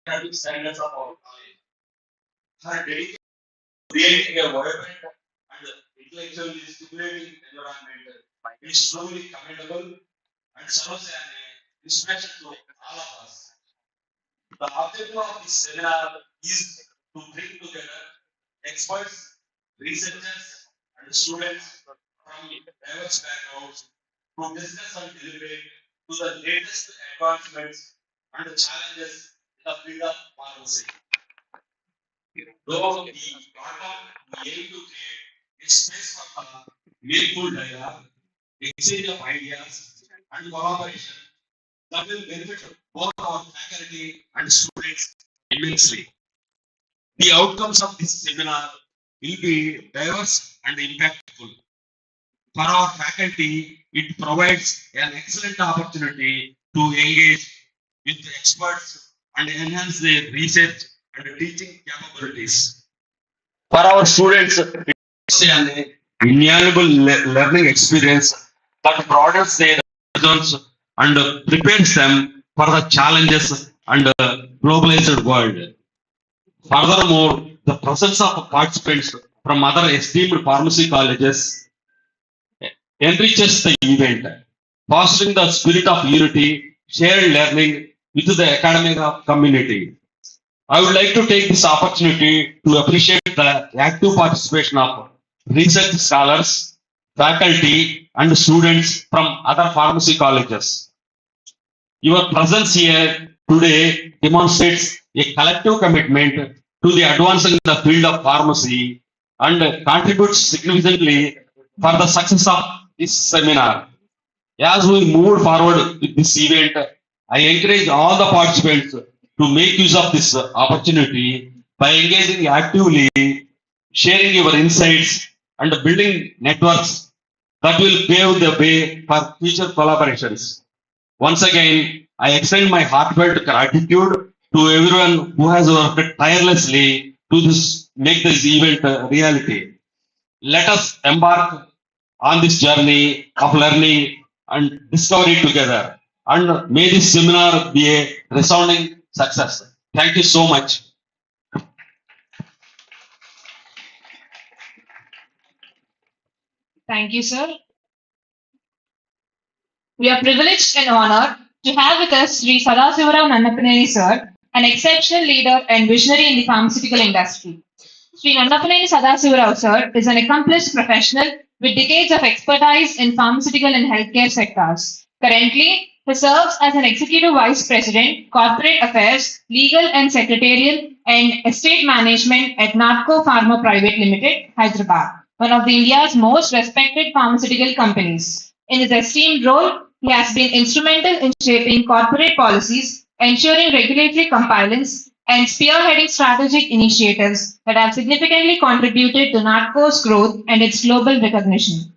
academic standards of our college. Her dedication to creating a vibrant and intellectually stimulating environment is truly commendable and serves as an inspiration to all of us. The objective of this seminar is to bring together experts, researchers, and students from diverse backgrounds to discuss and deliberate to the latest advancements and challenges in the field of pharmacy. Though the platform we aim to create a space for meaningful dialogue, exchange of ideas, and collaboration that will benefit both our faculty and students immensely. The outcomes of this seminar will be diverse and impactful. For our faculty, it provides an excellent opportunity to engage with experts and enhance their research and teaching capabilities. For our students, it's an invaluable learning experience that broadens their horizons and prepares them for the challenges and globalized world. Furthermore, the presence of participants from other esteemed pharmacy colleges enriches the event, fostering the spirit of unity, shared learning with the academic community. I would like to take this opportunity to appreciate the active participation of research scholars, faculty, and students from other pharmacy colleges. Your presence here today demonstrates a collective commitment to the advancing the field of pharmacy and contributes significantly for the success of this seminar. As we move forward with this event, I encourage all the participants to make use of this opportunity by engaging actively, sharing your insights, and building networks that will pave the way for future collaborations. Once again, I extend my heartfelt gratitude to everyone who has worked tirelessly to make this event a reality. Let us embark on this journey of learning and discovery together. And may this seminar be a resounding success. Thank you so much. Thank you, sir. We are privileged and honored to have with us Sri Sadasivarao Nannapaneni sir, an exceptional leader and visionary in the pharmaceutical industry. Sri Nannapaneni Sadasivarao sir is an accomplished professional with decades of expertise in pharmaceutical and healthcare sectors. Currently, he serves as an Executive Vice President, Corporate Affairs, Legal and Secretarial, and Estate Management at Natco Pharma Private Limited, Hyderabad, one of the India's most respected pharmaceutical companies. In his esteemed role, he has been instrumental in shaping corporate policies, ensuring regulatory compliance, and spearheading strategic initiatives that have significantly contributed to NATCO's growth and its global recognition.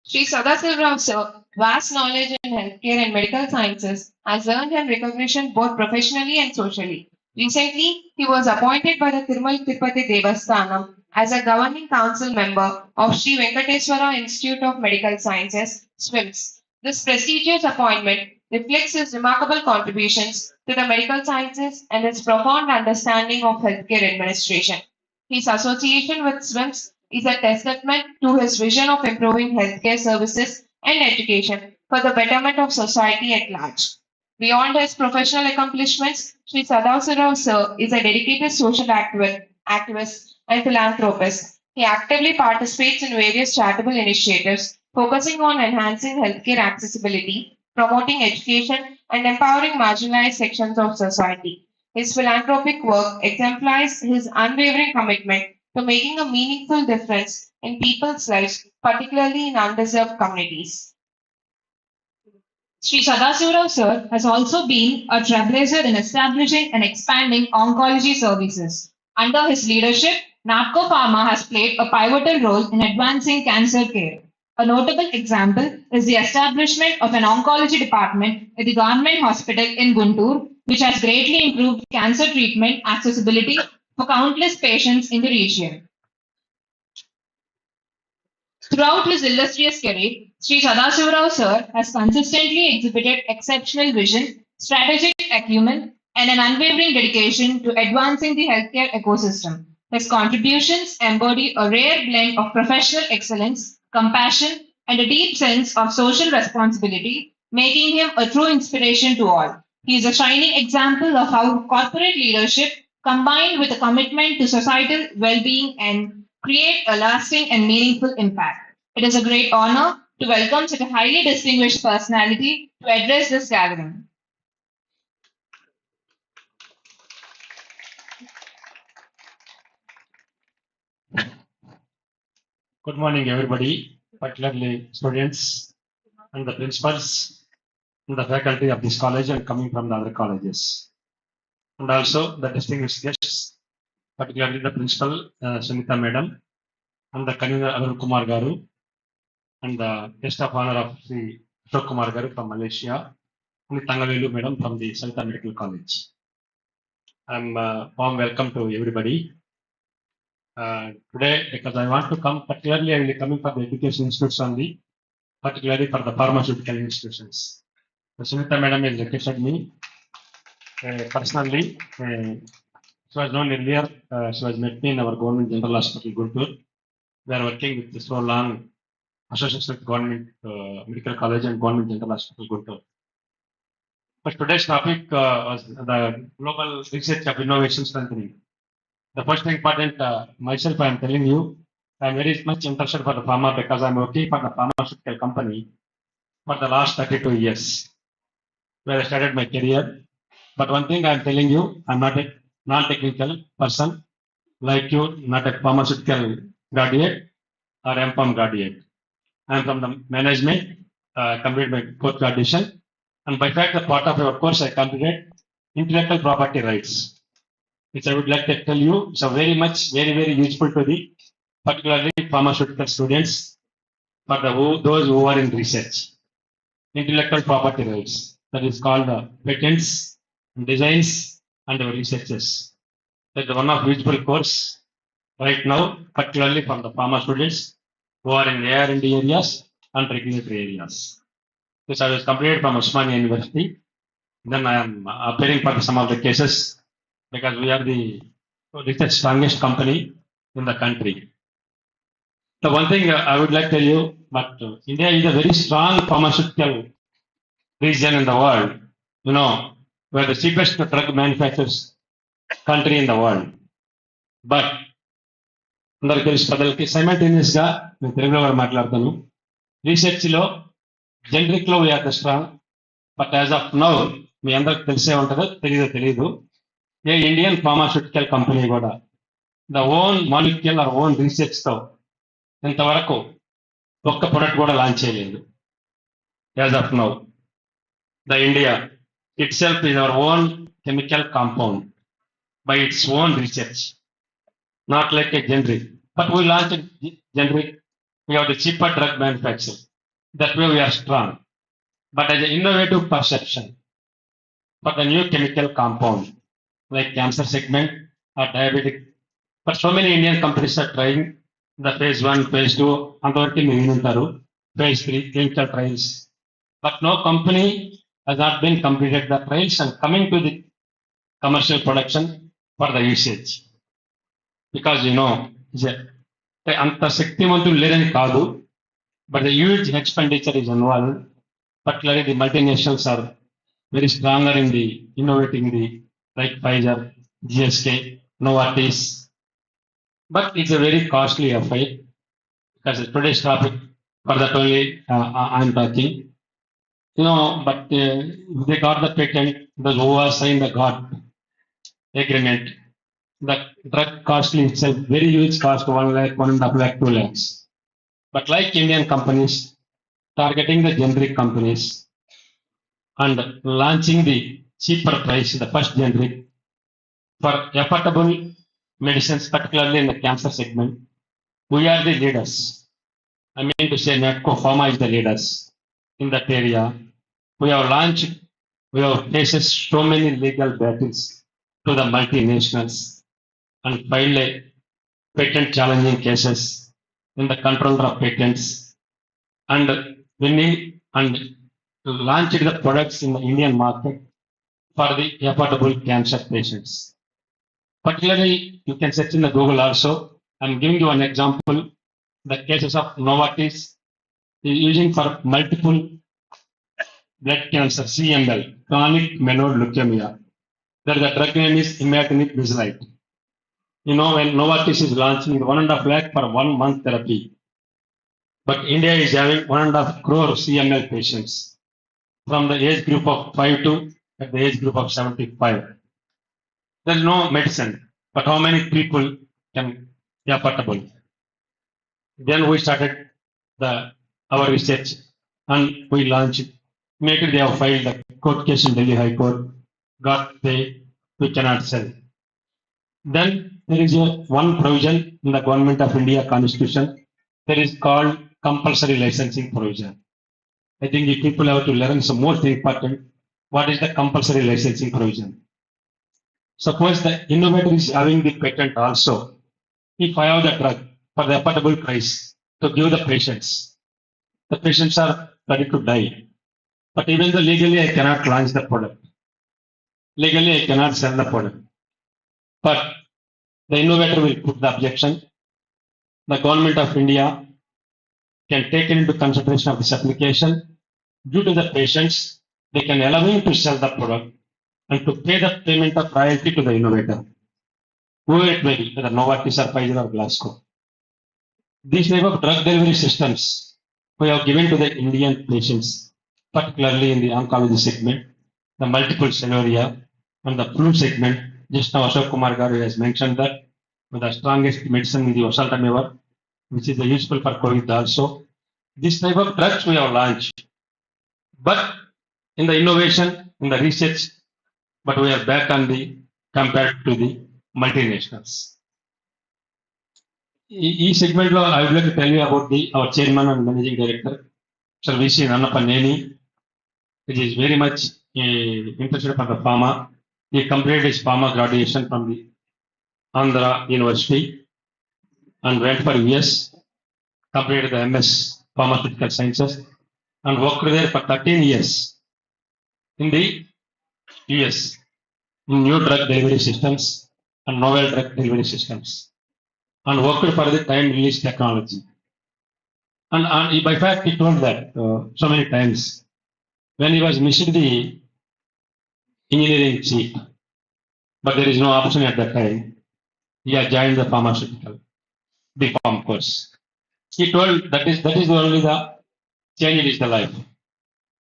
Sri Sadasiva's vast knowledge in healthcare and medical sciences has earned him recognition both professionally and socially. Recently, he was appointed by the Tirumal Tirupati Devasthanam as a governing council member of Sri Venkateswara Institute of Medical Sciences, SWIMS. This prestigious appointment reflects his remarkable contributions to the medical sciences and his profound understanding of healthcare administration. His association with SWIMS is a testament to his vision of improving healthcare services and education for the betterment of society at large. Beyond his professional accomplishments, Sri Sadasirao Sir is a dedicated social activist and philanthropist. He actively participates in various charitable initiatives focusing on enhancing healthcare accessibility, promoting education, and empowering marginalized sections of society. His philanthropic work exemplifies his unwavering commitment to making a meaningful difference in people's lives, particularly in underserved communities. Sri Sadasivarao sir has also been a trailblazer in establishing and expanding oncology services. Under his leadership, NATCO Pharma has played a pivotal role in advancing cancer care. A notable example is the establishment of an oncology department at the government hospital in Guntur, which has greatly improved cancer treatment accessibility for countless patients in the region. Throughout his illustrious career, Sri Sadasivarao sir has consistently exhibited exceptional vision, strategic acumen, and an unwavering dedication to advancing the healthcare ecosystem. His contributions embody a rare blend of professional excellence, compassion, and a deep sense of social responsibility, making him a true inspiration to all. He is a shining example of how corporate leadership, combined with a commitment to societal well being, and create a lasting and meaningful impact. It is a great honor to welcome such a highly distinguished personality to address this gathering. Good morning, everybody, particularly students and the principals and the faculty of this college and coming from the other colleges. And also the distinguished guests, particularly the principal, Sunita Madam, and the convener Arun Kumar Garu, and the guest of honor of Sri Ashok Kumar Garu from Malaysia, and Tangavelu Madam from the Siddhartha Medical College. I'm warm welcome to everybody. Today, because I want to come, particularly I will be coming for the education institutes only, particularly for the pharmaceutical institutions. Sunita Madam has requested me personally. She was known earlier. She was met me in our government general hospital, Guntur. We are working with so long association with government medical college and government general hospital, Guntur. But today's topic was the global research of innovation strengthening. The first important, myself, I am telling you, I am very much interested for the pharma because I am working for the pharmaceutical company for the last 32 years, where I started my career. But one thing I am telling you, I am not a non-technical person like you, not a pharmaceutical graduate or MPharm graduate. I am from the management, completed my post graduation, and by fact, the part of our course I completed intellectual property rights, which I would like to tell you, it's a very much, very useful to the particularly pharmaceutical students for those who are in research. Intellectual property rights, that is called patents, designs, and researches. That's one of useful course right now, particularly for the pharma students who are in R&D areas and regulatory areas. This I was completed from Osmania University. Then I am appearing for some of the cases because we are the research strongest company in the country. The one thing I would like to tell you, but India is a very strong pharmaceutical region in the world. You know, we are the cheapest drug manufacturers country in the world. But అందరికి తెలుసు ప్రజలకి simultaneous గా నేను తెలుగులో కూడా మాట్లాడతాను. Research లో generic లో we are the strong, but as of now మీ అందరికి తెలిసే ఉంటుందో తెలియదు ఏ ఇండియన్ ఫార్మాస్యూటికల్ కంపెనీ కూడా the own molecule or own research తో ఇంతవరకు ఒక్క ప్రొడక్ట్ కూడా లాంచ్ చేయలేదు. As of now the India itself is our own chemical compound by its own research, not like a generic. But we launched a generic, we have the cheaper drug manufacturer. That way we are strong. But as an innovative perception for the new chemical compound, like cancer segment or diabetic, but so many Indian companies are trying the phase 1, phase 2, phase 3 clinical trials. But no company has not been completed the trials and coming to the commercial production for the usage. Because అంత శక్తివంతులు లేదని కాదు, but the huge expenditure is involved. Particularly the multinationals are very stronger in the innovating the like Pfizer, GSK, Novartis. But it's a very costly affair because today's topic for that only I'm talking. But they got the patent, those who are signed the got agreement. The drug costly itself, very huge cost, 1 lakh, 1.5 lakh, 2 lakhs. But like Indian companies targeting the generic companies and launching the cheaper price, the first generic for affordable medicines, particularly in the cancer segment, we are the leaders. I mean to say, Natco Pharma is the leaders in that area. We have launched, we have faced so many legal battles to the multinationals and filed patent challenging cases in the controller of patents and winning and launched the products in the Indian market for the affordable cancer patients. Particularly, you can search in the Google also. I'm giving you an example. The cases of Novartis is using for multiple blood cancer, CML, chronic myeloid leukemia. There the drug name is imatinib bislite. You know, when Novartis is launching 1.5 lakh for 1 month therapy, but India is having 1.5 crore CML patients from the age group of 5 to at the age group of 75. There is no medicine, but how many people can be affordable? Then we started our research and we launched. Immediately they have filed the court case in Delhi High Court. Got we cannot sell. Then there is one provision in the Government of India Constitution. There is called compulsory licensing provision. I think if people have to learn some most important, what is the compulsory licensing provision? Suppose the innovator is having the patent also. If I have the drug for the affordable price to give the patients are ready to die. But even though legally I cannot launch the product, legally I cannot sell the product. But the innovator will put the objection. The government of India can take into consideration of this application. Due to the patients, they can allow him to sell the product and to pay the payment of royalty to the innovator, whoever it may be, whether Novartis or Pfizer or Glasgow. These type of drug delivery systems we have given to the Indian patients, particularly in the oncology segment, the multiple sclerosia, and the flu segment. Just now Ashok Kumar Garu has mentioned that the strongest medicine is the oseltamivir, which is useful for COVID also. This type of drugs we have launched, but in the innovation, in the research, but we are back on the compared to the multinationals. ఈ segment లో I would like to tell you about our chairman and managing director Sir VC Nannappa-Neni, which is very much interested for the pharma. He completed his pharma graduation from the Andhra University and went for US, completed the MS Pharmaceutical Sciences and worked there for 13 years in the US in new drug delivery systems and novel drug delivery systems and worked for the time release technology. And by fact, he told that so many times when he was missing the engineering seat, but there is no option at that time. He had joined the pharmaceutical, the farm course. He told that is only the change in his life.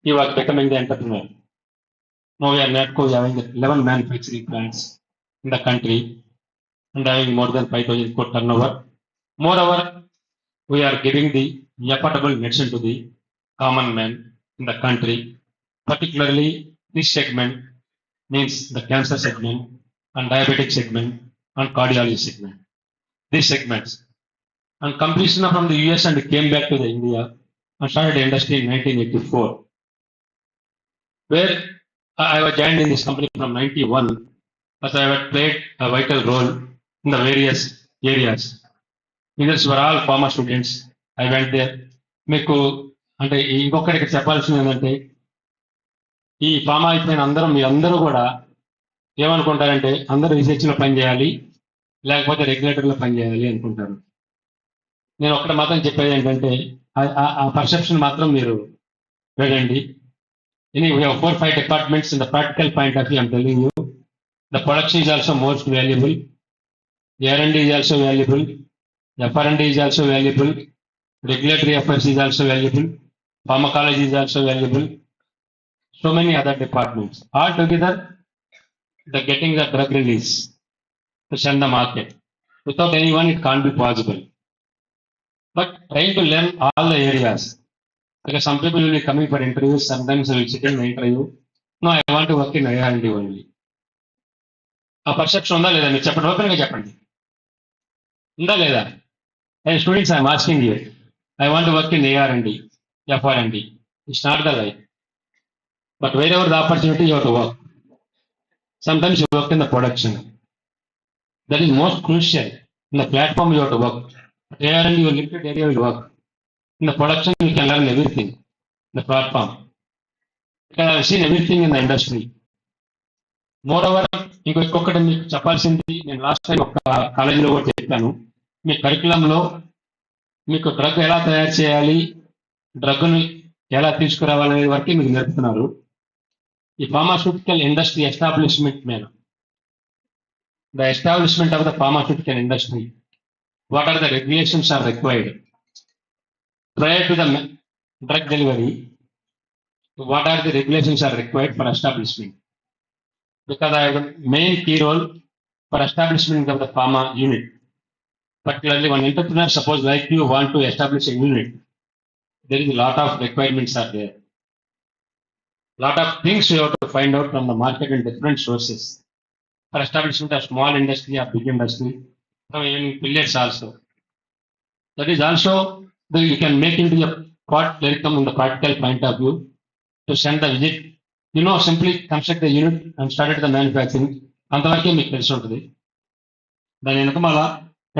He was becoming the entrepreneur. Now we are NATCO having 11 manufacturing plants in the country and having more than 5,000 crore turnover. Moreover, we are giving the affordable medicine to the common man in the country. Particularly, this segment means the cancer segment and diabetic segment and cardiology segment. These segments. And completion from the US and came back to the India and started the industry in 1984, where I was joined in this company from 91, as I had played a vital role in the various areas. These were all pharma students. I went there. మీకు అంటే ఇంకొకటి ఇక్కడ చెప్పాల్సింది ఏంటంటే ఈ pharma అయిపోయిన మీ అందరూ కూడా ఏమనుకుంటారంటే అందరూ రీసెర్చ్ లో పనిచేయాలి లేకపోతే రెగ్యులేటర్ లో పనిచేయాలి అనుకుంటారు. నేను ఒక్కటి మాత్రం చెప్పేది ఏంటంటే ఆ పర్సెప్షన్ మాత్రం మీరు వెళ్ళండి. We have 4-5 departments in the practical point of view. I'm telling you, the production is also most valuable. The R&D is also valuable. The FR&D is also valuable. Regulatory affairs is also valuable. Pharmacology is also valuable. So many other departments. All together, the getting the drug release to send the market. Without anyone, it can't be possible. But trying to learn all the areas. Because some people will be coming for interviews, sometimes they will sit in the interview. No, I want to work in R&D only. A perception ఉందా లేదా మీరు చెప్పండి, open గా చెప్పండి, ఉందా లేదా? And students, I am asking you, I want to work in AR&D, FR&D. It's not the right. But wherever the opportunity, you have to work. Sometimes you work in the production. That is most crucial. In the platform, you have to work. AR&D, your limited area will work. In the production, you can learn everything. The platform. Because I have seen everything in the industry. More over ఇంకొకటి మీకు చెప్పాల్సింది, నేను last time ఒక కాలేజీలో కూడా చెప్పాను. మీ కరికులంలో మీకు drug ఎలా తయారు చేయాలి, డ్రగ్ను ఎలా తీసుకురావాలనే వరకే మీకు నేర్పుతున్నారు. ఈ ఫార్మాస్యూటికల్ ఇండస్ట్రీ ఎస్టాబ్లిష్మెంట్ మీద, the establishment of the pharmaceutical industry, what are the regulations are required prior to the drug delivery, what are the regulations are required for establishment, because I have a main key role for establishment of the pharma unit. Particularly one entrepreneur, suppose like you want to establish a unit, there is a lot of requirements are there, lot of things you have to find out from the market and different sources for establishment of small industry or big industry, from even affiliates also. That is also that you can make into a part welcome in the practical point of view to send the visit. Simply construct the unit and started the manufacturing. అంతవరకే మీకు తెలిసి ఉంటుంది. దాని వెనకమాల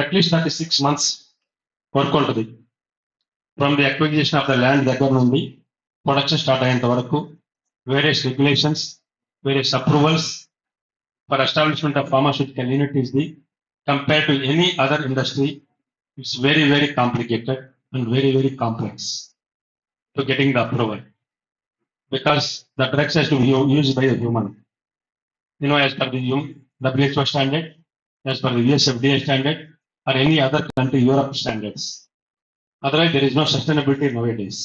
at least 36 months work ఉంటుంది. From the acquisition of the land దగ్గర నుండి production start అయ్యేంత వరకు various regulations, various approvals for establishment of pharmaceutical unit is the compare to any other industry. It's very, very complicated and very, very complex to getting the approval, because the drugs has to be used by the human. As per the WHO standard, as per the US FDA standard, or any other country Europe standards. Otherwise, there is no sustainability nowadays.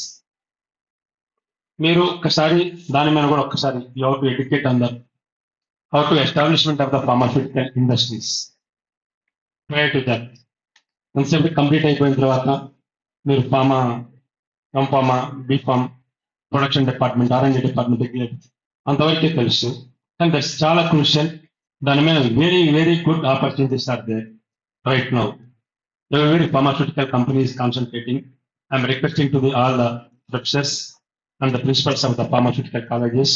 మీరు ఒక్కసారి దాని మీద కూడా ఒక్కసారి you have to educate on the how to establishment of the pharmaceutical industries. Prior to that, concept complete అయిపోయిన తర్వాత మీరు pharma, M pharma, B pharm, production department, R and D department దగ్గర అంతవరకే తెలుసు. కానీ దట్స్ చాలా క్రూషియల్. దాని మీద very very good opportunities are there right now. Every pharmaceutical company is concentrating. I'm requesting to all the professors and the principals of the pharmaceutical colleges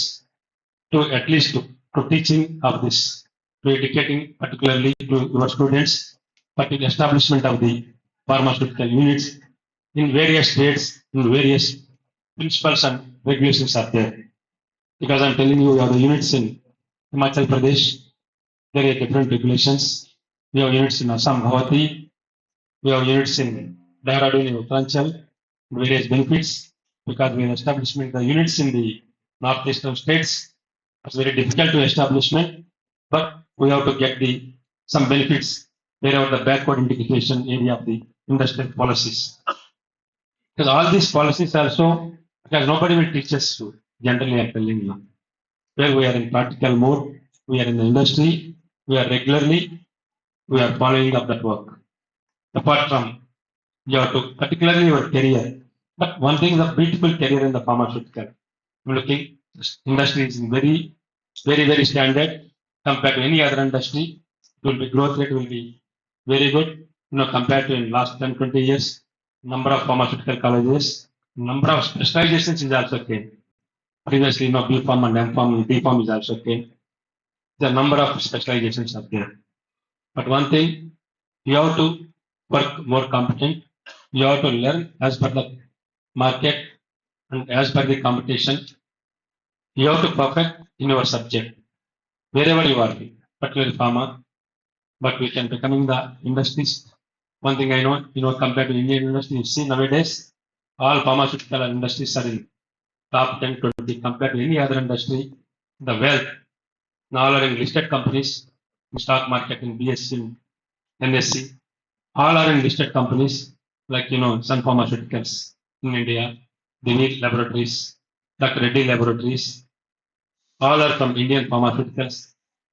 to at least to teaching of this, to educating particularly to your students, but the establishment of the pharmaceutical units in various states, in various principles and regulations are there. Because I'm telling you, we have the units in Himachal Pradesh, there are different regulations. We have units in Assam, Guwahati, we have units in Dehradun, in Uttarakhand, various benefits, because we are establishing the units in the northeastern states. It's very difficult to establishment, but we have to get the some benefits wherever the backward integration area of the industrial policies. Because all these policies also, because nobody will teach us to, generally I'm telling you. Where we are in practical mode, we are in the industry, we are regularly, we are following up that work. Apart from, you have to, particularly your career. But one thing is a beautiful career in the pharmaceutical. Looking, industry is very, very, very standard compared to any other industry. It will be growth rate will be very good, compared to in last 10, 20 years, number of pharmaceutical colleges, number of specializations is also came. Previously, B-Pharm and M-Pharm, D-Pharm is also came. The number of specializations are there. But one thing, you have to work more competent. You have to learn as per the market and as per the competition. You have to perfect in your subject, wherever you are, particularly pharma. But we can becoming the industries. One thing I know, compared to Indian industry, you see nowadays, all pharmaceutical industries are in top 10, 20 compared to any other industry. The wealth, all are in listed companies, in stock market, in BSC, NSC, all are in listed companies like, Sun Pharmaceuticals in India, Dinesh Laboratories, Dr. Reddy Laboratories, all are from Indian pharmaceuticals.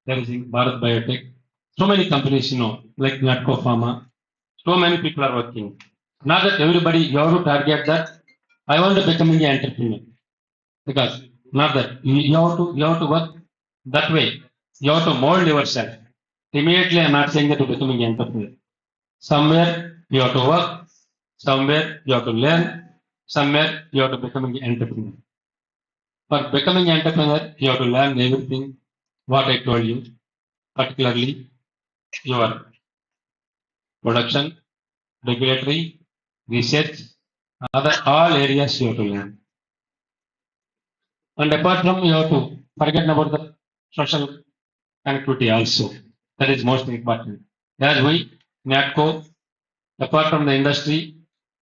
There is Bharat Biotech. So many companies, like Natco Pharma, so many people are working. Not that everybody, you have to target that, I want to become an entrepreneur. Because not that, you have to work that way. You have to mold yourself. Immediately, I'm not saying that to becoming an entrepreneur. Somewhere you have to work, somewhere you have to learn, somewhere you have to become an entrepreneur. For becoming an entrepreneur, you have to learn everything what I told you, particularly your production, regulatory, research, other all areas you have to learn. And apart from, you have to forget about the social connectivity also. That is most important. As we, NATCO, apart from the industry,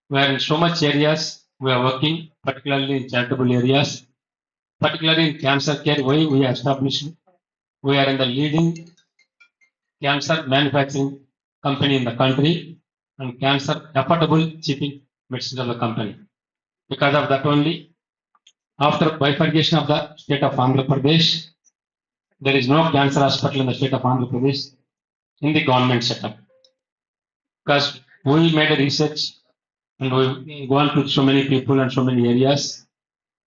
we are in so much areas we are working, particularly in charitable areas, particularly in cancer care. Why we are established? We are in the leading cancer manufacturing company in the country and cancer affordable shipping medicines of the company. Because of that only, after bifurcation of the state of Andhra Pradesh, there is no cancer hospital in the state of Andhra Pradesh in the government setup. Because we made a research and we gone to so many people and so many areas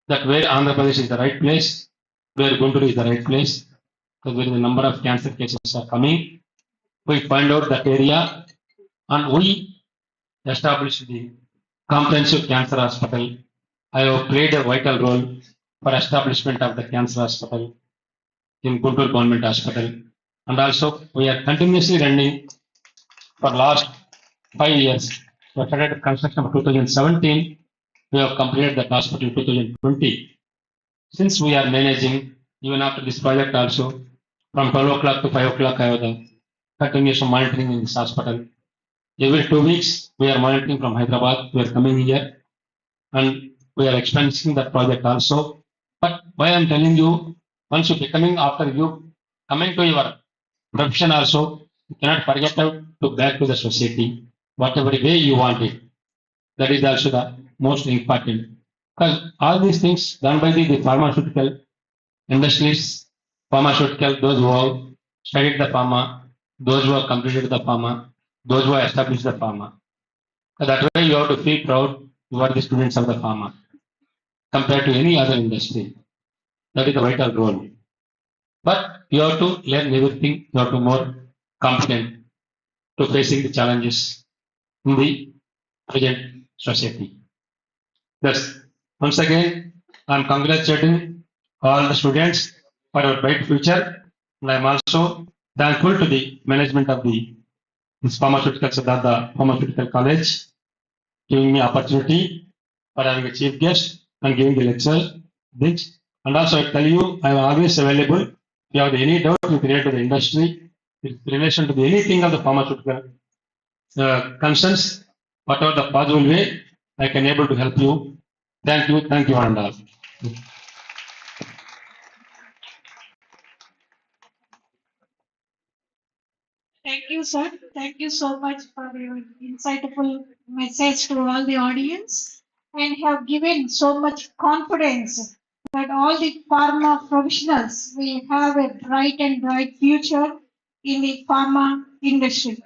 that where Andhra Pradesh is the right place, where Guntur is the right place, because where the number of cancer cases are coming, we find out that area and we established the comprehensive cancer hospital. I have played a vital role for establishment of the cancer hospital in Guntur Government Hospital. And also we are continuously running for last 5 years. We started construction of 2017. We have completed the hospital in 2020. Since we are managing, even after this project also, from 12 o'clock to 5 o'clock, I have the continuous monitoring in this hospital. Every 2 weeks, we are monitoring from Hyderabad. We are coming here and we are expanding that project also. But why I'm telling you, once you becoming after you coming to your profession also, you cannot forget to back to the society, whatever way you want it. That is also the most important. Because all these things done by the pharmaceutical industries, pharmaceutical, those who have studied the pharma, those who have completed the pharma, those who have established the pharma. So that way you have to feel proud you are the students of the pharma compared to any other industry. That is the vital role. But you have to learn everything, you have to more competent to facing the challenges in the present society. Thus, once again, I am congratulating all the students for your bright future. And I am also thankful to the management of the this pharmaceutical Siddhartha Pharmaceutical College giving me opportunity for having a chief guest and giving the lecture. This. And also I tell you, I am always available. If you have any doubt you create to the industry in relation to the anything of the pharmaceutical concerns, whatever the possible way, I can able to help you. Thank you, and all. Thank you, sir. Thank you so much for your insightful message to all the audience and have given so much confidence that all the pharma professionals will have a bright future in the pharma industry.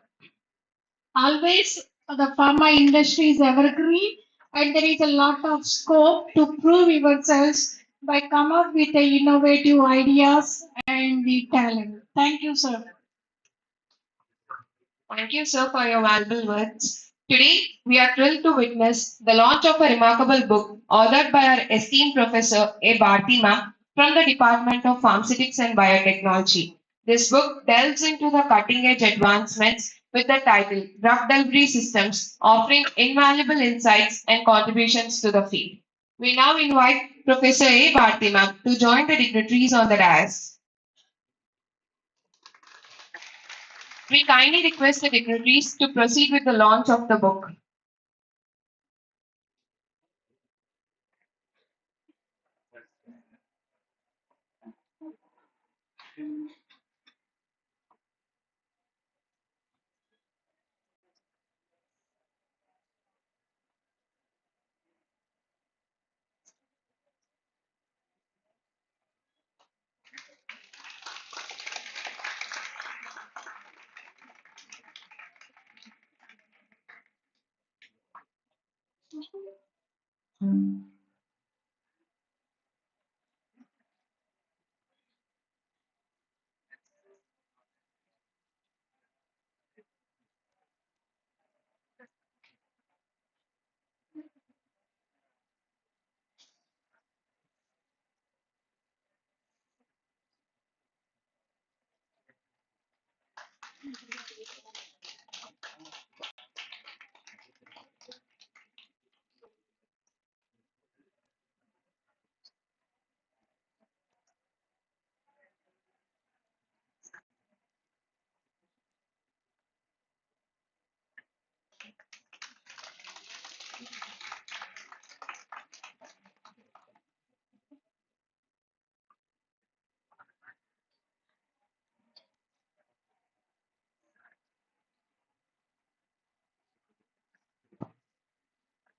Always the pharma industry is evergreen and there is a lot of scope to prove yourselves by come up with the innovative ideas and the talent. Thank you, sir. Thank you, sir, for your valuable words. Today, we are thrilled to witness the launch of a remarkable book authored by our esteemed Professor A. Bhartima from the Department of Pharmaceutics and Biotechnology. This book delves into the cutting edge advancements with the title Drug Delivery Systems, offering invaluable insights and contributions to the field. We now invite Professor A. Bhartima to join the dignitaries on the dais. We kindly request the dignitaries to proceed with the launch of the book.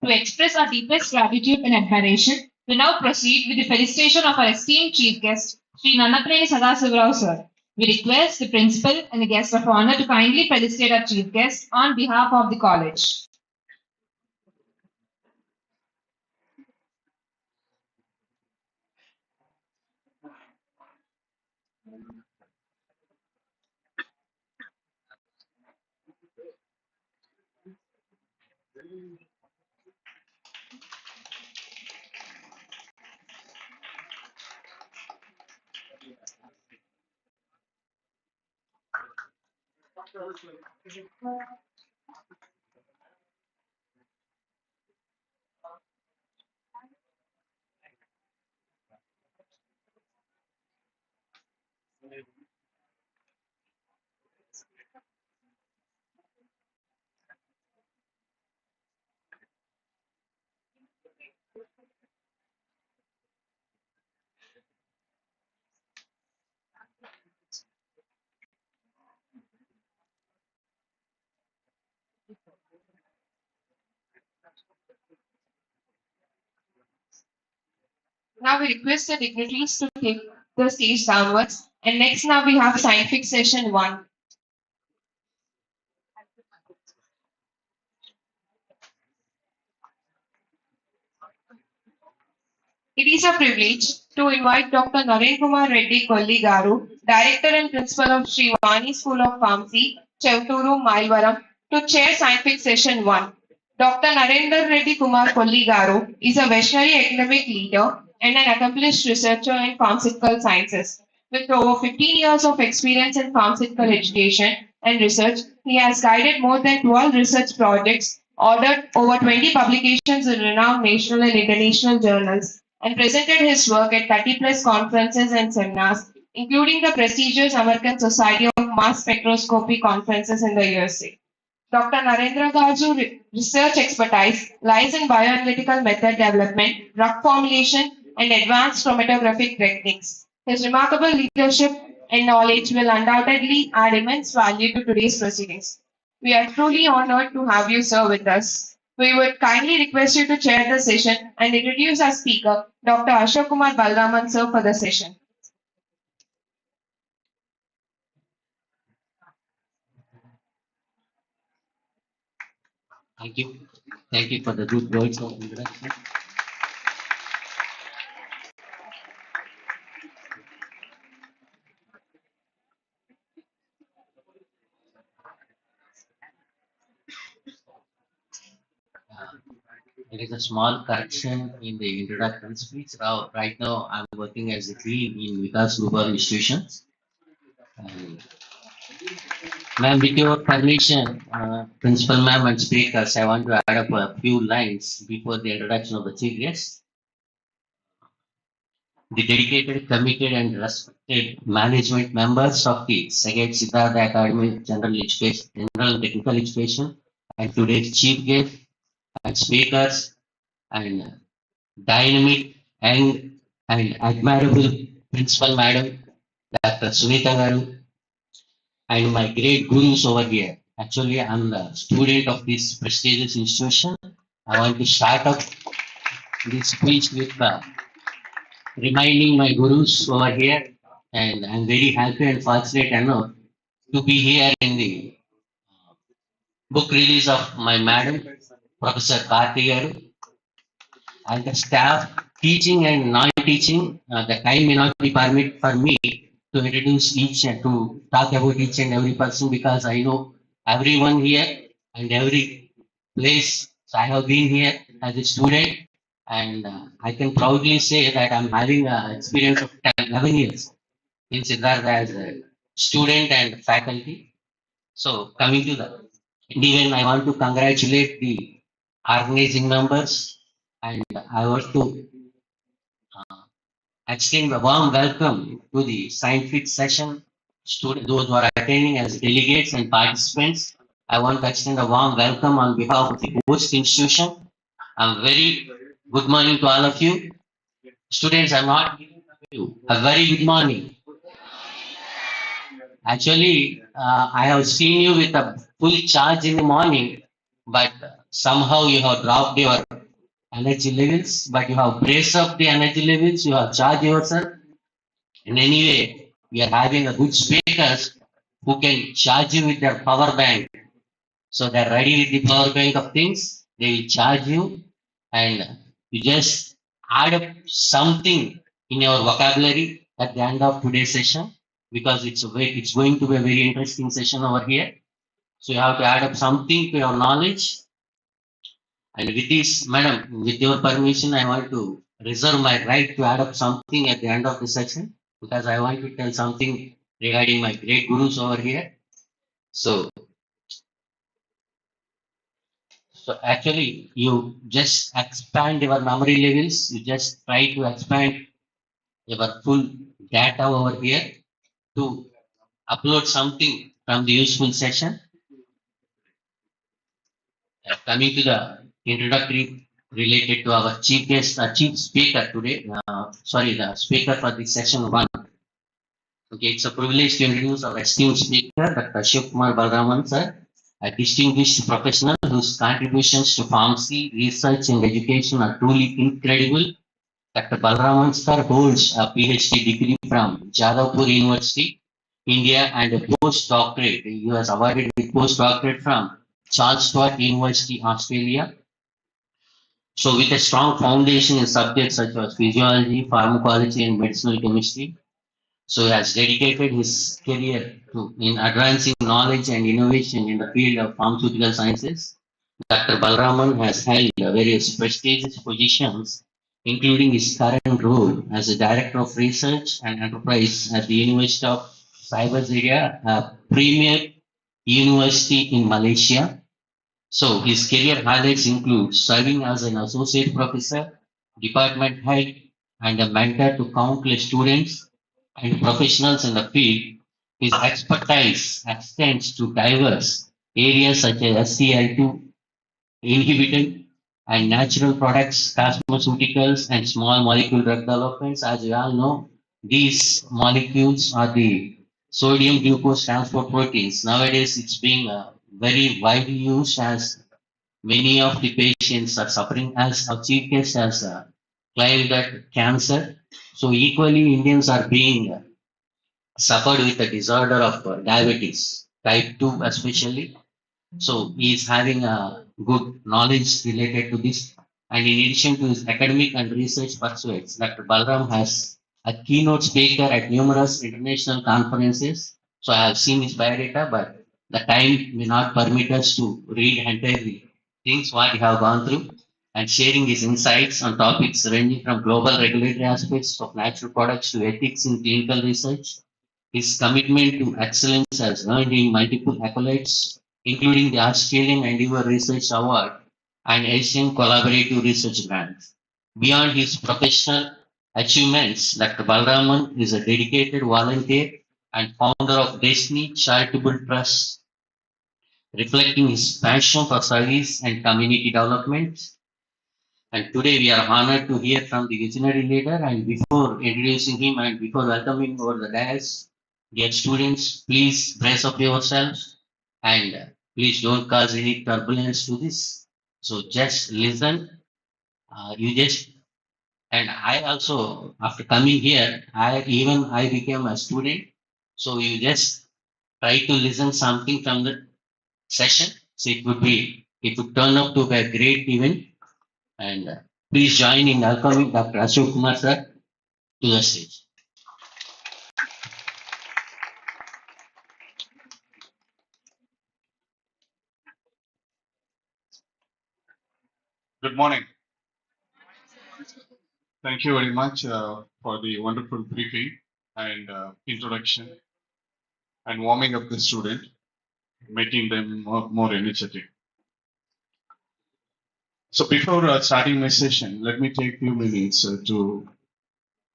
To express our deepest gratitude and admiration, we now proceed with the felicitation of our esteemed chief guest, Sri Nannapaneni Sadasivarao sir. We request the principal and the guest of honor to kindly felicitate our chief guest on behalf of the college. Now we request the dignitaries to take the stage downwards. And next now we have scientific session 1. It is a privilege to invite Dr. Naren Kumar Reddy Kolli Garu, Director and Principal of Sri Vani School of Pharmacy, Chevturu, Mailvaram, to chair Scientific Session 1. Dr. Narendra Reddy Kumar Kolli Garu is a visionary academic leader and an accomplished researcher in pharmaceutical sciences. With over 15 years of experience in pharmaceutical education and research, he has guided more than 12 research projects, authored over 20 publications in renowned national and international journals, and presented his work at 30 plus conferences and seminars, including the prestigious American Society of Mass Spectroscopy conferences in the USA. Dr. Narendra Garu's research expertise lies in bioanalytical method development, drug formulation, and advanced chromatographic techniques. His remarkable leadership and knowledge will undoubtedly add immense value to today's proceedings. We are truly honored to have you, sir, with us. We would kindly request you to chair the session and introduce our speaker, Dr. Ashok Kumar Balraman, sir, for the session. Thank you. Thank you for the good words of introduction. There is a small correction in the introductory speech. Right now, I'm working as a dean in Vikas Global Institutions. Ma'am, with your permission, Principal Ma'am and speakers, I want to add up a few lines before the introduction of the chief guest. The dedicated, committed, and respected management members of the second Siddhartha Academy General Education, General and Technical Education, and today's chief guest and speakers, and dynamic and admirable Principal Madam, Dr. Sunita Garu, and my great gurus over here. Actually, I'm the student of this prestigious institution. I want to start up this speech with reminding my gurus over here, and I'm very happy and fortunate enough to be here in the book release of my madam, Professor Karthi Garu, and the staff teaching and non-teaching. The time may not be permit for me to introduce each and to talk about each and every person because I know everyone here and every place. So I have been here as a student, and I can proudly say that I'm having an experience of 11 years in Siddhartha as a student and faculty. So coming to the even I want to congratulate the organizing members, and I want to extend a warm welcome to the scientific session students, those who are attending as delegates and participants. I want to extend a warm welcome on behalf of the host institution. I'm very good morning to all of you. Students, I'm not giving you a very good morning. Actually, I have seen you with a full charge in the morning, but somehow you have dropped your energy levels, but you have raised up the energy levels, you have charged yourself. In any way, we are having a good speakers who can charge you with their power bank. So they're ready with the power bank of things, they will charge you, and you just add up something in your vocabulary at the end of today's session, because it's going to be a very interesting session over here. So you have to add up something to your knowledge. And with this, madam, with your permission, I want to reserve my right to add up something at the end of the session, because I want to tell something regarding my great gurus over here. So, so actually, you just expand your memory levels. You just try to expand your full data over here to upload something from the useful session. Coming to the introductory related to our chief guest, chief speaker today, the speaker for the session one. Okay, it's a privilege to introduce our esteemed speaker, Dr. Shivkumar Balraman, sir, a distinguished professional whose contributions to pharmacy, research, and education are truly incredible. Dr. Balraman, sir, holds a PhD degree from Jadavpur University, India, and a postdoctorate. He was awarded with postdoctorate from Charles Sturt University, Australia. So, with a strong foundation in subjects such as physiology, pharmacology, and medicinal chemistry, so he has dedicated his career to in advancing knowledge and innovation in the field of pharmaceutical sciences. Dr. Balraman has held various prestigious positions, including his current role as a Director of Research and Enterprise at the University of Cyberzeria, a premier university in Malaysia. So his career highlights include serving as an associate professor, department head, and a mentor to countless students and professionals in the field. His expertise extends to diverse areas such as SCL2 inhibitor and natural products, cosmeceuticals, and small molecule drug developments. As we all know, these molecules are the sodium glucose transport proteins. Nowadays, it's being very widely used, as many of the patients are suffering, as our chief guest has claimed that cancer. So equally, Indians are being suffered with the disorder of diabetes, type 2 especially. So he is having a good knowledge related to this. And in addition to his academic and research pursuits, Dr. Balram has a keynote speaker at numerous international conferences. So I have seen his biodata, but the time may not permit us to read entirely things what he have gone through, and sharing his insights on topics ranging from global regulatory aspects of natural products to ethics in clinical research. His commitment to excellence has earned him multiple accolades, including the Australian Endeavour Research Award and Asian Collaborative Research Grants. Beyond his professional achievements, Dr. Balraman is a dedicated volunteer and founder of Destiny Charitable Trust, reflecting his passion for service and community development. And today we are honored to hear from the visionary leader. And before introducing him and before welcoming over the dais, dear students, please brace up yourselves, and please don't cause any turbulence to this. So just listen. You just and I also, after coming here, I became a student. So you just try to listen something from the session. So it would turn out to be a great event. And please join in welcoming Dr. Ashok Kumar sir to the stage. Good morning. Thank you very much for the wonderful briefing and introduction and warming up the student, making them more energetic. So before starting my session, let me take a few minutes to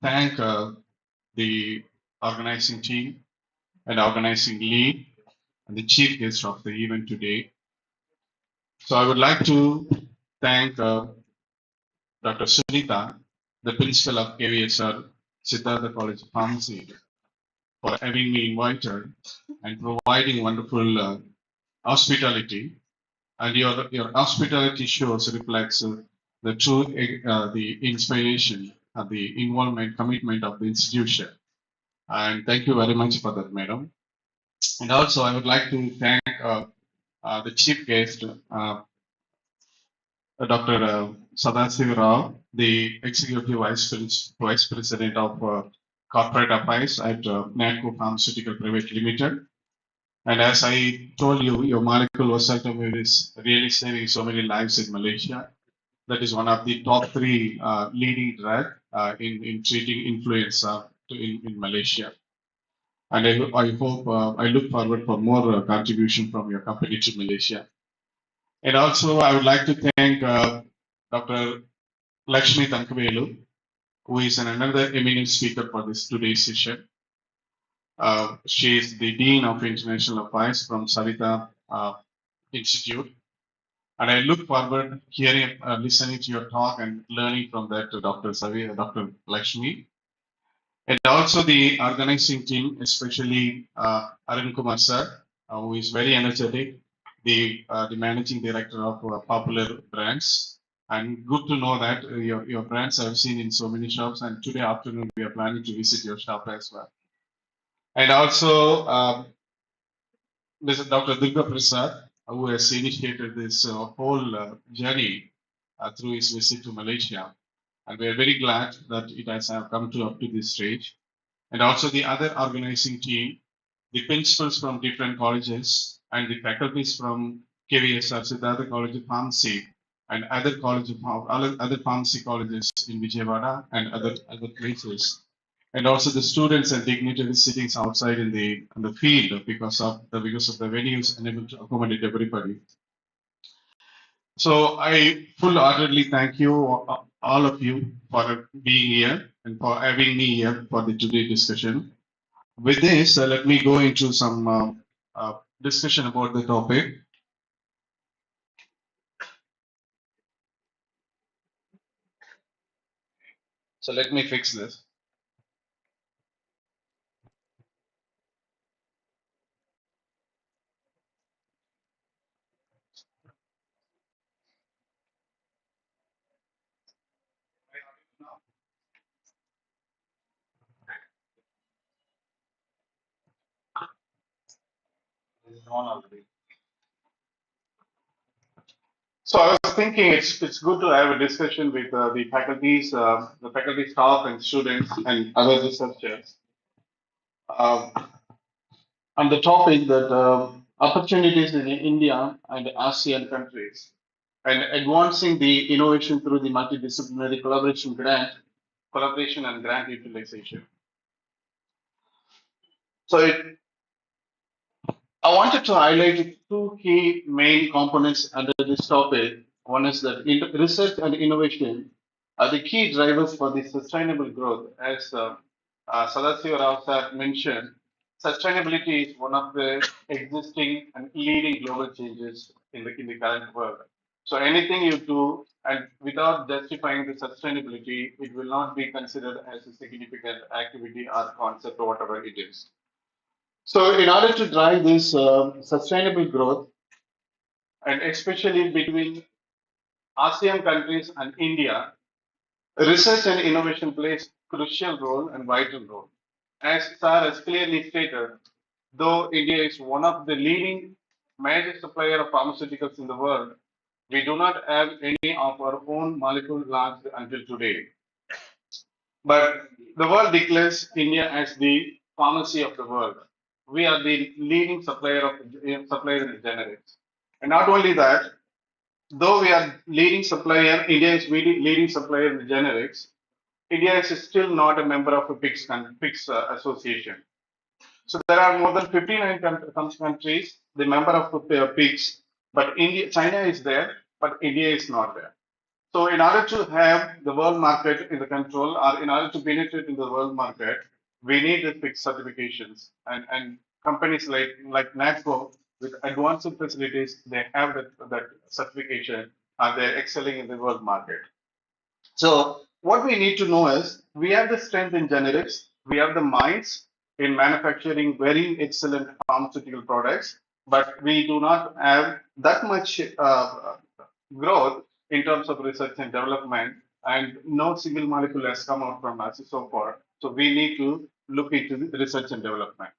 thank the organizing team and organizing lead and the chief guest of the event today. So I would like to thank Dr. Sunita, the principal of KVSR, Siddhartha College of Pharmacy, for having me invited and providing wonderful hospitality and your hospitality shows reflects the true the inspiration and the involvement commitment of the institution. And thank you very much for that, madam. And also, I would like to thank the chief guest, Dr. Sadasiva Rao, the Executive Vice President of Corporate Affairs at NATCO Pharmaceutical Private Limited. And as I told you, your molecule oseltamivir is really saving so many lives in Malaysia. That is one of the top three leading drug in treating influenza in Malaysia. And I hope, I look forward for more contribution from your company to Malaysia. And also, I would like to thank Dr. Lakshmi Tankavelu, who is another eminent speaker for this today's session. She is the Dean of International Affairs from Savita Institute. And I look forward hearing, listening to your talk and learning from that, Dr. Lakshmi. And also the organizing team, especially Arun Kumar sir, who is very energetic, the managing director of Popular Brands. And good to know that your brands I've seen in so many shops. And today afternoon we are planning to visit your shop as well. And also Mr. Dr. Durga Prasad, who has initiated this whole journey through his visit to Malaysia. And we are very glad that it has come to up to this stage. And also the other organizing team, the principals from different colleges and the faculties from KVSR, Siddhartha College of Pharmacy, and other other pharmacy colleges in Vijayawada and other places, and also the students and dignitaries sitting outside in the field because of the venues unable to accommodate everybody. So I full-heartedly thank you, all of you, for being here and for having me here for the today discussion. With this, let me go into some discussion about the topic. So let me fix this. So I was thinking it's good to have a discussion with the faculty staff and students and other researchers on the topic that opportunities in India and ASEAN countries and advancing the innovation through the multidisciplinary collaboration and grant utilization. So I wanted to highlight two key main components under this topic. One is that research and innovation are the key drivers for the sustainable growth. As Sadasiva Rao sir mentioned, sustainability is one of the existing and leading global changes in the current world. So anything you do and without justifying the sustainability, it will not be considered as a significant activity or concept or whatever it is. So, in order to drive this sustainable growth, and especially between ASEAN countries and India, research and innovation plays crucial role and vital role. As Sir has clearly stated, though India is one of the leading major supplier of pharmaceuticals in the world, we do not have any of our own molecule launched until today. But the world declares India as the pharmacy of the world. We are the leading supplier in the generics. And not only that, though we are leading supplier, India is leading supplier in the generics. India is still not a member of a PICS association. So there are more than 59 countries, the member of PICS, but China is there, but India is not there. So in order to have the world market in the control or in order to penetrate in the world market, we need the fixed certifications and companies like NATCO with advanced facilities, they have that certification and they're excelling in the world market. So what we need to know is we have the strength in generics, we have the minds in manufacturing very excellent pharmaceutical products, but we do not have that much growth in terms of research and development, and no single molecule has come out from us so far. So we need to look into the research and development.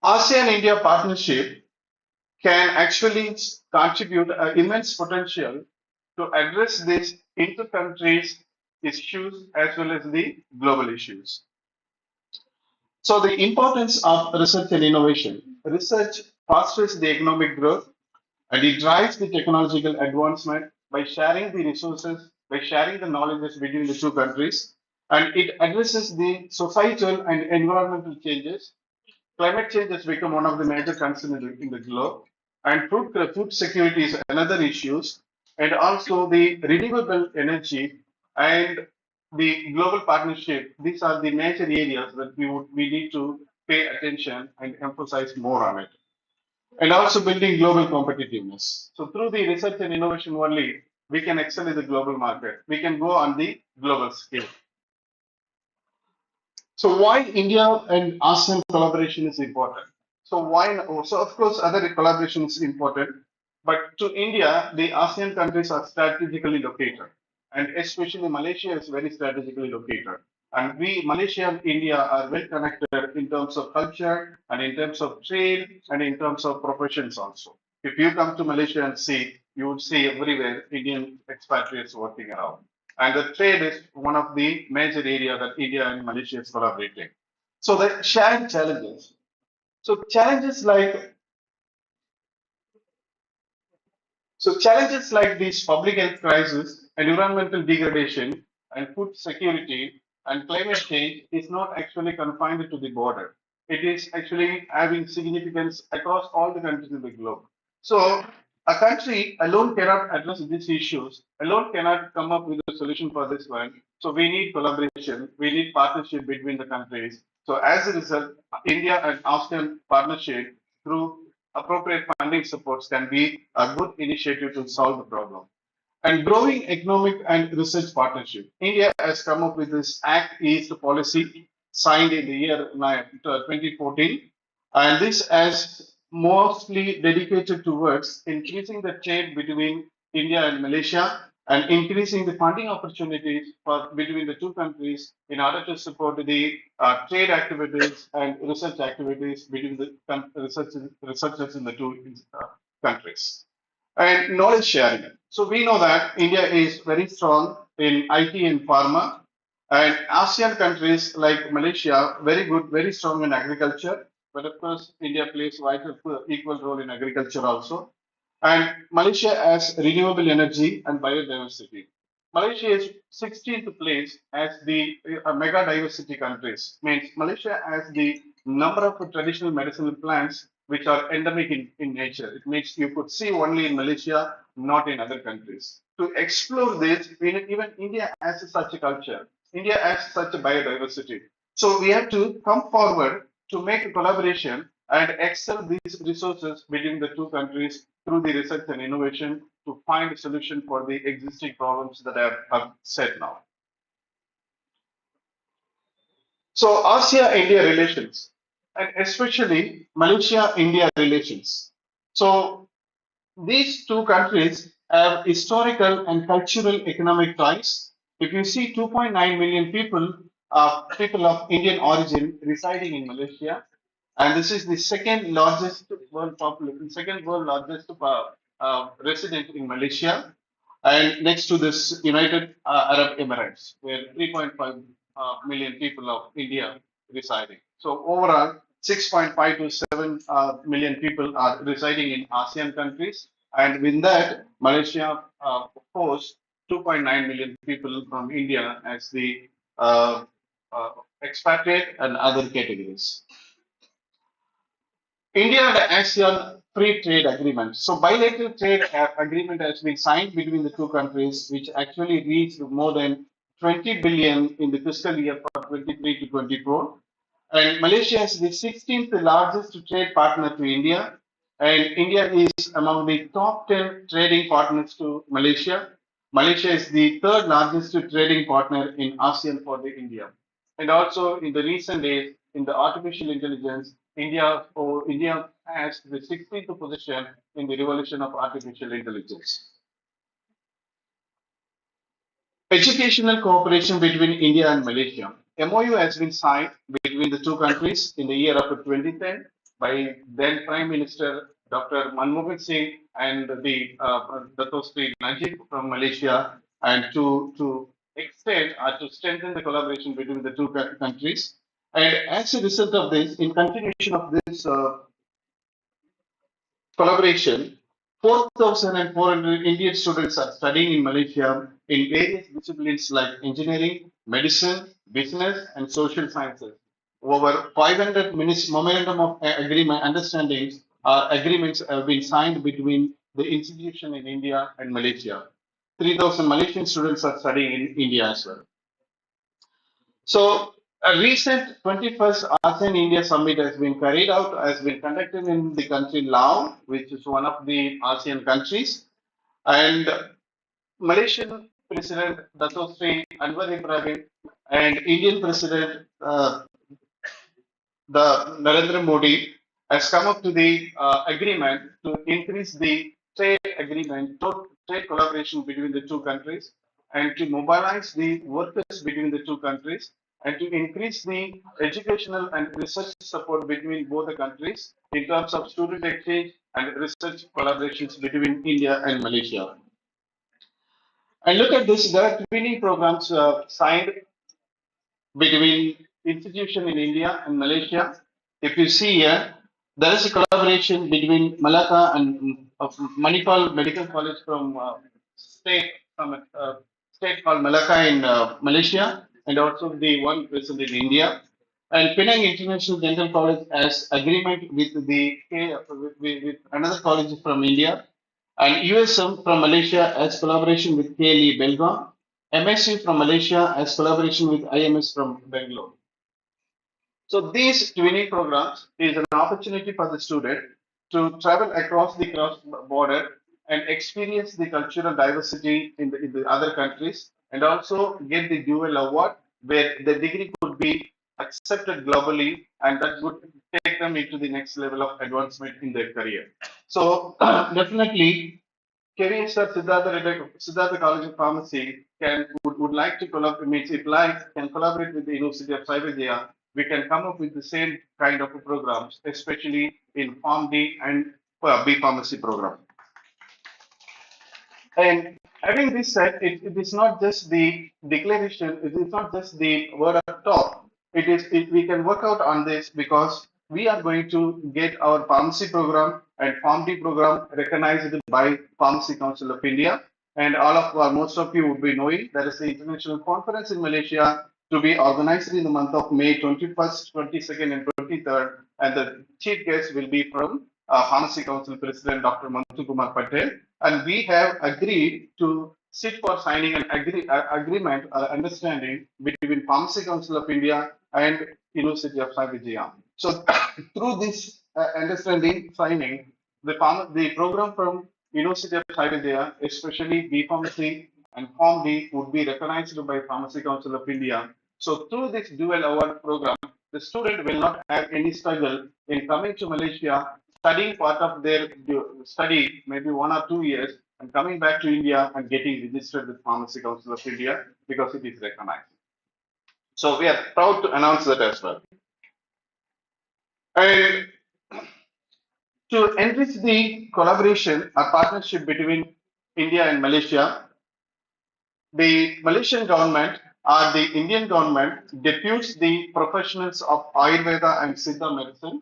ASEAN India partnership can actually contribute immense potential to address these inter-countries issues as well as the global issues. So the importance of research and innovation. Research fosters the economic growth and it drives the technological advancement by sharing the resources, by sharing the knowledge between the two countries, and it addresses the societal and environmental changes. Climate change has become one of the major concerns in the globe, and food security is another issue, and also the renewable energy and the global partnership. These are the major areas that we need to pay attention and emphasize more on it. And also building global competitiveness. So through the research and innovation only, we can excel in the global market. We can go on the global scale. So why India and ASEAN collaboration is important? So of course other collaboration is important, but to India, the ASEAN countries are strategically located, and especially Malaysia is very strategically located. And Malaysia and India are well connected in terms of culture and in terms of trade and in terms of professions also. If you come to Malaysia and see, you would see everywhere Indian expatriates working around. And the trade is one of the major areas that India and Malaysia is collaborating. So the shared challenges. So challenges like challenges like these public health crisis, environmental degradation, and food security and climate change is not actually confined to the border. It is actually having significance across all the countries in the globe. So a country alone cannot address these issues, alone cannot come up with a solution for this one. So we need collaboration, we need partnership between the countries. So as a result, India and ASEAN partnership through appropriate funding supports can be a good initiative to solve the problem. And growing economic and research partnership. India has come up with this Act East policy signed in the year 2014, and this has mostly dedicated towards increasing the trade between India and Malaysia and increasing the funding opportunities between the two countries in order to support the trade activities and research activities between the researchers in the two countries. And knowledge sharing. So we know that India is very strong in IT and pharma, and ASEAN countries like Malaysia very good, very strong in agriculture. But of course, India plays vital equal role in agriculture also. And Malaysia has renewable energy and biodiversity. Malaysia is 16th place as the mega diversity countries. Means Malaysia has the number of traditional medicinal plants which are endemic in nature. It means you could see only in Malaysia, not in other countries. To explore this, even India has such a culture. India has such a biodiversity. So we have to come forward to make a collaboration and excel these resources between the two countries through the research and innovation to find a solution for the existing problems that I have said now. So Asia-India relations, and especially Malaysia-India relations. So these two countries have historical and cultural economic ties. If you see 2.9 million people of Indian origin residing in Malaysia, and this is the second largest world population, second world largest resident in Malaysia, and next to this United Arab Emirates, where 3.5 million people of India residing. So overall, 6.5 to 7 million people are residing in ASEAN countries, and with that, Malaysia hosts 2.9 million people from India as the uh, uh, expatriate and other categories. India and ASEAN free trade agreement. So bilateral trade agreement has been signed between the two countries, which actually reached more than 20 billion in the fiscal year for 23 to 24. And Malaysia is the 16th largest trade partner to India. And India is among the top 10 trading partners to Malaysia. Malaysia is the third largest trading partner in ASEAN for the India. And also in the recent days, in the artificial intelligence, India has the 16th position in the revolution of artificial intelligence. Educational cooperation between India and Malaysia. MOU has been signed between the two countries in the year of 2010 by then Prime Minister Dr. Manmohan Singh and the Dato Sri Najib from Malaysia, and to extend or to strengthen the collaboration between the two countries. And as a result of this, in continuation of this collaboration, 4,400 Indian students are studying in Malaysia in various disciplines like engineering, medicine, business, and social sciences. Over 500 minutes memorandum of agreement understandings agreements have been signed between the institution in India and Malaysia. 3,000 Malaysian students are studying in India as well. So a recent 21st ASEAN India Summit has been conducted in the country Laos, which is one of the ASEAN countries. And Malaysian President Dato Sri Anwar Ibrahim and Indian President the Narendra Modi has come up to the agreement to increase the trade collaboration between the two countries, and to mobilize the workers between the two countries, and to increase the educational and research support between both the countries in terms of student exchange and research collaborations between India and Malaysia. And look at this, there are twinning programs signed between institution in India and Malaysia. If you see here, there is a collaboration between Malacca and Manipal Medical College from from a state called Malacca in Malaysia, and also the one present in India. And Penang International Dental College has agreement with with another college from India, and USM from Malaysia has collaboration with KLE Belgaum. MSU from Malaysia has collaboration with IMS from Bangalore. So these twinning programs is an opportunity for the student to travel across the cross border and experience the cultural diversity in the other countries, and also get the dual award where the degree could be accepted globally, and that would take them into the next level of advancement in their career. So definitely KVSR Siddhartha College of Pharmacy would like to collaborate, means if like can collaborate with the University of Cyberjaya, we can come up with the same kind of programs, especially in PharmD and B Pharmacy program. And having this said, it is not just the declaration, it is not just the word of talk. We can work out on this because we are going to get our pharmacy program and PharmD program recognized by Pharmacy Council of India. And most of you would be knowing there is the international conference in Malaysia to be organized in the month of May 21st, 22nd, and 23rd. And the chief guest will be from Pharmacy Council President Dr. Mantu Kumar Patel, and we have agreed to sit for signing an agreement or understanding between Pharmacy Council of India and University of Cyberjaya. So through this understanding signing, the program from University of Cyberjaya, especially B Pharmacy and PharmD, would be recognized by Pharmacy Council of India. So through this dual award program, the student will not have any struggle in coming to Malaysia, studying part of their study, maybe 1 or 2 years, and coming back to India and getting registered with Pharmacy Council of India because it is recognized. So we are proud to announce that as well. And to enrich the collaboration or partnership between India and Malaysia, the Malaysian government or the Indian government deputes the professionals of Ayurveda and Siddha medicine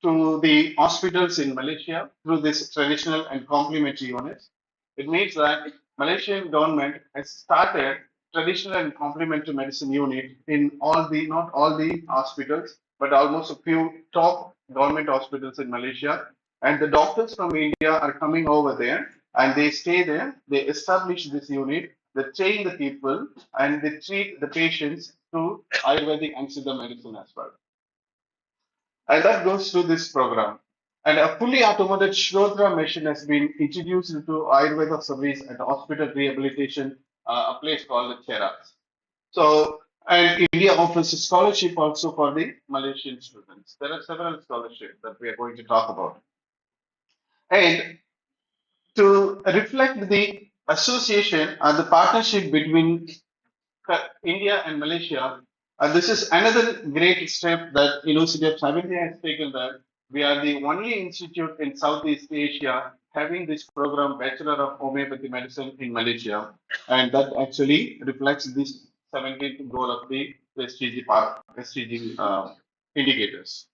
to the hospitals in Malaysia through this traditional and complementary units. It means that Malaysian government has started traditional and complementary medicine unit in not all the hospitals, but almost a few top government hospitals in Malaysia. And the doctors from India are coming over there and they stay there, they establish this unit, they train the people, and they treat the patients through Ayurvedic and Siddha medicine as well. And that goes through this program. And a fully automated Shrodra machine has been introduced into Ayurveda service at hospital rehabilitation, a place called Cheras. So And India offers a scholarship also for the Malaysian students. There are several scholarships that we are going to talk about. And to reflect the association and the partnership between India and Malaysia, this is another great step that University of Savindia has taken, that we are the only institute in Southeast Asia having this program Bachelor of Homeopathy Medicine in Malaysia, and that actually reflects this 17th goal of the SDG indicators.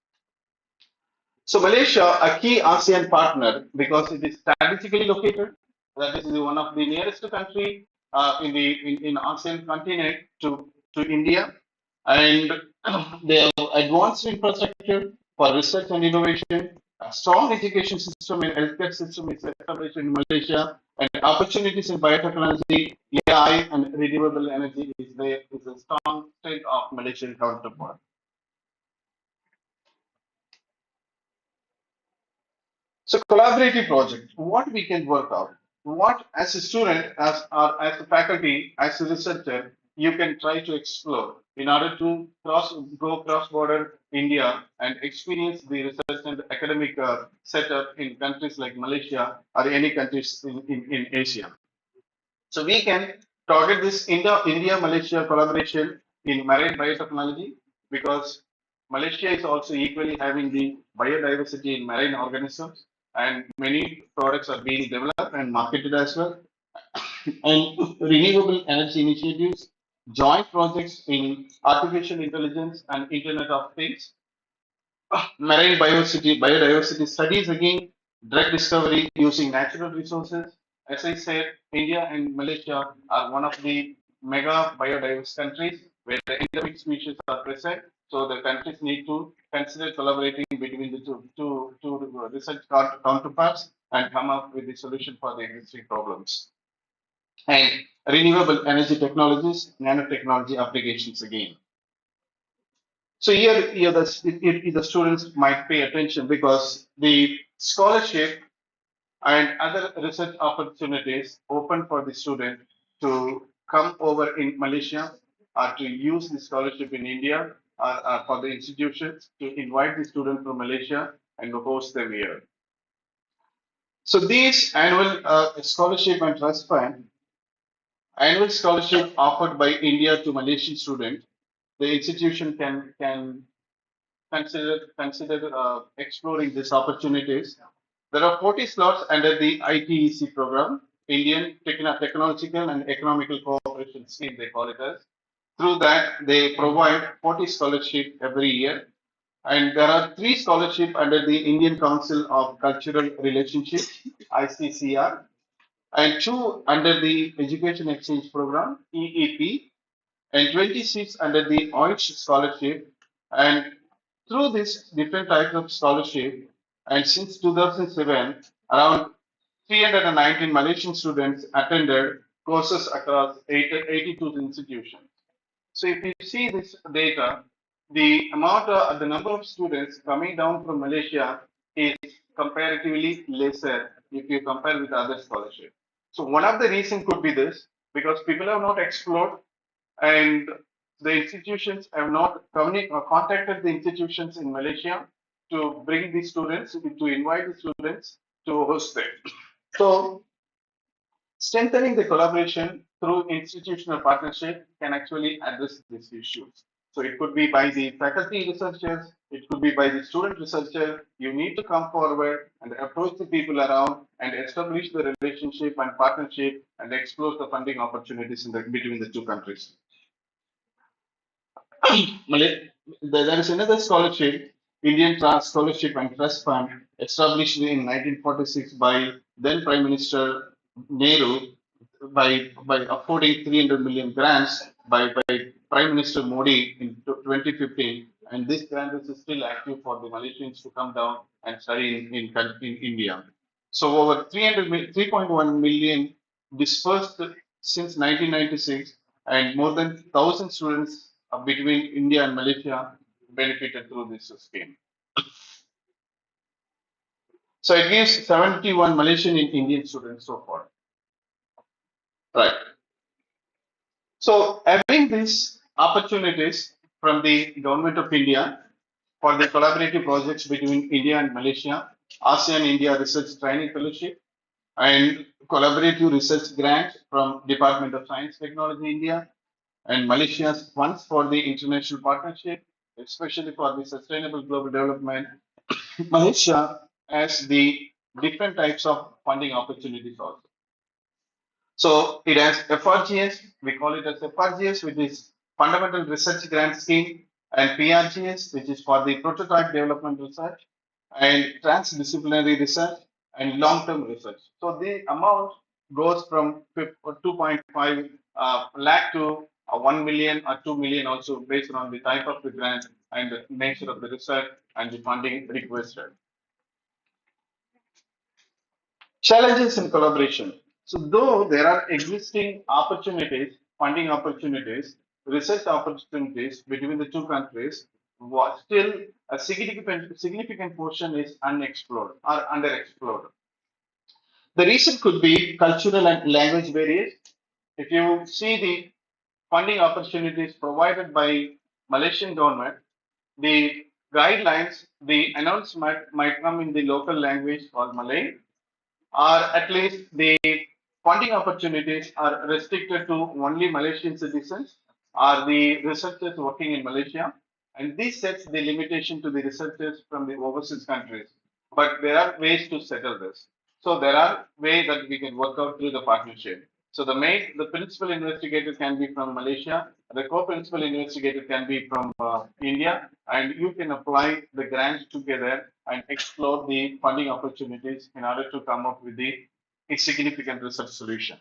So Malaysia, a key ASEAN partner because it is strategically located. That is one of the nearest country in ASEAN continent to India, and they have advanced infrastructure for research and innovation. A strong education system and healthcare system is established in Malaysia, and opportunities in biotechnology, AI, and renewable energy is a strong strength of Malaysian counterpart. So collaborative project, what we can work out, what as a student, as or as a faculty, as a researcher, you can try to explore in order to go cross border India and experience the research and academic setup in countries like Malaysia or any countries in Asia. So we can target this India-Malaysia collaboration in marine biotechnology because Malaysia is also equally having the biodiversity in marine organisms, and many products are being developed and marketed as well. And renewable energy initiatives, joint projects in artificial intelligence and Internet of Things, marine biodiversity studies again, drug discovery using natural resources. As I said, India and Malaysia are one of the mega biodiverse countries where the endemic species are present. So the countries need to consider collaborating between the two research counterparts and come up with a solution for the existing problems. And renewable energy technologies, nanotechnology applications again. So here the students might pay attention because the scholarship and other research opportunities open for the student to come over in Malaysia or to use the scholarship in India or for the institutions to invite the student from Malaysia and host them here. So these annual scholarship offered by India to Malaysian students, the institution can consider exploring these opportunities. There are 40 slots under the ITEC program, Indian Technological and Economical Cooperation Scheme, they call it as. Through that, they provide 40 scholarships every year. And there are 3 scholarships under the Indian Council of Cultural Relationships, ICCR, and 2 under the Education Exchange Program, EEP, and 26 under the OITS scholarship. And through this different types of scholarship, and since 2007, around 319 Malaysian students attended courses across 82 institutions. So if you see this data, the number of students coming down from Malaysia is comparatively lesser if you compare with other scholarships. So one of the reasons could be this, because people have not explored and the institutions have not contacted the institutions in Malaysia to bring the students, to invite the students to host them. So strengthening the collaboration through institutional partnership can actually address these issues. So it could be by the faculty researchers, it could be by the student researcher. You need to come forward and approach the people around and establish the relationship and partnership and explore the funding opportunities between the two countries. There is another scholarship, Indian Trust Scholarship and Trust Fund, established in 1946 by then Prime Minister Nehru by affording 300 million grants by Prime Minister Modi in 2015. And this grant is still active for the Malaysians to come down and study in India. So over 3.1 million dispersed since 1996, and more than 1,000 students between India and Malaysia benefited through this scheme. So it gives 71 Malaysian and Indian students so far. Right. So having this opportunities from the government of India for the collaborative projects between India and Malaysia, ASEAN India Research Training Fellowship, and collaborative research grants from Department of Science Technology India and Malaysia's funds for the international partnership, especially for the sustainable global development. Malaysia has the different types of funding opportunities also. So it has FRGS, we call it as FRGS, which is Fundamental Research Grant Scheme, and PRGS, which is for the Prototype Development Research, and Transdisciplinary Research, and Long-Term Research. So the amount goes from 2.5 lakh to 1 million or 2 million also based on the type of the grant and the nature of the research and the funding requested. Challenges in collaboration. So, though there are existing opportunities, funding opportunities, research opportunities between the two countries, still a significant portion is unexplored or underexplored. The reason could be cultural and language barriers. If you see the funding opportunities provided by Malaysian government, the guidelines, the announcement might come in the local language or Malay, or at least the funding opportunities are restricted to only Malaysian citizens or the researchers working in Malaysia. And this sets the limitation to the researchers from the overseas countries. But there are ways to settle this. So there are ways that we can work out through the partnership. So the principal investigator can be from Malaysia, the co-principal investigator can be from India, and you can apply the grants together and explore the funding opportunities in order to come up with the significant research solution.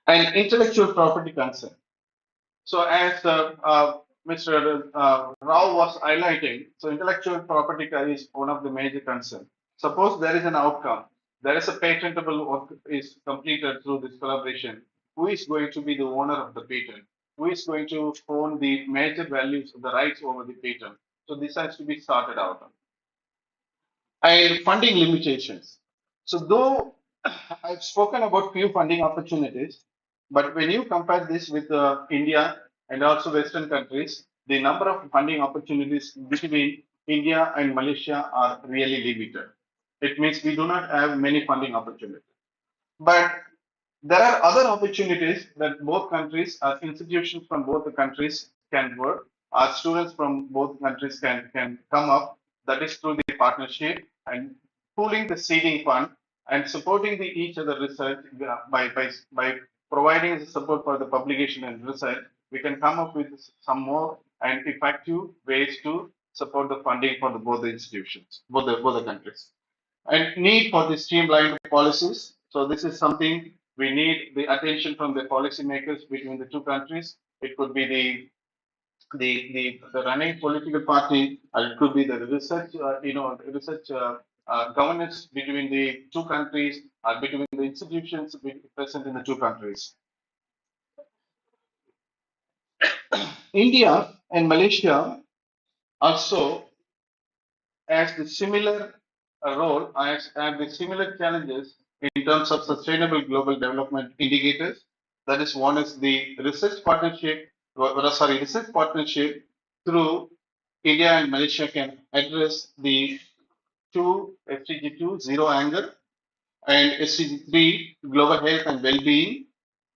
And intellectual property concern. So as Mr. Rao was highlighting, so intellectual property is one of the major concerns. Suppose there is an outcome, there is a patentable work is completed through this collaboration. Who is going to be the owner of the patent? Who is going to own the major values of the rights over the patent? So this has to be sorted out. And funding limitations. So though I've spoken about few funding opportunities, but when you compare this with India and also Western countries, the number of funding opportunities between India and Malaysia are really limited. It means we do not have many funding opportunities. But there are other opportunities that both countries, institutions from both the countries can work. Our students from both countries can come up. That is through the partnership and pooling the seeding fund and supporting the each other research by providing the support for the publication and research. We can come up with some more and effective ways to support the funding for both the institutions, both the countries, and need for the streamlined policies. So this is something we need the attention from the policymakers between the two countries. It could be the running political party, or it could be the research, research governance between the two countries, or between the institutions present in the two countries. India and Malaysia also has the similar role, have the similar challenges in terms of sustainable global development indicators. That is, one is the research partnership, research partnership through India and Malaysia can address the two SDG2 zero anger and SDG3 global health and well-being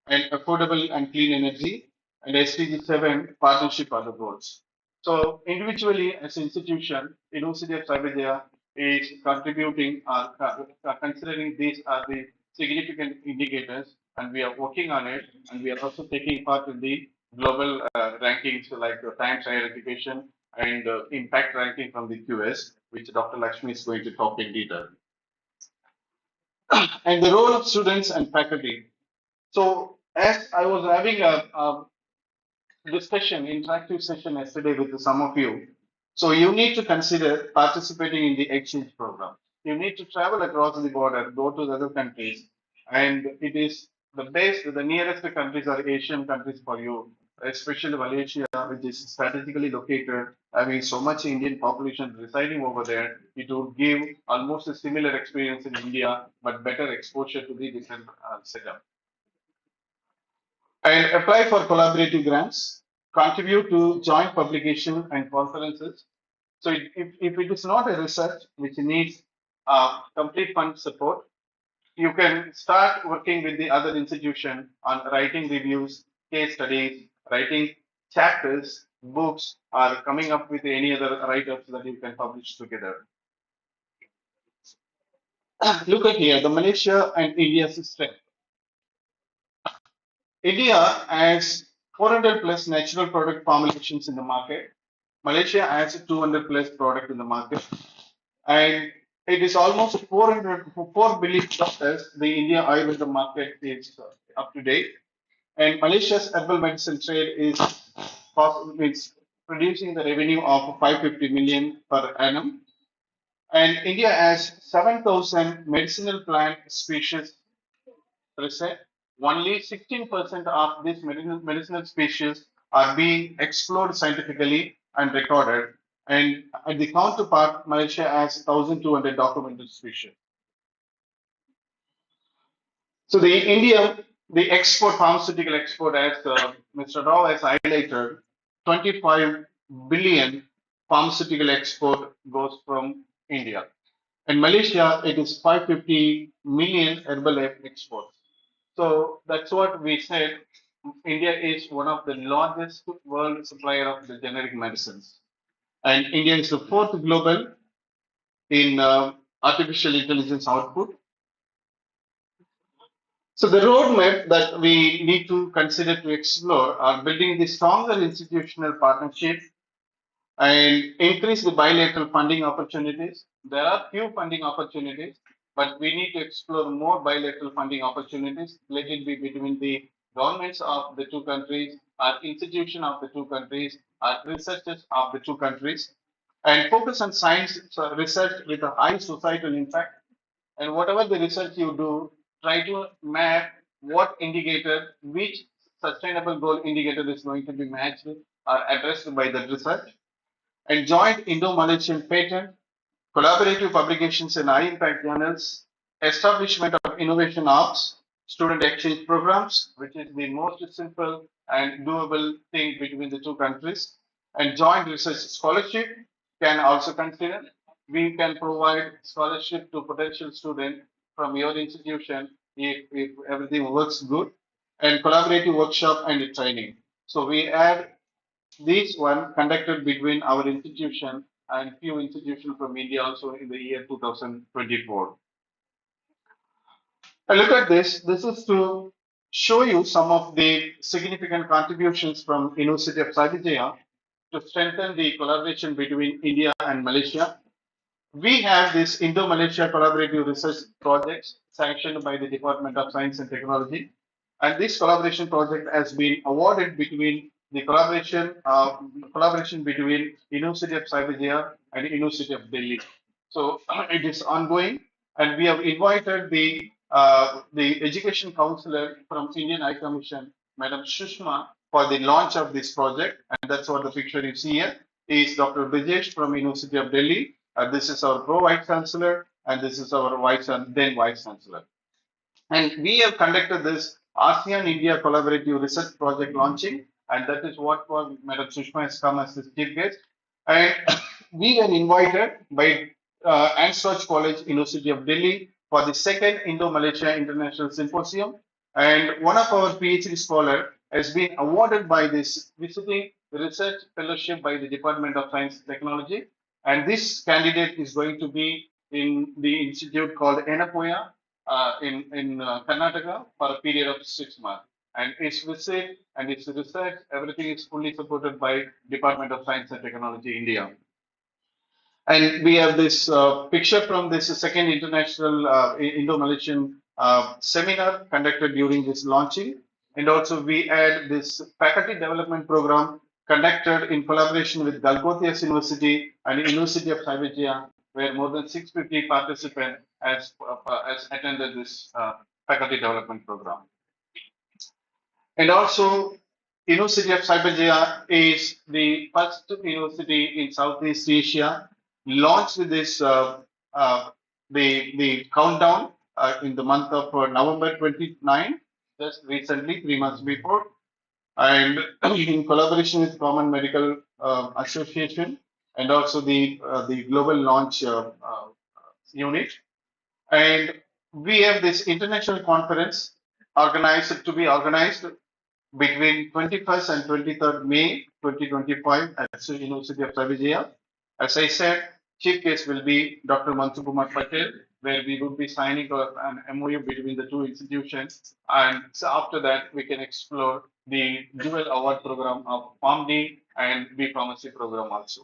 and affordable and clean energy, and SDG 7 partnership are the goals. So individually as an institution, University of Cyberjaya is contributing considering these are the significant indicators, and we are working on it, and we are also taking part in the global rankings like the Times Higher Education and impact ranking from the QS, which Dr. Lakshmi is going to talk in detail. And the role of students and faculty. So as I was having a discussion, interactive session yesterday with some of you, so you need to consider participating in the exchange program. You need to travel across the border, go to the other countries, and it is the best, the nearest countries are Asian countries for you, especially Malaysia, which is strategically located, having so much Indian population residing over there. It will give almost a similar experience in India, but better exposure to the different setup. And apply for collaborative grants. contribute to joint publication and conferences. So if it is not a research which needs complete fund support, you can start working with the other institution on writing reviews, case studies, writing chapters, books, or coming up with any other write-ups that you can publish together. Look at here, the Malaysia and India system. India has 400 plus natural product formulations in the market. Malaysia has 200 plus product in the market. And it is almost 4 billion dollars. The India Ayurveda market is up to date. And Malaysia's herbal medicine trade is producing the revenue of 550 million per annum. And India has 7,000 medicinal plant species present. Only 16% of these medicinal species are being explored scientifically and recorded. And at the counterpart, Malaysia has 1,200 documented species. So the export, pharmaceutical export, as Mr. Rao has highlighted, 25 billion pharmaceutical export goes from India. In Malaysia, it is 550 million herbal exports. So that's what we said. India is one of the largest world supplier of the generic medicines. And India is the fourth global in artificial intelligence output. So the roadmap that we need to consider to explore are building the stronger institutional partnership and increase the bilateral funding opportunities. There are few funding opportunities, but we need to explore more bilateral funding opportunities. Let it be between the governments of the two countries, our institution of the two countries, our researchers of the two countries, and focus on science research with a high societal impact. And whatever the research you do, try to map what indicator, which sustainable goal indicator is going to be matched or addressed by the research. And joint Indo-Malaysian patent, collaborative publications in high impact journals, establishment of innovation hubs, student exchange programs, which is the most simple and doable thing between the two countries, and joint research scholarship can also consider. We can provide scholarship to potential students from your institution if everything works good, and collaborative workshop and training. So we add this one conducted between our institution and few institutions from India also in the year 2024. And look at this. This is to show you some of the significant contributions from University of Cyberjaya to strengthen the collaboration between India and Malaysia. We have this Indo-Malaysia Collaborative Research Projects sanctioned by the Department of Science and Technology. And this collaboration project has been awarded between the collaboration between University of Cyberjaya and University of Delhi. So it is ongoing, and we have invited the education counselor from Indian High Commission, Madam Shushma, for the launch of this project. And that's what the picture you see here is Dr. Brijesh from University of Delhi. This is our pro vice chancellor, and this is our then vice chancellor. And we have conducted this ASEAN India Collaborative Research Project launching, and that is what Madam Sushma has come as the chief guest. And we were invited by Ansraj College, University of Delhi, for the second Indo-Malaysia International Symposium. And one of our PhD scholar has been awarded by this visiting research fellowship by the Department of Science and Technology. And this candidate is going to be in the institute called Enapoya in Karnataka for a period of 6 months. And its visit and its research, everything is fully supported by Department of Science and Technology, India. And we have this picture from this second international Indo-Malaysian seminar conducted during this launching. And also we had this faculty development program conducted in collaboration with Galgotias University and University of Cyberjaya, where more than 650 participants has attended this faculty development program. And also, University of Cyberjaya is the first university in Southeast Asia launched this the countdown in the month of November 29, just recently, 3 months before. and in collaboration with Common Medical Association and also the Global Launch Unit. And we have this international conference organized between 21st and 23rd May 2025 at the University of Savijaya. As I said, chief guest will be Dr. Mansur Kumar Patel, where we would be signing an MOU between the two institutions. And so after that, we can explore the dual award program of PharmD and B Pharmacy program also.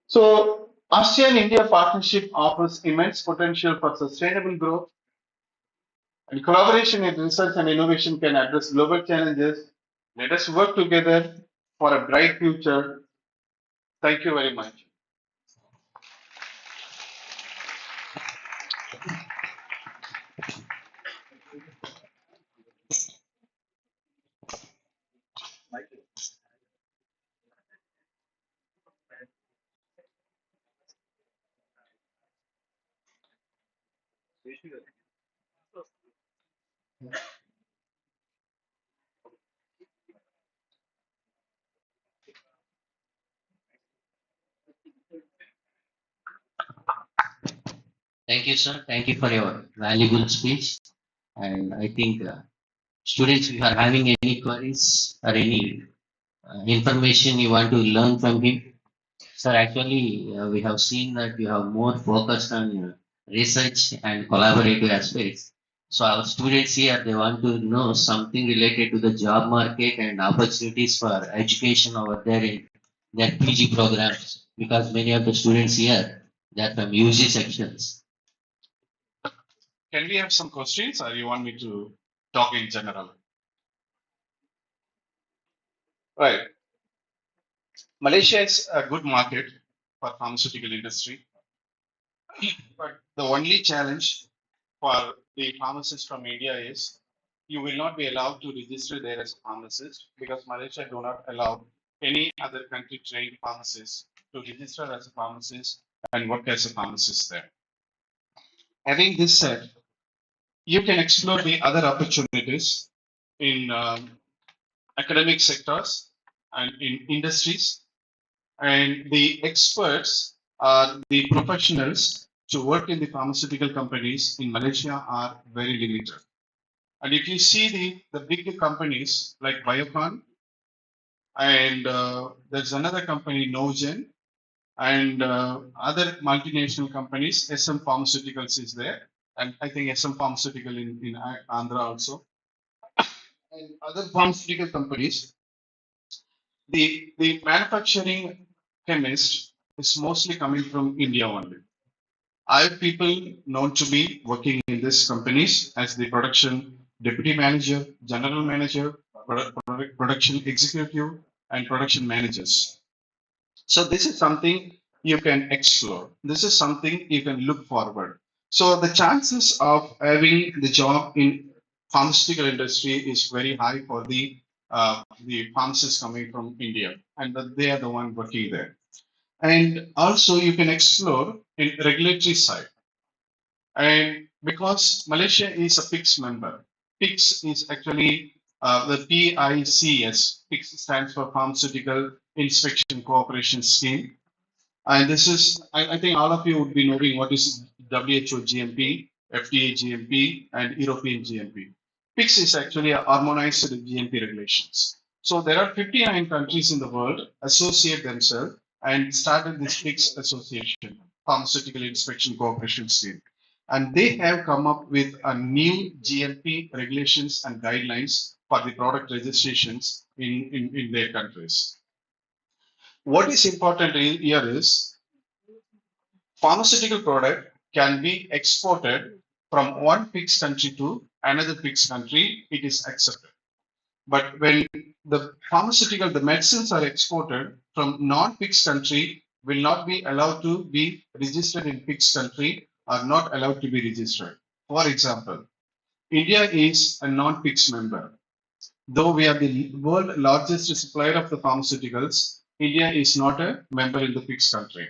So ASEAN-India partnership offers immense potential for sustainable growth, and collaboration in research and innovation can address global challenges. Let us work together for a bright future. Thank you very much. Thank you, sir. Thank you for your valuable speech. And I think students, if you are having any queries or any information you want to learn from him, sir, actually, we have seen that you have more focused on research and collaborative aspects. So our students here, they want to know something related to the job market and opportunities for education over there in their PG programs, because many of the students here, they are from UG sections. Can we have some questions or you want me to talk in general? Right. Malaysia is a good market for pharmaceutical industry, but the only challenge for the pharmacists from India is you will not be allowed to register there as a pharmacist because Malaysia do not allow any other country trained pharmacist to register as a pharmacist and work as a pharmacist there. Having this said, you can explore the other opportunities in academic sectors and in industries, and the experts are the professionals to work in the pharmaceutical companies in Malaysia are very limited. And if you see the big companies like Biocon, and there's another company, Nogen, and other multinational companies, SM Pharmaceuticals is there, and I think SM Pharmaceutical in Andhra also, and other pharmaceutical companies, the manufacturing chemist is mostly coming from India only. I have people known to be working in these companies as the production deputy manager, general manager, production executive, and production managers. So this is something you can explore. This is something you can look forward. So the chances of having the job in pharmaceutical industry is very high for the pharmacists coming from India, and they are the one working there. And also you can explore in regulatory side. And because Malaysia is a PICS member, PICS is actually the PICS. PICS stands for Pharmaceutical Inspection Cooperation Scheme. And this is, I think all of you would be knowing what is WHO GMP, FDA GMP, and European GMP. PICS is actually a harmonized GMP regulations. So there are 59 countries in the world associate themselves and started this PICS association, Pharmaceutical Inspection Cooperation Scheme. And they have come up with a new GMP regulations and guidelines for the product registrations in their countries. What is important here is pharmaceutical product can be exported from one PICS country to another PICS country, it is accepted. But when the medicines are exported from non-PICS country, will not be allowed to be registered in PICS country, are not allowed to be registered. For example, India is a non-PICS member. Though we are the world largest supplier of the pharmaceuticals, India is not a member in the PICS country.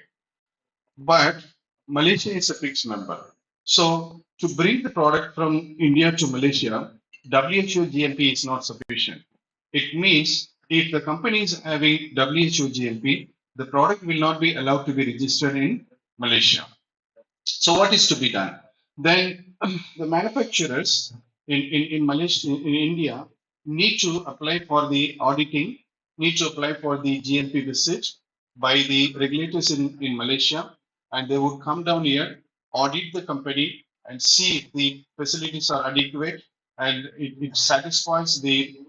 But Malaysia is a PICS member. So to bring the product from India to Malaysia, WHO GMP is not sufficient. It means if the company is having WHO GMP, the product will not be allowed to be registered in Malaysia. So what is to be done? Then the manufacturers in Malaysia, in India, need to apply for the auditing, need to apply for the GMP visit by the regulators in Malaysia, and they would come down here, audit the company, and see if the facilities are adequate and it satisfies the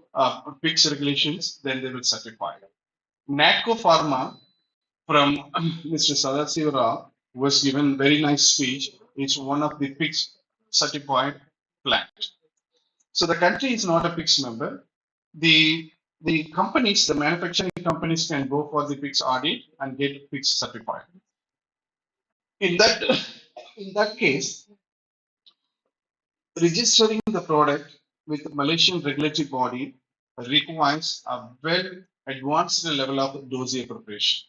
PICS regulations, then they will certify. NATCO Pharma from Mr. Sadasiva was given very nice speech. It's one of the PICS certified plant. So the country is not a PICS member. The companies, the manufacturing companies can go for the PICS audit and get PICS certified. In that in that case, registering the product with the Malaysian regulatory body requires a well advanced level of dossier preparation.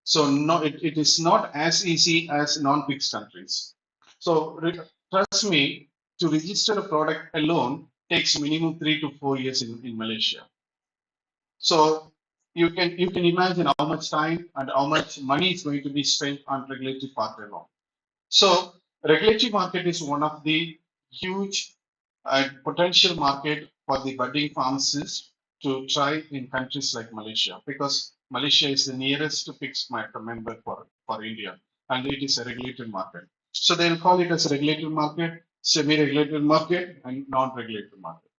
So no, it is not as easy as non-PICS countries. So trust me, to register a product alone takes minimum 3 to 4 years in Malaysia. So you can imagine how much time and how much money is going to be spent on regulatory part alone. So regulatory market is one of the huge potential market for the budding pharmacists to try in countries like Malaysia, because Malaysia is the nearest PICS member for India, and it is a regulated market. So they'll call it as a regulated market, semi-regulated market, and non-regulated market.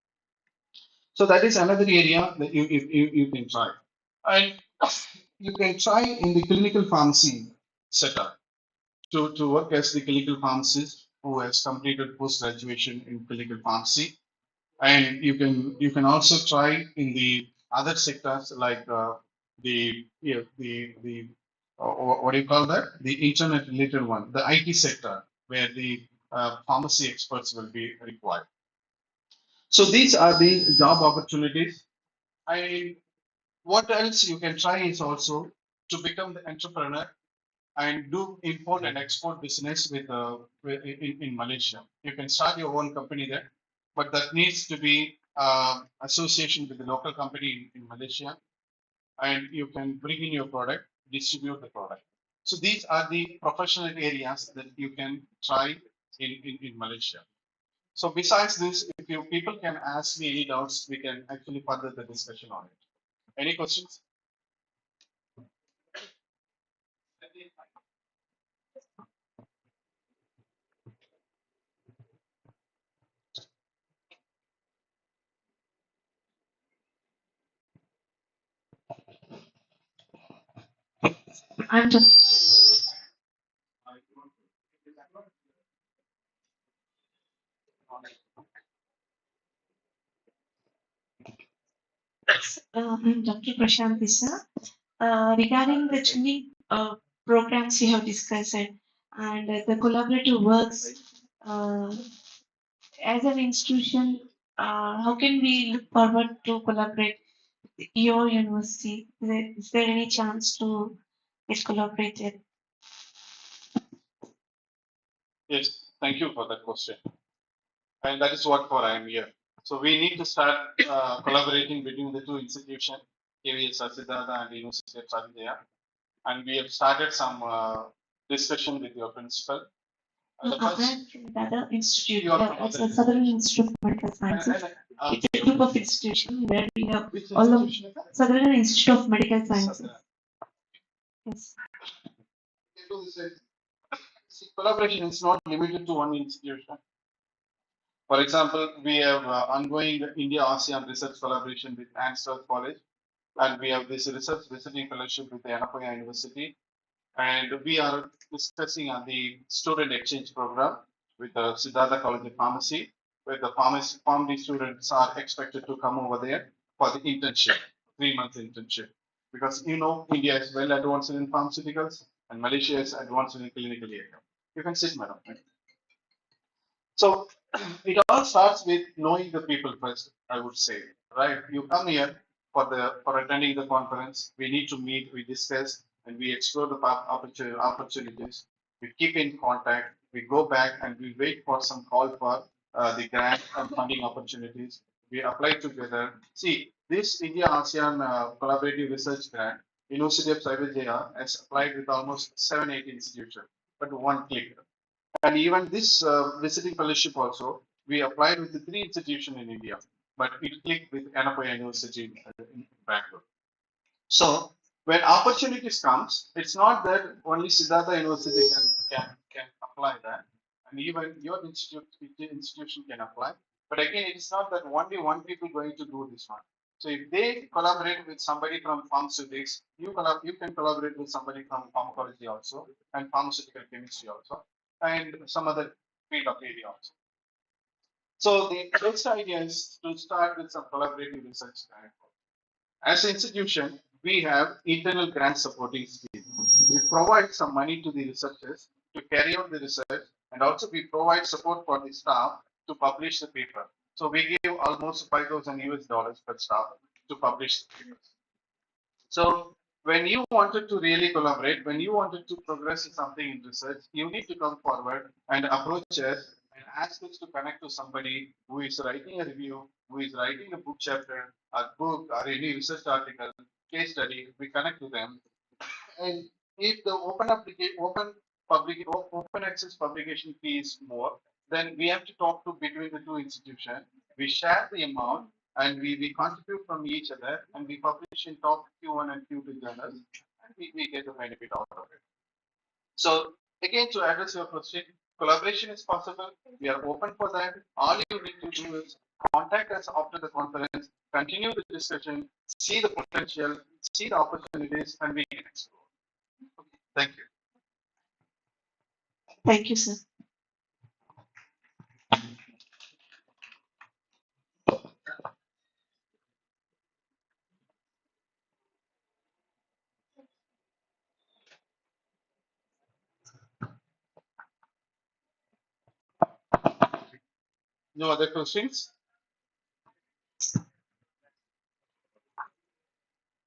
So that is another area that you can try. And you can try in the clinical pharmacy setup to work as the clinical pharmacist who has completed post-graduation in clinical pharmacy. And you can also try in the other sectors like what do you call that? The internet related one, the IT sector, where the pharmacy experts will be required. So these are the job opportunities. And what else you can try is also to become the entrepreneur and do import and export business in Malaysia. You can start your own company there, but that needs to be association with the local company in Malaysia, and you can bring in your product, distribute the product. So these are the professional areas that you can try in Malaysia. So besides this, if you people can ask me any doubts, we can actually further the discussion on it. Any questions? I'm just I'm Dr. Prashant Visa. Regarding the training programs you have discussed and the collaborative works uh, as an institution, how can we look forward to collaborate with your university? Is there any chance to get collaborated? Yes, thank you for that question. And that is what for I am here. So we need to start collaborating between the two institutions, KVSR Siddhartha and University of Saridaya. And we have started some discussion with your principal. I'm from the other institute, You are from it's other a Southern institution. Institute of Medical Sciences. And, It's a group of institutions where we have which all of institution is that? Southern Institute of Medical Sciences. Southern. Yes. See, collaboration is not limited to one institution. For example, we have ongoing India ASEAN research collaboration with Answorth College, and we have this research visiting fellowship with the Annapurna University, and we are discussing on the student exchange program with the Siddhartha College of Pharmacy, where the pharmacy students are expected to come over there for the internship, 3 month internship, because India is well advanced in pharmaceuticals and Malaysia is advanced in clinical area. You can sit, madam. So it all starts with knowing the people first, I would say, right? You come here for attending the conference. We need to meet, we discuss, and we explore the opportunities. We keep in contact, We go back and we wait for some call for the grant and funding opportunities. We apply together. See, this India ASEAN collaborative research grant, University of Cyberjaya has applied with almost 7-8 institutions, but one click. And even this visiting fellowship also, we applied with the 3 institutions in India, but it clicked with Anapaya University in Bangalore. So when opportunities comes, it's not that only Siddhartha University can apply that, and even your institution can apply. But again, it is not that only one people going to do this one. So if they collaborate with somebody from pharmaceutics, you can collaborate with somebody from pharmacology also, and pharmaceutical chemistry also, and some other field of area also. So the first idea is to start with some collaborative research. As an institution, we have internal grant supporting scheme. We provide some money to the researchers to carry out the research, and also we provide support for the staff to publish the paper. So we give almost 5,000 US dollars per staff to publish the papers. So when you wanted to really collaborate, when you wanted to progress in something in research, you need to come forward and approach us and ask us to connect to somebody who is writing a review, who is writing a book chapter, a book, or any research article, case study. We connect to them, and if the open access publication fee is more, then we have to talk to between the two institutions. We share the amount and we contribute from each other, and we publish in top Q1 and Q2 journals, and we get the benefit out of it. So again, to address your question, collaboration is possible. We are open for that. All you need to do is contact us after the conference, continue the discussion, see the potential, see the opportunities, and we can explore. Okay, thank you. Thank you, sir. No other questions?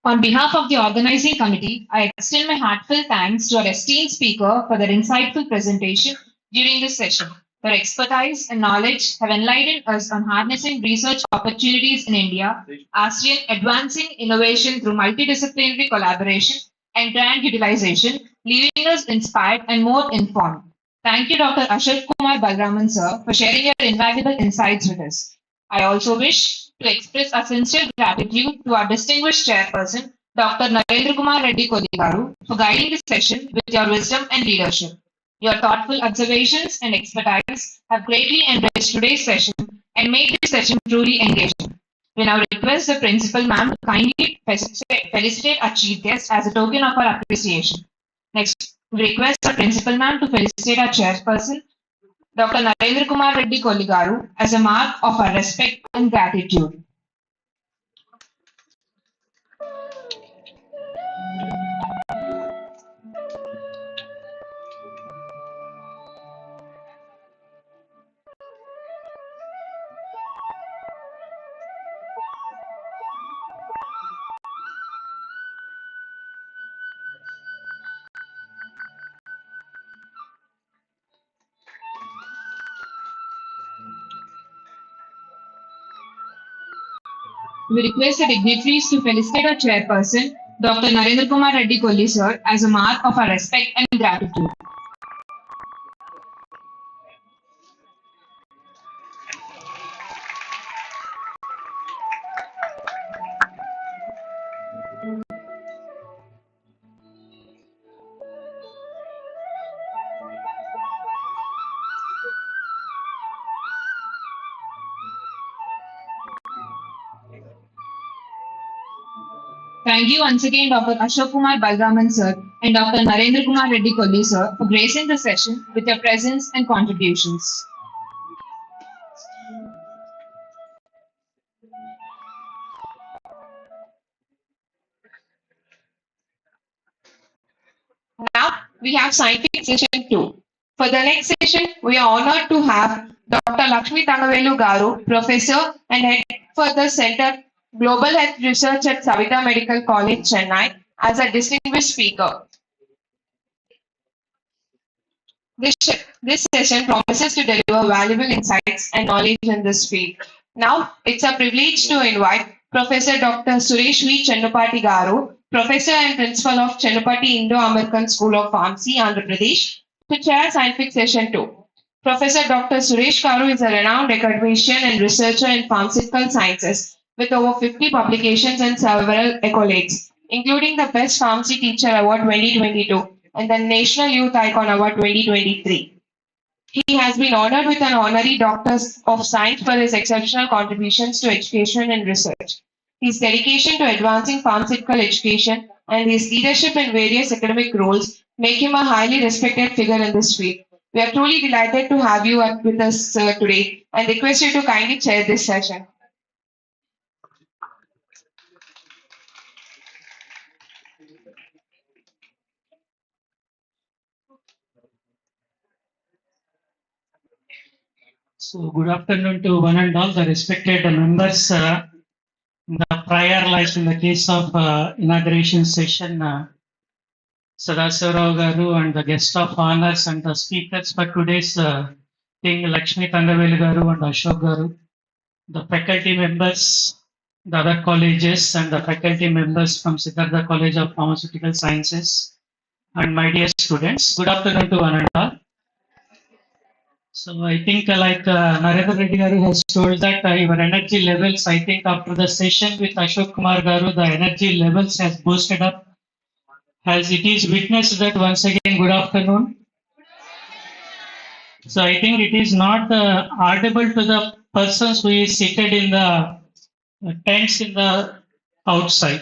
On behalf of the organizing committee, I extend my heartfelt thanks to our esteemed speaker for their insightful presentation during this session. Their expertise and knowledge have enlightened us on harnessing research opportunities in India, ASEAN, advancing innovation through multidisciplinary collaboration and grant utilization, leaving us inspired and more informed. Thank you, Dr. Ashok Kumar Balraman, sir, for sharing your invaluable insights with us. I also wish to express our sincere gratitude to our distinguished chairperson, Dr. Narendra Kumar Reddy Kodigaru, for guiding this session with your wisdom and leadership. Your thoughtful observations and expertise have greatly enriched today's session and made this session truly engaging. We now request the principal ma'am to kindly felicitate our chief guest as a token of our appreciation. Next, we request the principal ma'am to felicitate our chairperson, Dr. Narendra Kumar Reddy Koligaru, as a mark of our respect and gratitude. We request the dignitaries to felicitate our chairperson, Dr. Narendra Kumar Reddy Kolli sir, as a mark of our respect and gratitude. Thank you once again, Dr. Ashok Kumar Balraman sir and Dr. Narendra Kumar Reddy Kolli sir, for gracing the session with your presence and contributions. Now we have scientific session 2. For the next session, we are honored to have Dr. Lakshmi Tangavelu Garu, Professor and Head for the Center Global Health Research at Savita Medical College, Chennai, as a distinguished speaker. This This session promises to deliver valuable insights and knowledge in this field. Now, it's a privilege to invite Professor Dr. Suresh V. Chennupati Garu, Professor and Principal of Chennupati Indo-American School of Pharmacy, Andhra Pradesh, to chair Scientific Session 2. Professor Dr. Suresh Garu is a renowned academician and researcher in pharmaceutical sciences with over 50 publications and several accolades, including the Best Pharmacy Teacher Award 2022 and the National Youth Icon Award 2023. He has been honored with an honorary Doctor of Science for his exceptional contributions to education and research. His dedication to advancing pharmaceutical education and his leadership in various academic roles make him a highly respected figure in this field. We are truly delighted to have you with us today and request you to kindly chair this session. So, good afternoon to one and all the respected members. In the prior, like in the case of inauguration session, Siddhartha Garu and the guest of honors and the speakers for today's thing, Lakshmi Tangavelu Garu and Ashok Garu, the faculty members, the other colleges and the faculty members from Siddhartha College of Pharmaceutical Sciences, and my dear students, good afternoon to one and all. So I think like Narendra Reddy Garu has told that your energy levels, I think after the session with Ashok Kumar Garu, the energy levels has boosted up. As it is witnessed that once again, good afternoon. So I think it is not audible to the persons who is seated in the tents in the outside.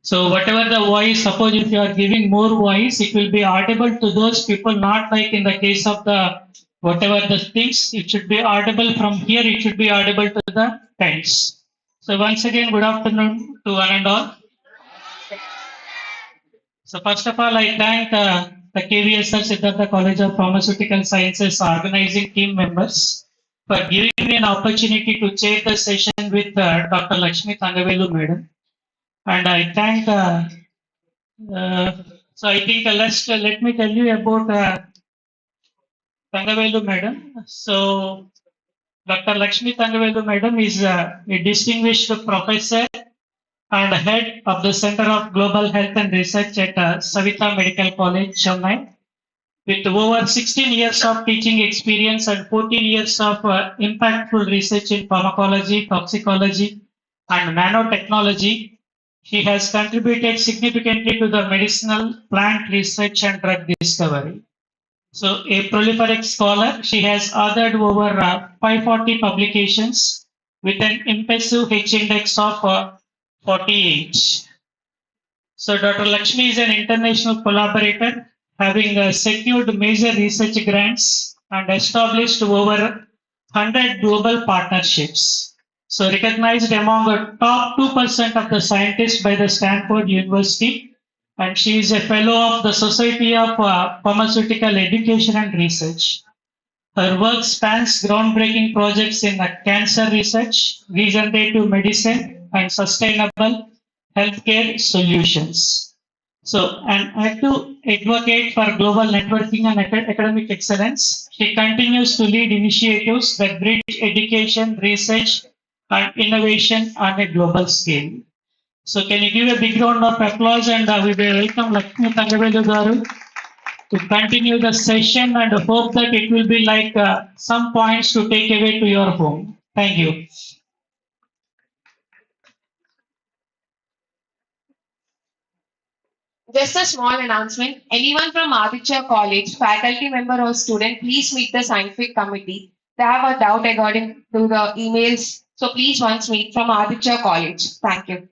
So whatever the voice, suppose if you are giving more voice, it will be audible to those people, not like in the case of the whatever the things, it should be audible from here, it should be audible to the tents. So once again, good afternoon to one and all. So first of all, I thank the KVSR Siddhartha College of Pharmaceutical Sciences organizing team members for giving me an opportunity to chair the session with Dr. Lakshmi Tangavelu Madam. And I thank, so I think let me tell you about Tangavelu Madam. So Dr. Lakshmi Tangavelu Madam is a distinguished professor and head of the Center of Global Health and Research at Savita Medical College, Chennai. With over 16 years of teaching experience and 14 years of impactful research in pharmacology, toxicology, and nanotechnology, she has contributed significantly to the medicinal plant research and drug discovery. So, a prolific scholar, she has authored over 540 publications with an impressive H index of 48. So, Dr. Lakshmi is an international collaborator, having secured major research grants and established over 100 global partnerships. So recognized among the top 2% of the scientists by the Stanford University, and she is a fellow of the Society of Pharmaceutical Education and Research. Her work spans groundbreaking projects in cancer research, regenerative medicine, and sustainable healthcare solutions. So, an active advocate for global networking and academic excellence, she continues to lead initiatives that bridge education, research, and innovation on a global scale. So, can you give a big round of applause and we will welcome Lakshmi Tangavelu Garu to continue the session and hope that it will be like some points to take away to your home. Thank you. Just a small announcement. Anyone from Aditya College, faculty member or student, please meet the scientific committee. They have a doubt according to the emails. So please once meet from Aditya College. Thank you.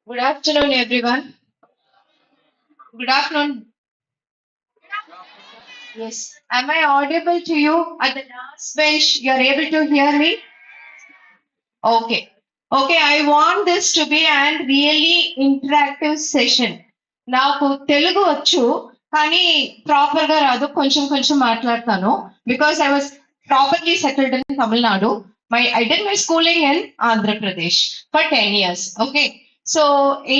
Good afternoon, everyone. Good afternoon. Yes. Am I audible to you at the last bench? You are able to hear me? Okay. Okay, I want this to be a really interactive session. నాకు తెలుగు వచ్చు కానీ proper గా రాదు కొంచెం కొంచెం మాట్లాడతాను because I was properly settled in Tamil Nadu I did my schooling in Andhra Pradesh for 10 years. Okay, So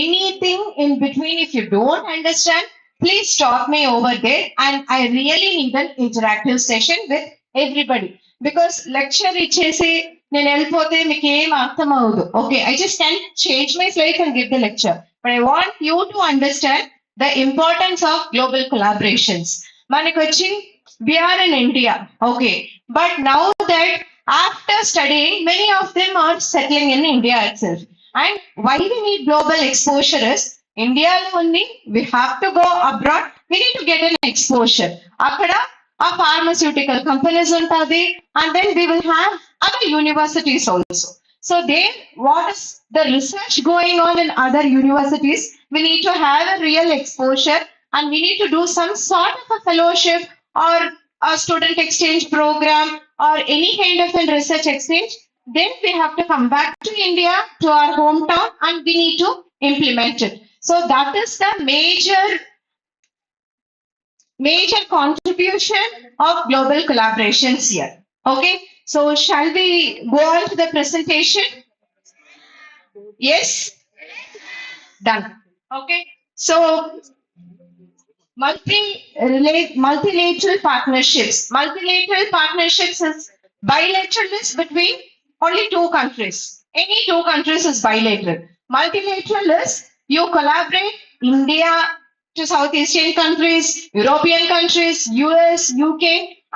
anything in between, if you don't understand, please stop me over there. And I really need an interactive session with everybody. Because lecture ఇచ్చేసి నేను వెళ్ళిపోతే మీకు ఏం అర్థం అవ్వదు. Okay, I just can change my slides and give the lecture. But I want you to understand the importance of global collaborations. మనకు వచ్చి we are in India, okay, but now that after studying, many of them are settling in India itself. And why we need global exposure is India only, we have to go abroad, we need to get an exposure. Akada a pharmaceutical companies untadi, and then we will have other universities also. So there, what is the research going on in other universities? We need to have a real exposure, and we need to do some sort of a fellowship or a student exchange program or any kind of a research exchange. Then we have to come back to India, to our hometown, and we need to implement it. So that is the major contribution of global collaborations here. Okay, so shall we go on to the presentation? Yes, done. Okay, so multilateral partnerships. Multilateral partnerships is bilateral is between only two countries. Any two countries is bilateral. Multilateral is you collaborate India to South Asian countries, European countries, US, UK,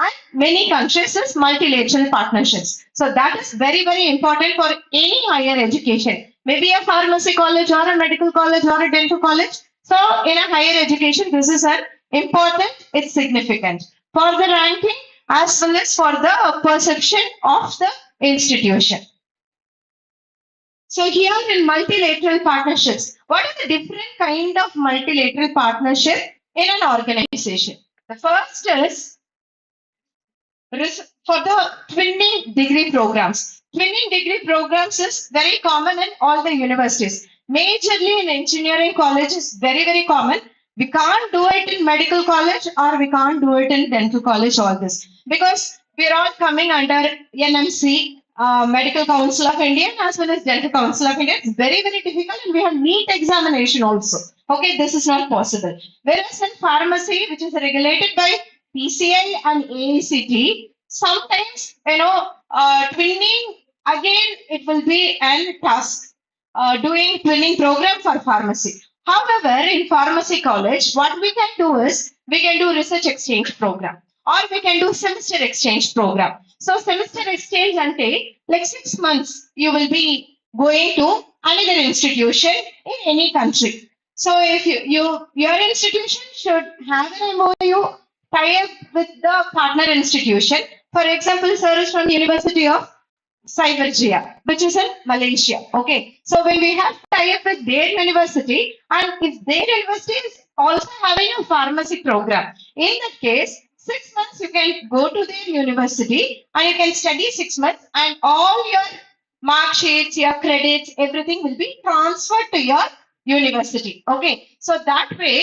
and many countries is multilateral partnerships. So that is very, very important for any higher education. Maybe a pharmacy college or a medical college or a dental college. So in a higher education, this is an important, it's significant for the ranking as well as for the perception of the institution. So here in multilateral partnerships, what are the different kind of multilateral partnership in an organization? The first is for the twinning degree programs. Twinning degree programs is very common in all the universities. Majorly in engineering college is very, very common. We can't do it in medical college or we can't do it in dental college, all this. Because we're all coming under NMC, Medical Council of India as well as Dental Council of India. It's very, very difficult and we have NEET examination also. Okay, this is not possible. Whereas in pharmacy, which is regulated by PCI and AACT, sometimes, twinning, again, it will be an task, doing twinning program for pharmacy. However, in pharmacy college, what we can do is, we can do research exchange program or we can do semester exchange program. So semester exchange ante, like 6 months, you will be going to another institution in any country. So if your institution should have an MOU tie up with the partner institution. For example, sir is from University of Cybergia, which is in Malaysia. Okay, so when we have tie up with their university, and if their university is also having a pharmacy program, in that case, 6 months you can go to their university and you can study 6 months, and all your mark sheets, your credits, everything will be transferred to your university. Okay, so that way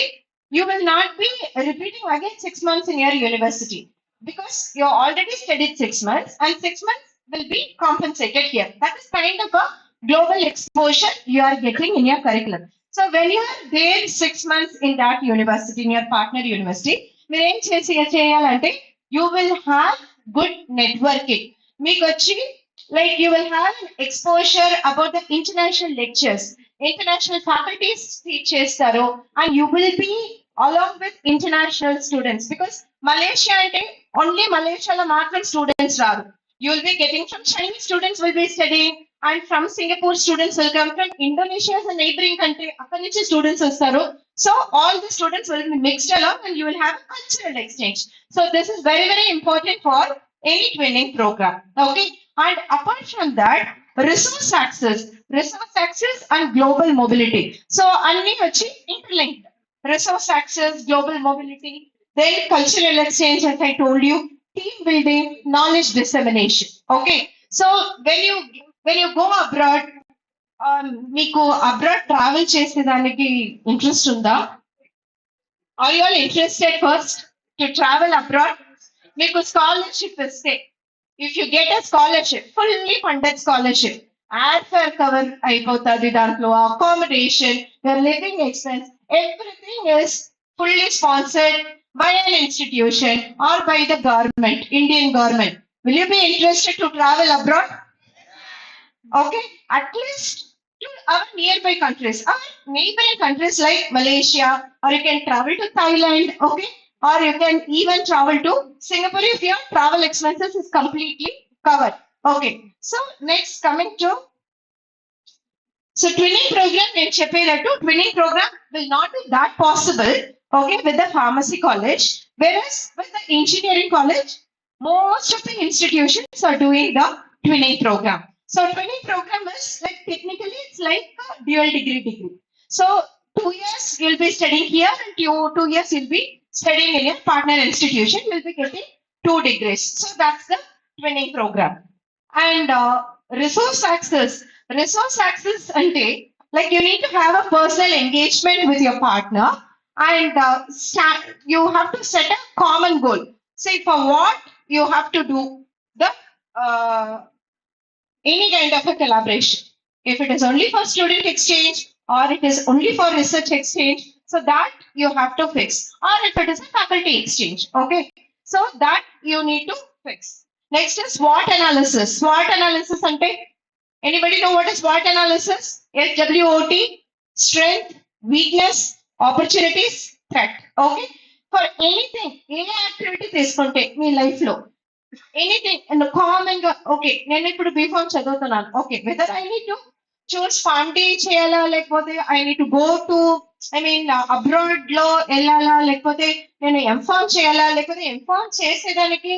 you will not be repeating again 6 months in your university because you already studied 6 months and 6 months will be compensated here. That is kind of a global exposure you are getting in your curriculum. So when you are there 6 months in that university, in your partner university, మీరు ఏం చేయాలంటే you will have good networking. మీకు వచ్చి like you will have exposure about the international lectures. International faculties teach చేస్తారు and you will be along with international students because Malaysia ante only Malaysia lo matram students raru. You will be getting from Chinese students will be studying and from Singapore students will come, from Indonesia as a neighboring country akkadi nunchi students vastaru. So all the students will be mixed along and you will have a cultural exchange. So this is very, very important for any twinning program. Okay, and apart from that, resource access and global mobility. So anni vachi interlinked. Resource access, global mobility, then cultural exchange, as I told you, team building, knowledge dissemination. Okay, so when you go abroad, మీకు abroad travel చేసేదానికి interest ఉందా? Are you all interested first to travel abroad? మీకు scholarship ఇస్తే, if you get a scholarship, fully funded scholarship, airfare cover అయిపోతుంది దాంట్లో accommodation, your living expense, everything is fully sponsored by an institution or by the government, Indian government. Will you be interested to travel abroad? Okay, at least to our nearby countries, our neighboring countries like Malaysia, or you can travel to Thailand, okay, or you can even travel to Singapore if your travel expenses is completely covered. Okay, so next coming to twinning program, నేను చెప్పేటట్టు twinning program will not be that possible, okay, with the pharmacy college, whereas with the engineering college, most of the institutions are doing the twinning program. So twinning program is like technically it's like a dual degree. So 2 years you'll be studying here and 2 years you'll be studying in your partner institution. You'll be getting 2 degrees. So that's the twinning program. And resource access. Resource access ante like you need to have a personal engagement with your partner and you have to set a common goal. See for what you have to do the uh, any kind of a collaboration. If it is only for student exchange or it is only for research exchange, so that you have to fix. Or if it is a faculty exchange, okay, so that you need to fix. Next is SWOT analysis. SWOT analysis ante anybody know what is SWOT analysis? SWOT, strength, weakness, opportunities, threat. Okay, for anything, any activity తీసుకుంటే మీ life లో anything common గా okay నేను ఇప్పుడు B pharm చదువుతున్నాను okay whether I need to choose pharm చేయాలా లేకపోతే I need to go to I mean abroad లో వెళ్ళాలా లేకపోతే నేను ఎంఫార్మ్ చేయాలా లేకపోతే ఎంఫార్మ్ చేసేదానికి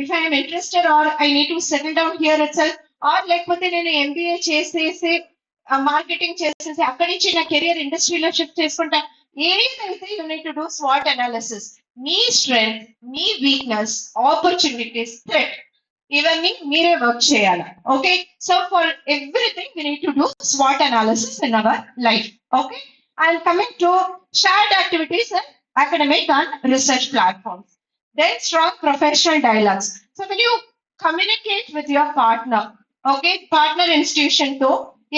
if I'm interested or I need to settle down here itself or లేకపోతే నేను ఎంబీఏ చేసేసి మార్కెటింగ్ చేసేసి అక్కడి నుంచి నా కెరియర్ ఇండస్ట్రీలో షిఫ్ట్ చేసుకుంటా ఏదైతే you need to do swat analysis me strength me weakness opportunities threat ఇవన్నీ మీరే వర్క్ చేయాలి okay so for everything we need to do swat analysis in our life okay and coming to shared activities and academic and research platforms. Then strong professional dialogues. So when you communicate with your partner, okay, partner institution తో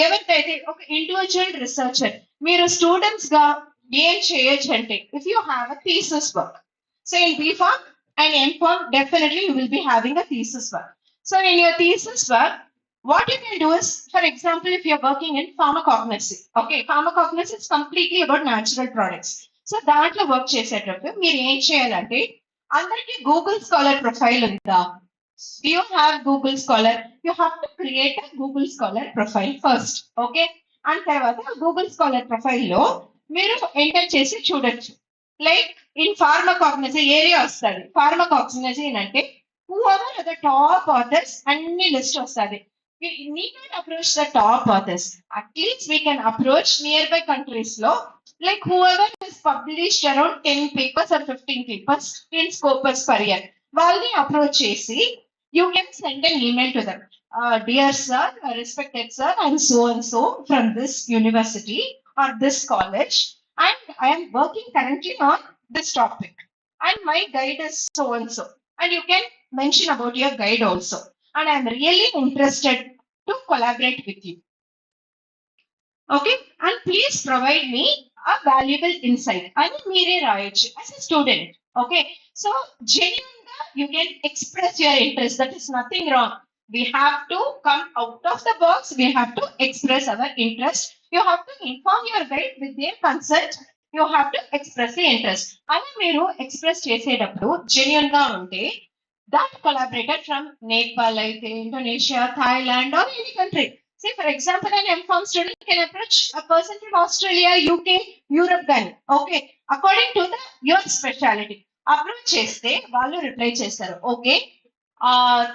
ఎవరికైతే ఒక individual researcher మీరు students గా ఏం చేయొచ్చు అంటే if you have a thesis work so in B Pharm and M Pharm definitely you will be having a thesis work so in your thesis work what you can do is, for example, if you're working in pharmacognosy, okay, pharmacognosy is completely about natural products. So దాంట్లో work చేసేటప్పుడు మీరు ఏం చేయాలంటే అందరికి Google scholar profile ఉందా do you have Google Scholar? You have to create a Google Scholar profile first, okay? And తర్వాత Google Scholar profile లో మీరు ఎంటర్ చేసి చూడొచ్చు లైక్ ఇన్ ఫార్మకాగ్నసీ ఏరియా వస్తుంది ఫార్మకాగ్నసీ అంటే whoever are the top authors అన్ని list వస్తుంది we need not approach the top authors. At least we can approach nearby countries law, like whoever has published around 10 papers or 15 papers in Scopus per year. While they approach AC, you can send an email to them. Dear sir, respected sir, and so from this university or this college, and I am working currently on this topic. And my guide is so. And you can mention about your guide also. And I am really interested to collaborate with you. Okay, and please provide me a valuable insight. I mean, as a student, okay. So genuinely, you can express your interest. That is nothing wrong. We have to come out of the box. We have to express our interest. You have to inform your guide with their consent. You have to express the interest. And మీరు express చేసేటప్పుడు genuine గా ఉంటే that collaborator from Nepal, Indonesia, Thailand, or any country. Say, for example, an M.Pharm student can approach a person from Australia, UK, Europe, then. Okay, according to your specialty. Approach cheste, వాళ్ళు reply చేస్తారు. Okay,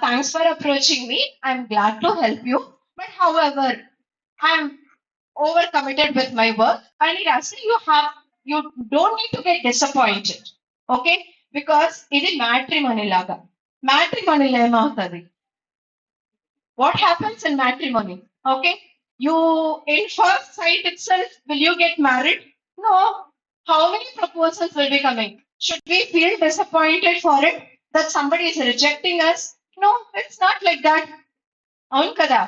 thanks for approaching me. I'm glad to help you. But however, I'm overcommitted with my work. And it actually you don't need to get disappointed. Okay, because ఇది matrimony లాగా. Matrimony ఏమవుతుంది what happens in matrimony okay you in first sight itself will you get married no how many proposals will be coming should we feel disappointed for it that somebody is rejecting us no it's not like that avunu kada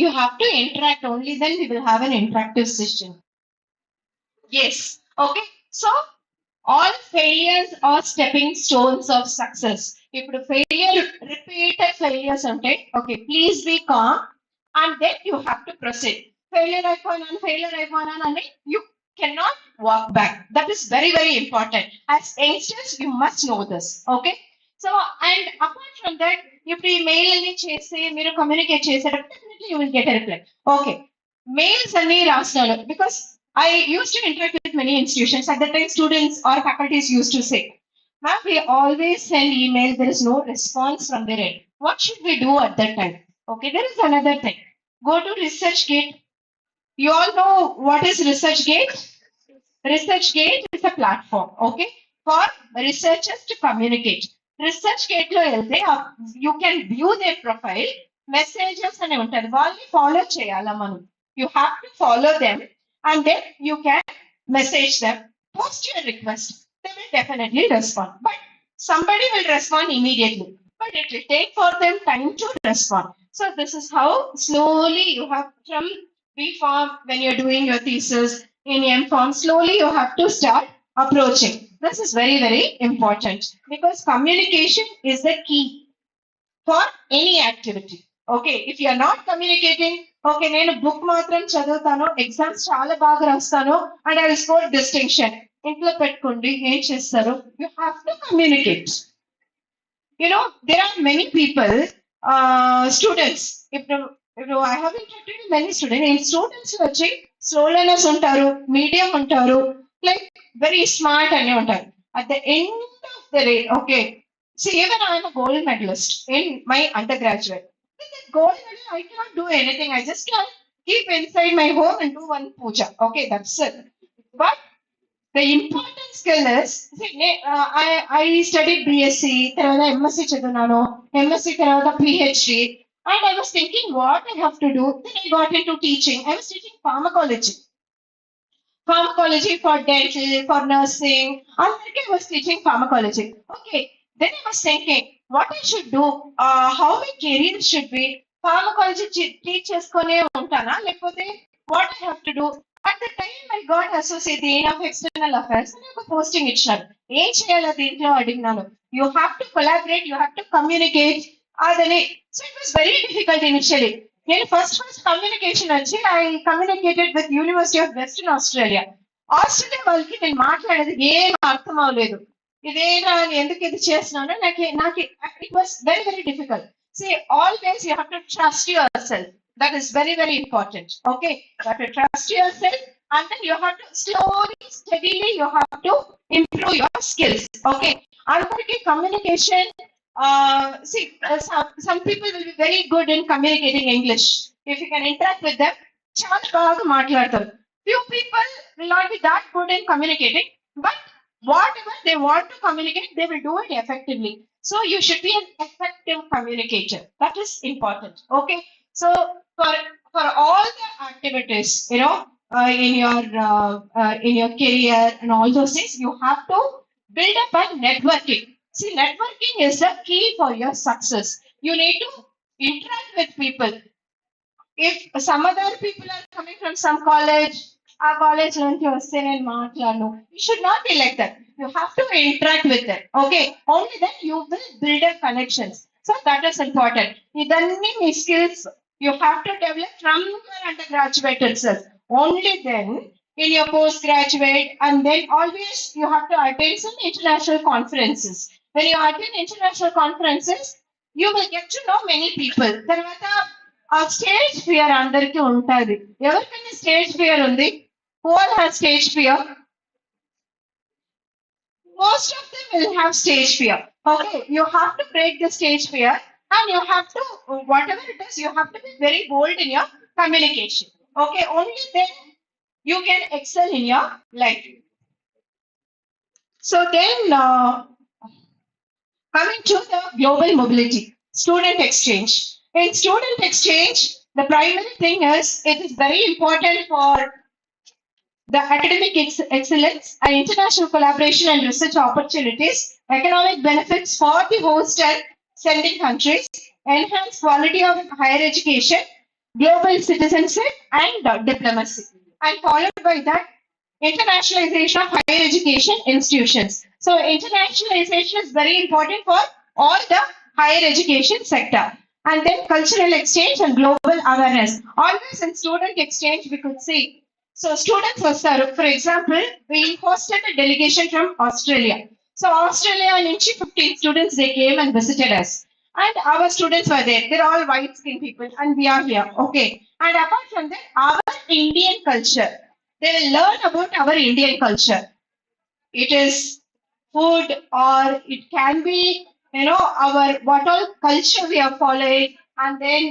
You have to interact, only then we will have an interactive session. Yes. Okay. So all failures are stepping stones of success. If the failure, repeated failures until, okay, please be calm and then you have to proceed. Failure and you cannot walk back. That is very, very important. As youngsters, you must know this. Okay. So, and apart from that, if you mail any chase, మీరు communicate చేసేటప్పుడు definitely you will get a reply. Okay. Mails అన్ని రాస్తాను because I used to interact with many institutions. At that time, students or faculties used to say, ma'am, we always send email, there is no response from their end. What should we do at that time? Okay, there is another thing. Go to ResearchGate. You all know what is ResearchGate? ResearchGate is a platform, okay, for researchers to communicate. ResearchGate లో వెళ్తే you can view their profile, messages అని ఉంటుంది. వాళ్ళని follow చేయాలా మనం. You have to follow them and then you can message them, post your request. They will definitely respond. But somebody will respond immediately. But it will take for them time to respond. So this is how slowly you have from B Farm when you're doing your thesis in M Farm, slowly you have to start approaching. This is very, very important because communication is the key for any activity. Okay, if you are not communicating, okay, నేను book మాత్రం చదువుతాను, exams చాలా బాగా రాస్తాను and I will score distinction. ఇంట్లో పెట్టుకోండి, ఏం చేస్తారు? You have to communicate. There are many people, students. If I have interacted with many students, in students వచ్చి slowness ఉంటారు, medium ఉంటారు, like very smart అని ఉంటారు. At the end of the day, okay, see, even I am a gold medalist in my undergraduate. With that gold medal, I cannot do anything. I just can keep inside my home and do one puja. Okay, that's it. But the important skill is, see, I studied BSc, తర్వాత MSc చదువున్నాను, MSc తర్వాత PhD, and I was thinking what I have to do. Then I got into teaching. I was teaching pharmacology for dental, for nursing. I was teaching pharmacology. Okay, then I was thinking what I should do, how my career should be. Pharmacology teach చేసుకునే ఉంటానా లేకపోతే what I have to do. At the time I got associate dean of external affairs అని ఒక posting ఇచ్చినారు. ఏం చేయాలి దీంట్లో అడిగినాను. You have to collaborate, you have to communicate. అదని so it was very difficult initially. నేను ఫస్ట్ కమ్యూనికేషన్ వచ్చి I communicated with university of western Australia. Australia వాళ్ళకి నేను మాట్లాడేది ఏం అర్థం అవ్వలేదు. ఇదేనా ఎందుకు ఇది చేస్తున్నాను నాకు it was very very difficult. See, always you have to trust yourself. That is very, very important. Okay, you have to trust yourself and then you have to slowly, steadily, you have to improve your skills. Okay, అందరికీ communication. See, some people will be very good in communicating English. If you can interact with them, చాలా బాగా మాట్లాడతారు. Few people will not be that good in communicating, but whatever they want to communicate, they will do it effectively. So you should be an effective communicator. That is important. Okay. So for all the activities, in your career and all those things, you have to build up a networking. See, networking is the key for your success. You need to interact with people. If some other people are coming from some college, our college నుంచి వస్తే నేను మాట్లాడను. You should not be like that. You have to interact with them. Okay, only then you will build up connections. So that is important. ఇదన్నీ మీ skills you have to develop from your undergraduate itself. Only then in your postgraduate, and then always you have to attend some international conferences. When you attend international conferences, you will get to know many people. తర్వాత ఆ stage fear అందరికీ ఉంటుంది. ఎవరికైనా stage fear ఉంది? Who all has stage fear? Most of them will have stage fear. Okay, you have to break the stage fear and you have to, whatever it is, you have to be very bold in your communication. Okay, only then you can excel in your life. So then, coming to the global mobility, student exchange. In student exchange, the primary thing is it is very important for the academic excellence and international collaboration and research opportunities, economic benefits for the host and sending countries, enhanced quality of higher education, global citizenship and diplomacy. And followed by that, internationalization of higher education institutions. So internationalization is very important for all the higher education sector. And then cultural exchange and global awareness. Always in student exchange, we could see. So students were served. For example, we hosted a delegation from Australia. So Australia and Inchi 15 students, they came and visited us. And our students were there. They're all white skinned people and we are here. Okay. And apart from that, our Indian culture. They will learn about our Indian culture. It is food or it can be, our what all culture we are following and then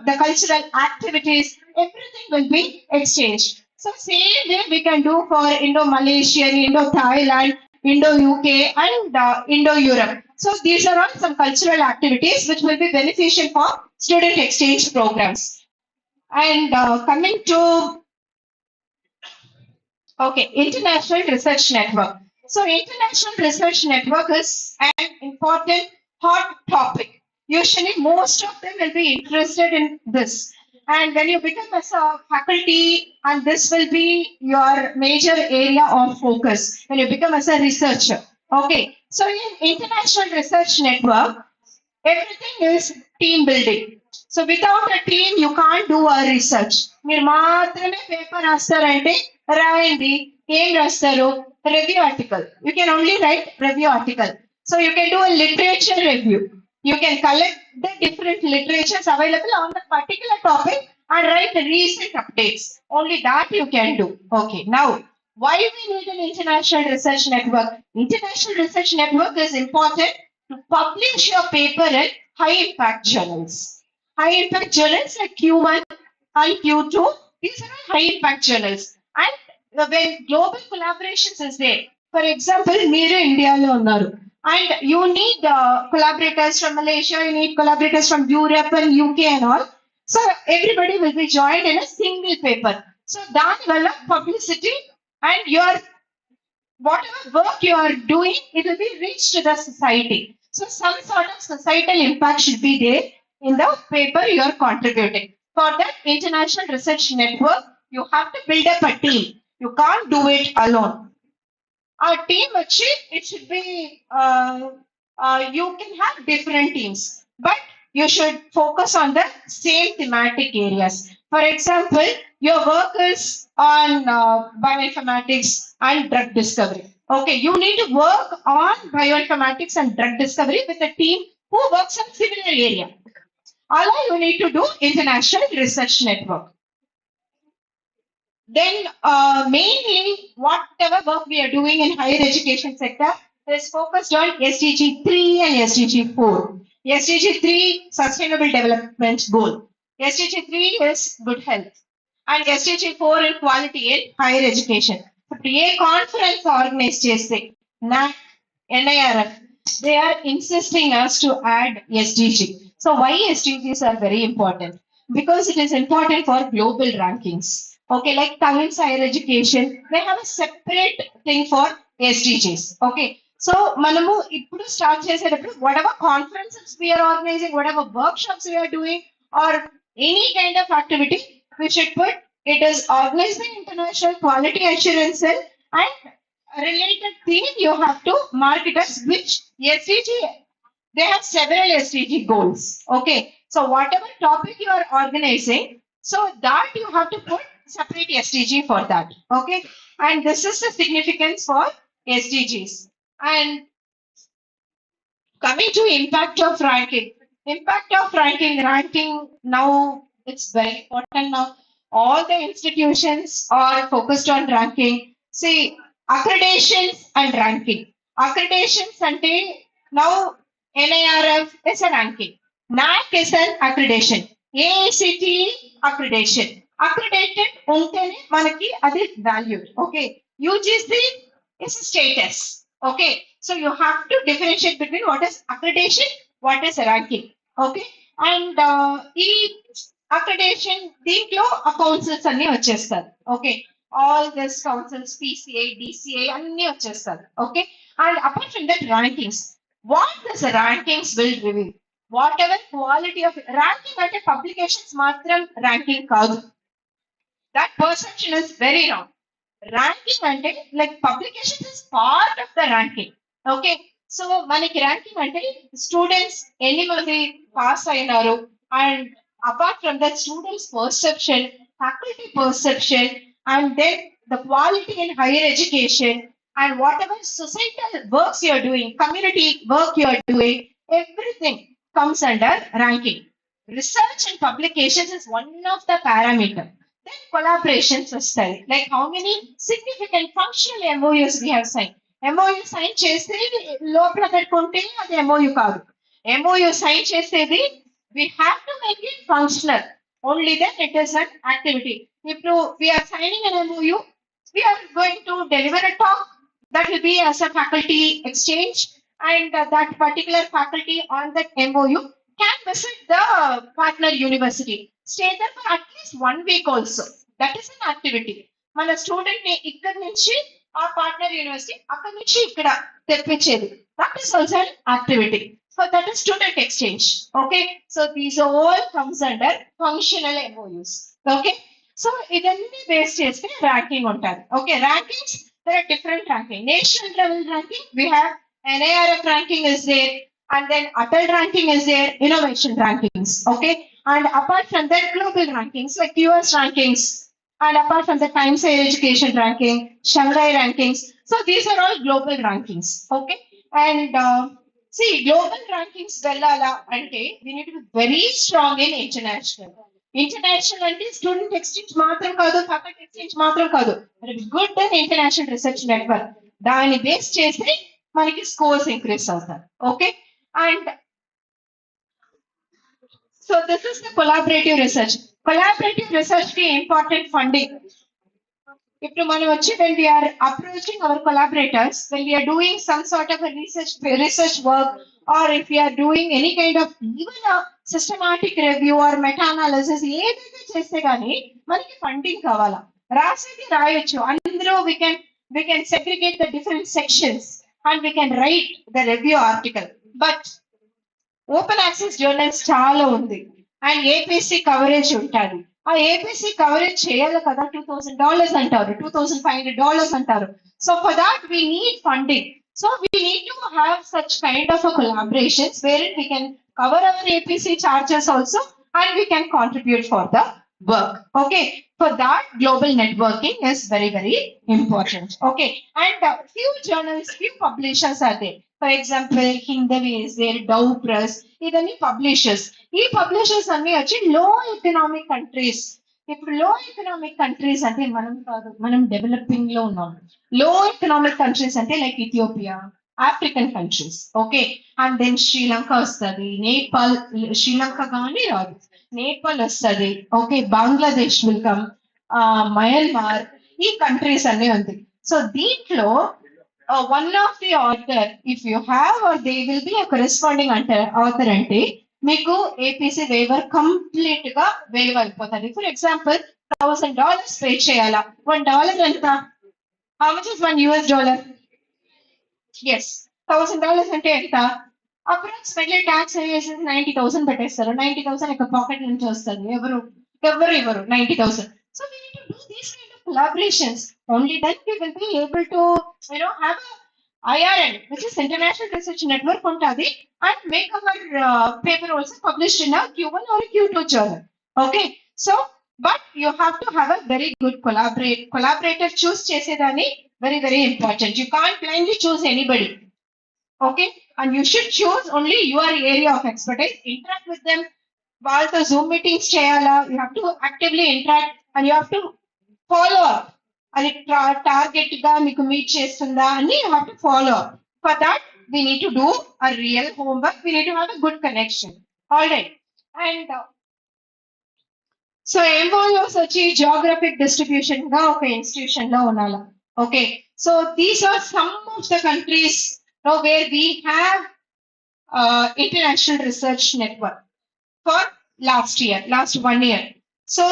the cultural activities, everything will be exchanged. So same way we can do for Indo-Malaysian, Indo-Thailand, Indo-UK and Indo-Europe. So these are all some cultural activities which will be beneficial for student exchange programs. And coming to Okay, International Research Network. So, International Research Network is an important hot topic. Usually, most of them will be interested in this. And when you become as a faculty, and this will be your major area of focus when you become as a researcher. Okay, so in International Research Network, everything is team building. So without a team, you can't do a research. మీరు మాత్రమే paper రాస్తారంటే రాయండి ఏం రాస్తారు review article. You can only write review article. So you can do a literature review. You can collect the different literatures available on the particular topic and write the recent updates. Only that you can do. Okay, now why we need an international research network? International research network is important to publish your paper in high impact journals. High impact journals like Q1 and Q2, these are all high impact journals. And when global collaborations is there, for example, మీరు ఇండియాలో ఉన్నారు and you need collaborators from Malaysia, you need collaborators from Europe and UK and all. So everybody will be joined in a single paper. So దానివల్ల publicity and your whatever work you are doing, it will be reached to the society. So some sort of societal impact should be there in the paper you are contributing. For that international research network, you have to build up a team. You can't do it alone. Our team, it should be, you can have different teams, but you should focus on the same thematic areas. For example, your work is on bioinformatics and drug discovery. Okay, you need to work on bioinformatics and drug discovery with a team who works on similar area. All you need to do international research network. Then mainly whatever work we are doing in higher education sector is focused on SDG 3 and SDG 4. SDG 3 Sustainable Development Goal. SDG 3 is good health. And SDG 4 is quality in higher education. ఇప్పుడు ఏ conference organise చేస్తే NIRF, they are insisting us to add SDG. So why SDGs are very important? Because it is important for global rankings. Okay, like Tamil's higher education, they have a separate thing for SDGs. Okay, so మనము ఇప్పుడు start చేసేటప్పుడు whatever conferences we are organizing, whatever workshops we are doing, or any kind of activity, we should put it is organized by International Quality Assurance Cell and related thing you have to mark it as which SDG. They have several SDG goals. Okay, so whatever topic you are organizing, so that you have to put separate SDG for that. Okay, and this is the significance for SDGs. And coming to impact of ranking. Impact of ranking now it's very important now. All the institutions are focused on ranking. See, accreditations and ranking. Accreditations until now NIRF is a ranking. NAC is an accreditation. ACT accreditation. Accredited untene manaki adi valued. Okay. UGC is a status. Okay. So you have to differentiate between what is accreditation, what is ranking. Okay. And accreditation, దీంట్లో ఆ councils అన్ని వచ్చేస్తారు. Okay, all this councils PCA, DCA అన్ని వచ్చేస్తారు. Okay, and apart from that rankings, what this rankings will reveal, whatever quality of ranking అంటే publications మాత్రం ranking కాదు. That perception is very wrong. Ranking అంటే like publications is part of the ranking. Okay. So మనకి ranking అంటే students ఎన్ని మంది pass అయినారు and apart from that students perception, faculty perception and then the quality in higher education and whatever societal works you are doing, community work you are doing, everything comes under ranking. Research and publications is one of the parameter. Then collaborations వస్తాయి. Like how many significant functional MOUs we have signed. MOU sign చేస్తే లోపల పెట్టుకుంటే అది MOU కాదు. MOU sign చేసేది we have to make it functional. Only then it is an activity. If we are signing an MOU, we are going to deliver a talk that will be as a faculty exchange and that particular faculty on that MOU can visit the partner university. Stay there for at least 1 week also. That is an activity. మన student ని ఇక్కడ నుంచి ఆ partner university అక్కడ నుంచి ఇక్కడ తెప్పించేది. That is also an activity. So that is student exchange. Okay. So these all comes under functional MOUs. Okay. So ఇదన్నీ base చేస్తే ర్యాంకింగ్ ఉంటుంది. Okay. Rankings, there are different ranking. National level ranking, we have NARF ranking is there. And then Atal ranking is there, innovation rankings, okay? And apart from that, global rankings like US rankings, and apart from the Times Higher Education ranking, Shanghai rankings. So these are all global rankings, okay? And see, global rankings, vellala ante we need to be very strong in international. International ante student exchange matram kaadu, faculty exchange matram kaadu. But good in international research network. దాని base చేస్తే మనకి scores increase అవుతాయి. Okay. And so this is the collaborative research. Collaborative research ki important funding. If when we are approaching our collaborators, when we are doing some sort of a research work, or if we are doing any kind of even a systematic review or meta-analysis, ఏదైతే చేస్తే కానీ మనకి funding కావాలా. రాసేది రాయొచ్చు. అందులో we can segregate the different sections and we can write the review article. But open access journals చాలా ఉంది అండ్ ఏపీసీ కవరేజ్ ఉంటుంది. ఆ ఏపీసీ కవరేజ్ చేయాలి కదా, $2,000 అంటారు, $2,500 అంటారు. So for that we need funding. So we need to have such kind of collaborations wherein we can cover our APC charges also and we can contribute for the work. Okay. For that, global networking is very, very important. Okay. And few journals, few publishers are there. For example, Hindavi is there, Dow Press, idani publishers. These publishers are low economic countries. If low economic countries ante manam developing lo unnam. Low economic countries ante like Ethiopia, African countries. Okay. And then Sri Lanka vastadi, Nepal, Sri Lanka gaani raadu. Nepal vastadi. Okay. Bangladesh will come, Myanmar, ee countries anni undi. So deentlo one of the author, if you have, or they will be a corresponding author ante మీకు APC waiver complete గా wave అయిపోతుంది. For example $1,000 pay చేయాలా. $1 ఎంత? How much is $1? Yes, $1,000 అంటే ఎంత? Approximately tax వేసి 90,000 పెట్టేస్తారు. 90,000 ఇక పాకెట్ నుంచి వస్తుంది. ఎవరు ఇవ్వరు 90,000. So we need to do these kind of collaborations. Only then we will be able to have a IRN, which is International Research Network untadi, and make our paper also published in a Q1 or a Q2 journal. Okay. So but you have to have a very good collaborator choose chesedani, very, very important. You can't blindly choose anybody. Okay. And you should choose only your area of expertise. Interact with them. వాళ్ళతో zoom meetings చేయాలా. You have to actively interact and you have to follow up. అది target గా మీకు meet చేస్తుందా అని you have to follow up. For that we need to do a real homework. We need to have a good connection. All right. And so MOUs వచ్చి geographic distribution గా ఒక institution లో ఉండాలి. Okay. So these are some of the countries where we have international research network for last 1 year. So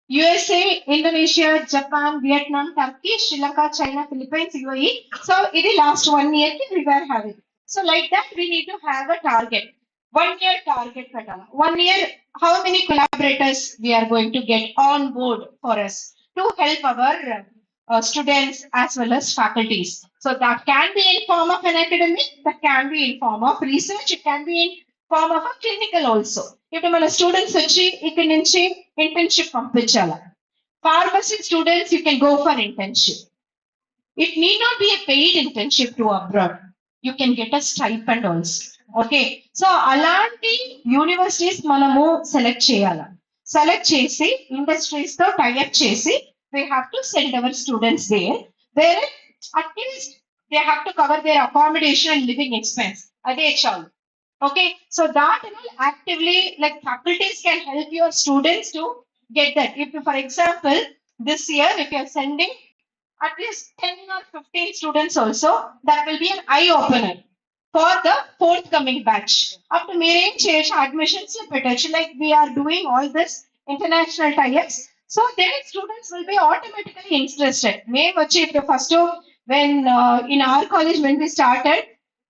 USA, Indonesia, Japan, Vietnam, Turkey, Sri Lanka, China, Philippines, UAE. So in the last 1 year we were having. So like that we need to have a target. 1 year target పెట్టాలి. 1 year, how many collaborators we are going to get on board for us to help our students as well as faculties. So that can be in form of an academic, that can be in form of research, it can be in form of a clinical also. ఇప్పుడు మన students వచ్చి ఇక్కడ నుంచి internship పంపించాలి. Pharmacy students, you can go for internship. It need not be a paid internship to abroad. You can get a stipend also. Okay. So అలాంటి universities మనము select చేయాలి. Select చేసి ఇండస్ట్రీస్ తో టైఅప్ చేసి we have to send our students there, where at least they have to cover their accommodation and living expense. అదే చాలు. Okay. So that actively, like faculties can help your students to get that. If for example, this year, if you are sending at least 10 or 15 students also, that will be an eye opener for the forthcoming batch. Up to Mireen change admissions like we are doing all this international tie-ups. So then students will be automatically interested. May achieve the first when in our college when we started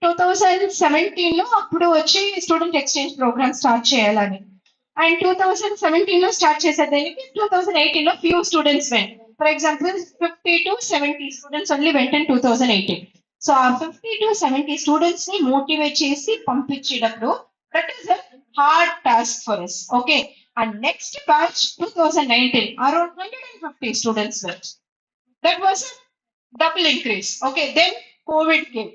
2017 లో అప్పుడు వచ్చి student exchange programme start చేయాలని. And 2017 లో start చేసేదానికి 2018 లో few students went. For example, 50 to 70 students only went in 2018. So our 50 to 70 students ni motivate chesi pampichedappudu, that is a hard task for us. Okay. And next batch 2019 around 150 students went. That was a double increase. Okay. Then COVID came.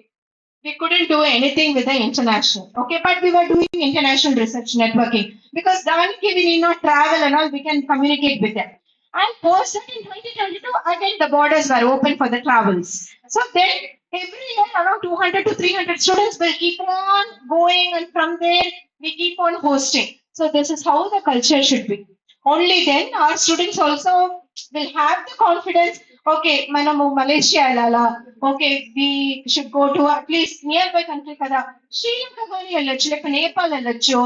We couldn't do anything with the international. Okay, but we were doing international research networking because Daniki we need not travel and all, we can communicate with them. And post that in 2022, again the borders were open for the travels. So then every year around 200 to 300 students will keep on going, and from there we keep on hosting. So this is how the culture should be. Only then our students also will have the confidence. Okay, మనము Malaysia వెళ్ళాలా, okay we should go to at least near by country కదా, శ్రీలంక కానీ వెళ్ళొచ్చు, లేకపోతే నేపాల్ వెళ్ళొచ్చు,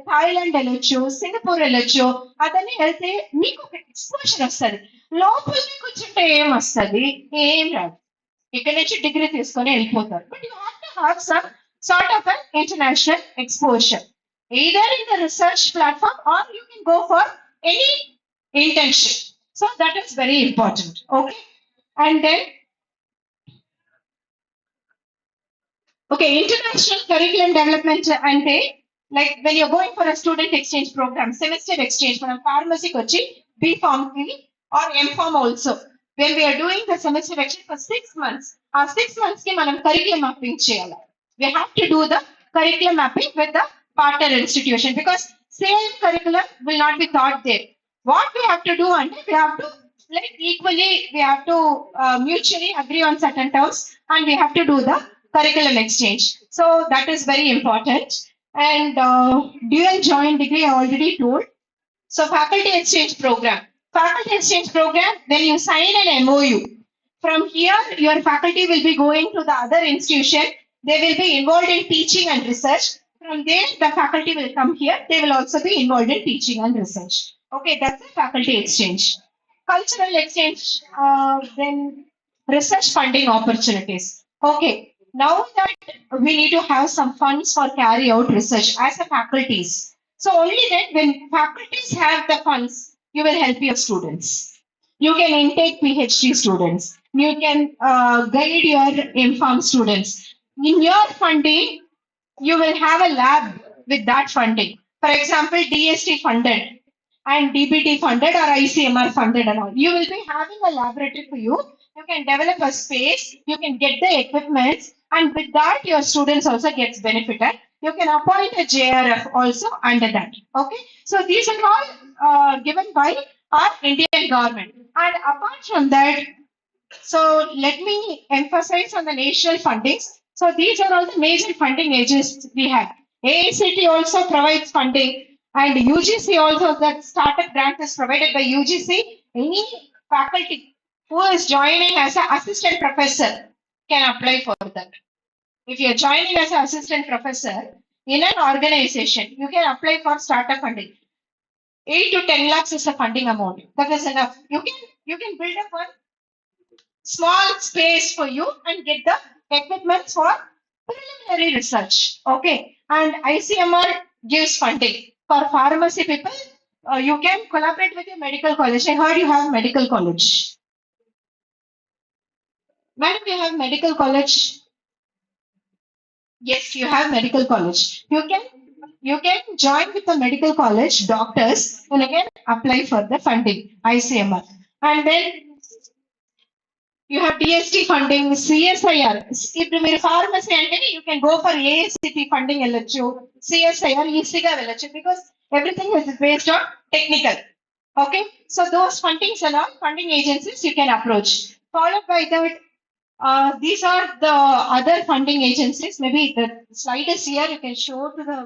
Thailand వెళ్ళొచ్చు, Singapore వెళ్ళొచ్చు. అతన్ని వెళ్తే మీకు ఒక ఎక్స్పోజర్ వస్తుంది. లోపలికి కూర్చుంటే ఏం వస్తుంది, ఏం రాదు. ఇక్కడ నుంచి డిగ్రీ తీసుకొని వెళ్ళిపోతారు. But you have to have some sort of an international exposure, either in the research platform or you can go for any internship. So that is very important. Okay. And then, okay, international curriculum development and they, like when you're going for a student exchange program, semester exchange from pharmacy kochi, B Pharm or M Pharm also. When we are doing the semester exchange for 6 months, our 6 months ki manam curriculum mapping cheyala. We have to do the curriculum mapping with the partner institution because same curriculum will not be taught there. What we have to do, and we have to like equally, we have to mutually agree on certain terms, and we have to do the curriculum exchange. So that is very important. And dual joint degree I already told. So faculty exchange program. Faculty exchange program, when you sign an MOU, from here your faculty will be going to the other institution. They will be involved in teaching and research. From there, the faculty will come here. They will also be involved in teaching and research. Okay, that's the faculty exchange. Cultural exchange, then research funding opportunities. Okay, now that we need to have some funds for carry out research as a faculties. So only then when faculties have the funds, you will help your students. You can intake PhD students. You can guide your MPharm students. In your funding, you will have a lab with that funding. For example, DST funded and DBT funded or ICMR funded and all. You will be having a laboratory for you. You can develop a space. You can get the equipment, and with that, your students also gets benefited. You can appoint a JRF also under that. Okay, so these are all given by our Indian government. And apart from that, so let me emphasize on the national fundings. So these are all the major funding agencies we have. AICT also provides funding, and UGC also, that startup grant is provided by UGC. Any faculty who is joining as an assistant professor can apply for that. If you are joining as an assistant professor in an organization, you can apply for startup funding. 8 to 10 lakhs is the funding amount. That is enough. You can build up one small space for you and get the equipment for preliminary research. Okay. And ICMR gives funding. For pharmacy people, you can collaborate with your medical college. I heard you have medical college. Madam, you have medical college. Yes, you have medical college. You can join with the medical college doctors and again apply for the funding ICMR. And then you have DST funding, CSIR. ఇప్పుడు మీరు pharmacy అంటే you can go for ASCP funding వెళ్ళొచ్చు, CSIR ఈజీగా వెళ్ళొచ్చు because everything is based on technical. Okay, so those fundings and all funding agencies you can approach. Followed by that, these are the other funding agencies. Maybe the slide is here. You can show to the.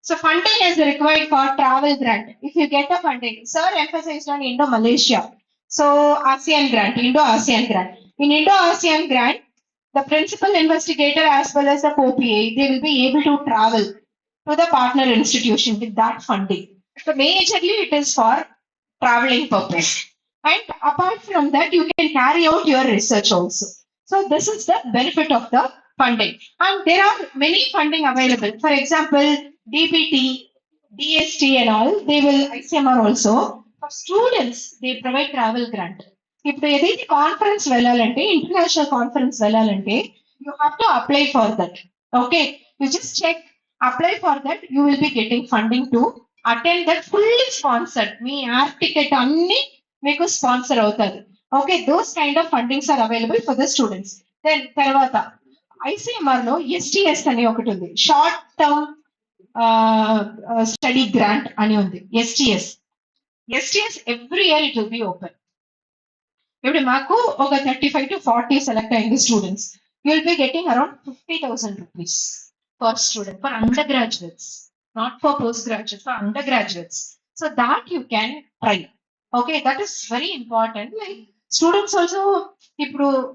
So funding is required for travel grant. If you get a funding, sir emphasized on Indo-Malaysia. So ASEAN grant, Indo-ASEAN grant. In Indo-ASEAN grant, the principal investigator as well as the co-PA, they will be able to travel to the partner institution with that funding. So majorly it is for traveling purpose. And apart from that, you can carry out your research also. So this is the benefit of the funding. And there are many funding available. For example, DBT, DST and all, they will ICMR also. For students, they provide travel grant. If they ఏదైతే conference వెళ్ళాలంటే international conference వెళ్ళాలంటే you have to apply for that. Okay, you just check, apply for that, you will be getting funding to attend that fully sponsored. మీ యాప్ ticket అన్ని మీకు sponsor అవుతారు. Okay, those kind of fundings are available for the students. Then తర్వాత ICMR లో STS అని ఒకటి ఉంది, షార్ట్ టర్మ్ స్టడీ గ్రాంట్ అని ఉంది. STS every year it will be open. ఇప్పుడు మాకు ఒక 35 to 40 సెలెక్ట్ అయింది students, you will be getting around 50,000 rupees for student, for undergraduates, not for postgraduates, for under graduates. So that you can try. Okay, that is very important. Like students also,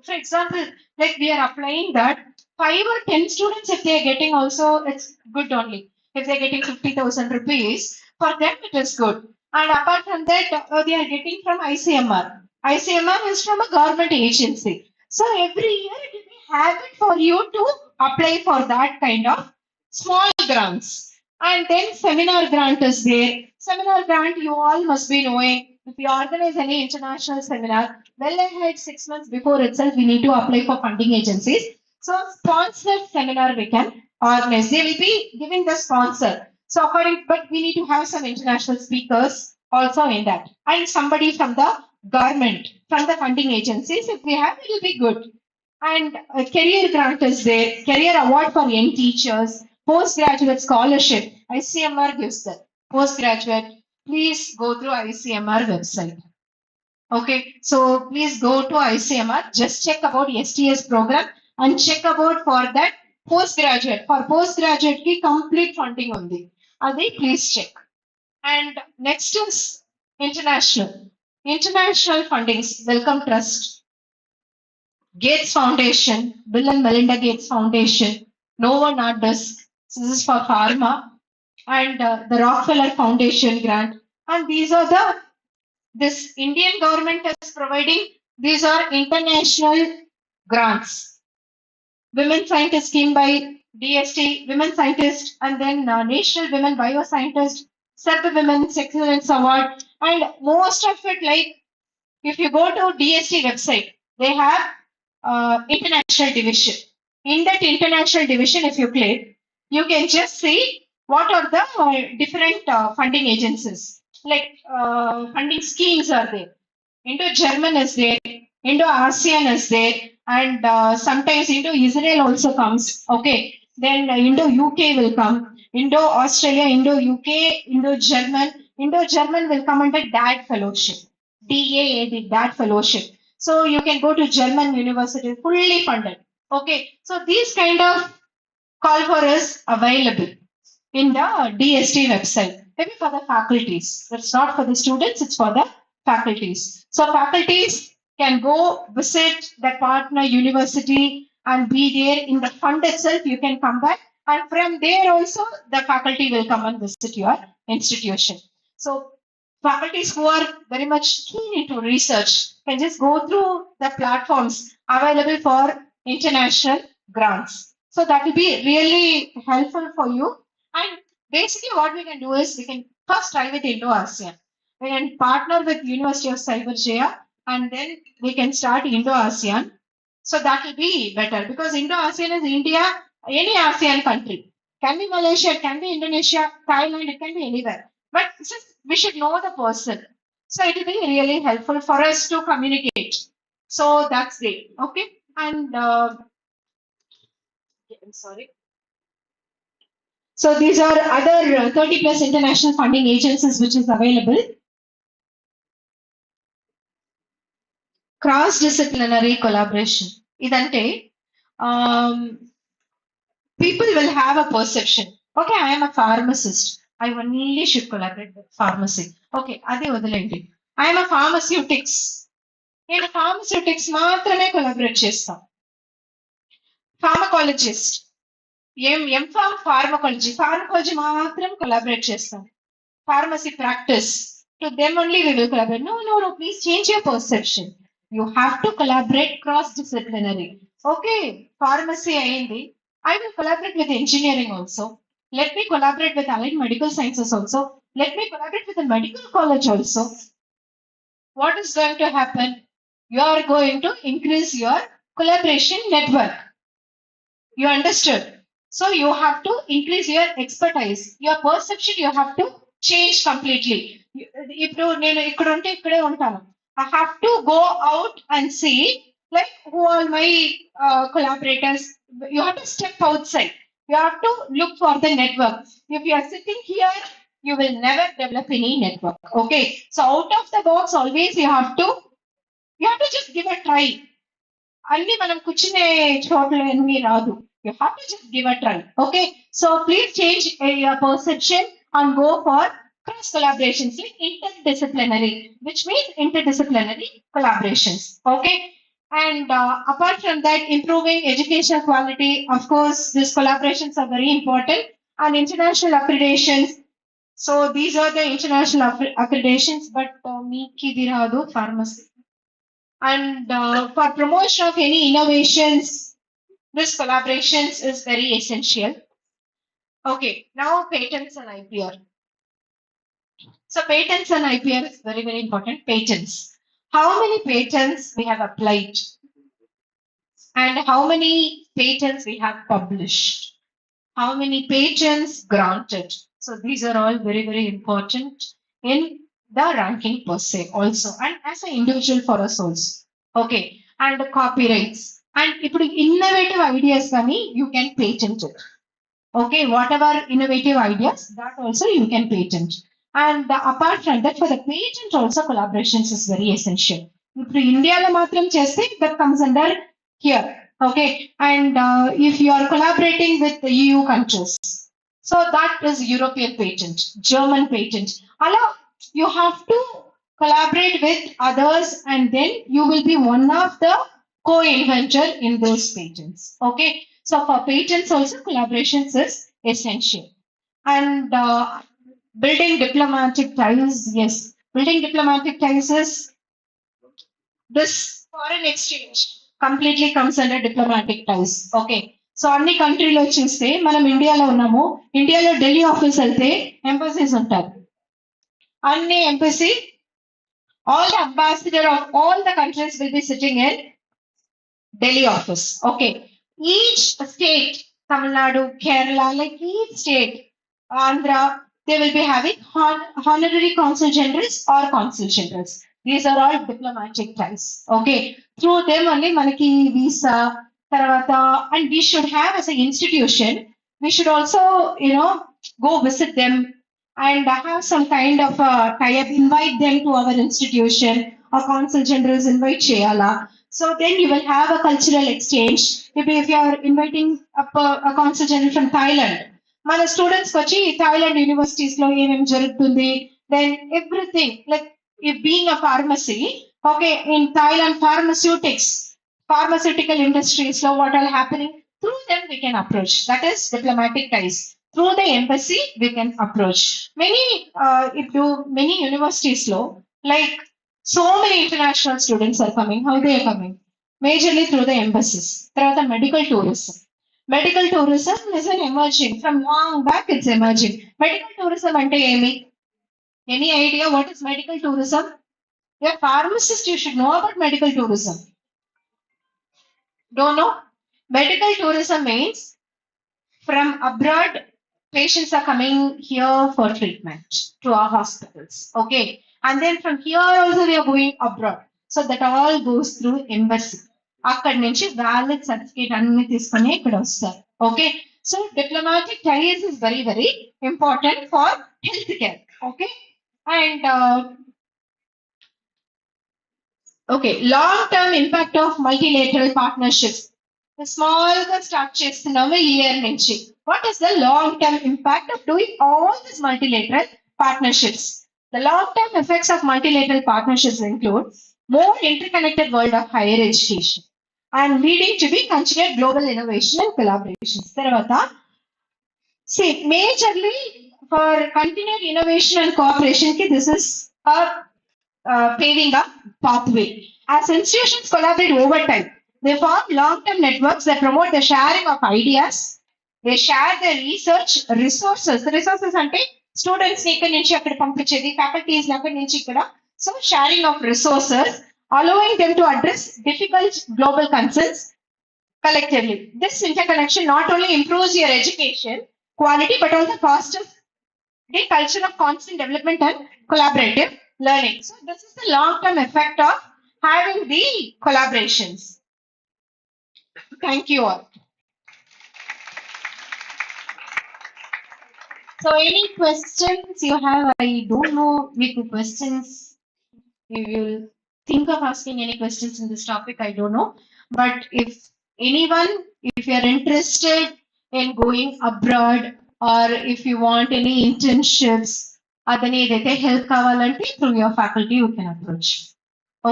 for example, like we are applying that 5 or 10 students, if they are getting also, it's good only. If they are getting 50,000 rupees, for them it is good. And apart from that, they are getting from ICMR. ICMR is from a government agency. So every year it will be habit for you to apply for that kind of small grants. And then seminar grant is there. Seminar grant, you all must be knowing. If you organize any international seminar, well ahead 6 months before itself, we need to apply for funding agencies. So sponsored seminar we can organize. They will be giving the sponsor. So according, but we need to have some international speakers also in that. And somebody from the government, from the funding agencies, if we have, it will be good. And a career grant is there, career award for young teachers, postgraduate scholarship. ICMR gives that. Postgraduate, please go through ICMR website. Okay, so please go to ICMR, just check about STS program and check about for that postgraduate. For postgraduate ki complete funding undi. Adi please check. And next is international. International fundings, Welcome Trust, Gates Foundation, Bill and Melinda Gates Foundation, Novo Nordisk, this is for pharma, and the Rockefeller Foundation grant. And these are this Indian government is providing, these are international grants. Women Scientist Scheme by DST, Women Scientist, and then National Women Bioscientist, Serb Women's Excellence Award, and most of it, like if you go to DST website, they have international division. In that international division, if you click, you can just see what are the different funding agencies, like funding schemes are there. Indo-German is there, Indo-ASEAN is there, and sometimes Indo-Israel also comes. Okay, then Indo-UK will come, Indo-Australia, Indo-UK, Indo-German. Indo-German will come under DAD fellowship, DAAD, DAD fellowship. So you can go to German university, fully funded. Okay, so these kind of call for is available in the DST website. Maybe for the faculties. That's not for the students, it's for the faculties. So faculties can go visit the partner university and be there in the fund itself. You can come back, and from there also the faculty will come and visit your institution. So faculties who are very much keen into research can just go through the platforms available for international grants. So that will be really helpful for you. And basically what we can do is we can first try with Indo-ASEAN. We can partner with University of Cyberjaya and then we can start Indo-ASEAN. So that will be better because Indo-ASEAN is India, any ASEAN country. Can be Malaysia, it can be Indonesia, Thailand, it can be anywhere. But just we should know the person. So it will be really helpful for us to communicate. So that's it. Okay. And I'm sorry. So these are other 30 plus international funding agencies which is available. Cross-disciplinary collaboration. Idante, people will have a perception. Okay, I am a pharmacist. I only should collaborate with pharmacy. Okay, adi వదిలేండి. I am a pharmaceutics. నేను pharmaceutics మాత్రమే collaborate చేస్తాం. Pharmacologist. M.Pharm pharmacology మాత్రం collaborate చేస్తాం. Pharmacy practice. To them only we will collaborate. No, please change your perception. You have to collaborate cross-disciplinary. Okay, pharmacy ayindi. I will collaborate with engineering also. Let me collaborate with allied medical sciences also. Let me collaborate with the medical college also. What is going to happen? You are going to increase your collaboration network. You understood? So you have to increase your expertise. Your perception you have to change completely. ఇప్పుడు నేను ఇక్కడ ఉంటే ఇక్కడే ఉంటాను. I have to go out and see like who are my collaborators. You have to step outside. You have to look for the network. If you are sitting here, you will never develop any network. Okay. So out of the box, always you have to just give a try. అన్ని మనం కూర్చునే చోట్ల అన్ని రాదు. You have to just give a try. Okay. So please change your perception and go for cross collaborations like interdisciplinary, which means interdisciplinary collaborations. Okay. And apart from that, improving educational quality, of course, these collaborations are very important. And international accreditations. So these are the international accreditations, but meeki diradu pharmacy. And for promotion of any innovations, this collaborations is very essential. Okay, now patents and IPR. So patents and IPR is very, very important. Patents. How many patents we have applied? And how many patents we have published? How many patents granted? So these are all very, very important in the ranking per se also. And as an individual for us also. Okay. And the copyrights. And if you innovative ideas, you can patent it. Okay, whatever innovative ideas, that also you can patent. And apart from that, for the patent also collaborations is very essential. If India matram cheste, that comes under here. Okay, and if you are collaborating with the EU countries, so that is European patent, German patent. Allow you have to collaborate with others, and then you will be one of the co-inventor in those patents. Okay. So for patents also collaborations is essential. And building diplomatic ties, yes. Building diplomatic ties is this foreign exchange completely comes under diplomatic ties. Okay. So అన్ని కంట్రీలో చూస్తే మనం ఇండియాలో ఉన్నాము. ఇండియాలో Delhi office వెళ్తే embassies ఉంటారు. అన్ని embassy, all the ambassador of all the countries will be sitting in Delhi office. Okay. Each state, Tamil Nadu, Kerala, like each state, Andhra, they will be having honorary consul generals or consul generals. These are all diplomatic ties. Okay. Through them only manaki visa, taravata, and we should have as an institution, we should also, go visit them and have some kind of tie-up, invite them to our institution, or consul generals invite Cheyala. So then you will have a cultural exchange. If you are inviting a consul general from Thailand, మన students వచ్చి Thailand universities లో ఏమేమి జరుగుతుంది, then everything like if being a pharmacy, okay, in Thailand pharmaceutical industries, so what are happening through them we can approach. That is diplomatic ties. Through the embassy we can approach many universities lo, like so many international students are coming. How they are coming? Majorly through the embassies. Tarvata medical tourism. Medical tourism is an emerging. From long back, it's emerging. Medical tourism ante emi? Any idea what is medical tourism? You're a pharmacist, you should know about medical tourism. Don't know? Medical tourism means from abroad, patients are coming here for treatment to our hospitals. Okay. And then from here also we are going abroad. So that all goes through embassy. అక్కడి నుంచి valid certificate అన్ని తీసుకొని ఇక్కడ వస్తారు. Okay so diplomatic ties is very very important for health care. Okay and okay long term impact of multilateral partnerships. Small గా start చేస్తున్నాము ఈ year నుంచి. What is the long-term impact of doing all these multilateral partnerships? The long-term effects of multilateral partnerships include more interconnected world of higher education and leading to be considered global innovation and collaborations. Tarvata, see, majorly for continued innovation and cooperation, this is a paving a pathway. As institutions collaborate over time, they form long-term networks that promote the sharing of ideas. They share their research resources. Resources ante students ని ఇక్కడ నుంచి అక్కడ పంపించేది, faculties ని అక్కడ నుంచి ఇక్కడ. So sharing of resources, allowing them to address difficult global concerns collectively. This interconnection not only improves your education quality but also fosters the culture of constant development and collaborative learning. So this is the long-term effect of having the collaborations. Thank you all. So any questions you have? I don't know with the questions. You will think of asking any questions in this topic. I don't know. But if anyone, if you are interested in going abroad or if you want any internships, adani edaithe help kavalante through your faculty you can approach.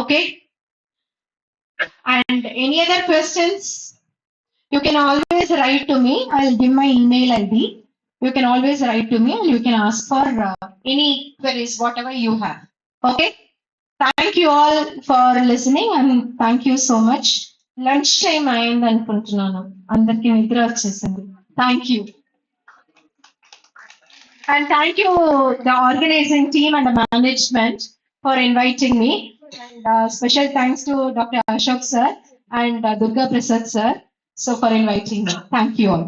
Okay. And any other questions? You can always write to me. I'll give my email ID. You can always write to me and you can ask for any queries, whatever you have. Okay. Thank you all for listening and thank you so much. Lunch time అయింది అనుకుంటున్నాను. అందరికి నిద్ర వచ్చేసింది. Thank you. And thank you the organizing team and the management for inviting me. And special thanks to Dr. Ashok sir and Durga Prasad sir for inviting me. Thank you all.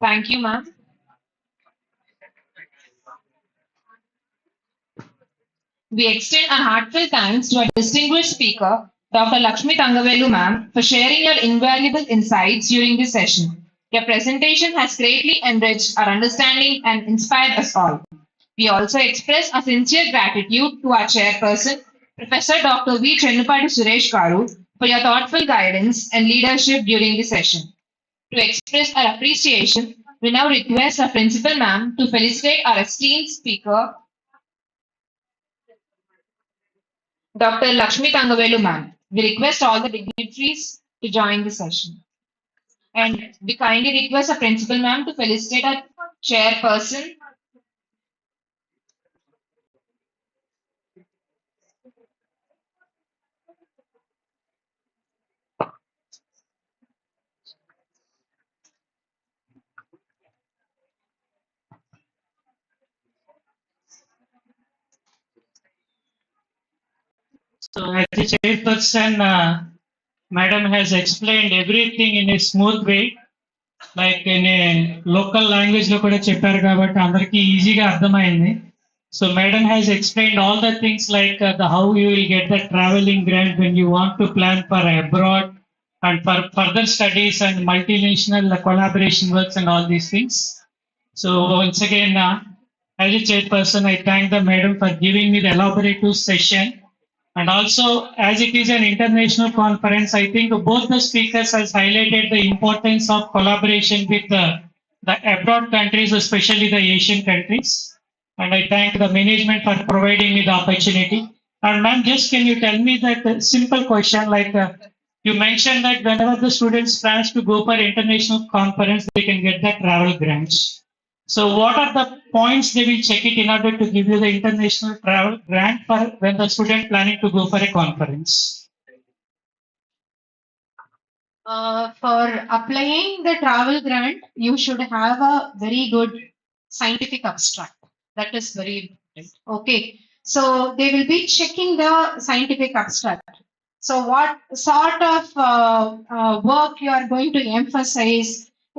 Thank you, ma'am. We extend our heartfelt thanks to our distinguished speaker, Dr. Lakshmi Thangavelu ma'am, for sharing your invaluable insights during this session. Your presentation has greatly enriched our understanding and inspired us all. We also express our sincere gratitude to our chairperson, Professor Dr. V. Chennupati Suresh Garu, for your thoughtful guidance and leadership during the session. To express our appreciation, we now request our principal ma'am to felicitate our esteemed speaker, Dr. Lakshmi Thangavelu ma'am. We request all the dignitaries to join the session. And we kindly request our principal ma'am to felicitate our chairperson, So as the chairperson, Madam has explained everything in a smooth way, like in a local language లో కూడా చెప్పారు కాబట్టి అందరికీ ఈజీగా అర్థమైంది. So Madam has explained all the things like the how you will get the traveling grant when you want to plan for abroad and for further studies and multinational collaboration works and all these things. So once again, as a chairperson, I thank the Madam for giving me the elaborative session. And also, as it is an international conference, I think both the speakers has highlighted the importance of collaboration with the abroad countries, especially the Asian countries. And I thank the management for providing me the opportunity. And ma'am, just can you tell me that simple question, like you mentioned that whenever the students plans to go for international conference, they can get the travel grants. So what are the points they will check it in order to give you the international travel grant for when the student planning to go for a conference? For applying the travel grant, you should have a very good scientific abstract. That is very important. Okay. So they will be checking the scientific abstract. So what sort of work you are going to emphasize?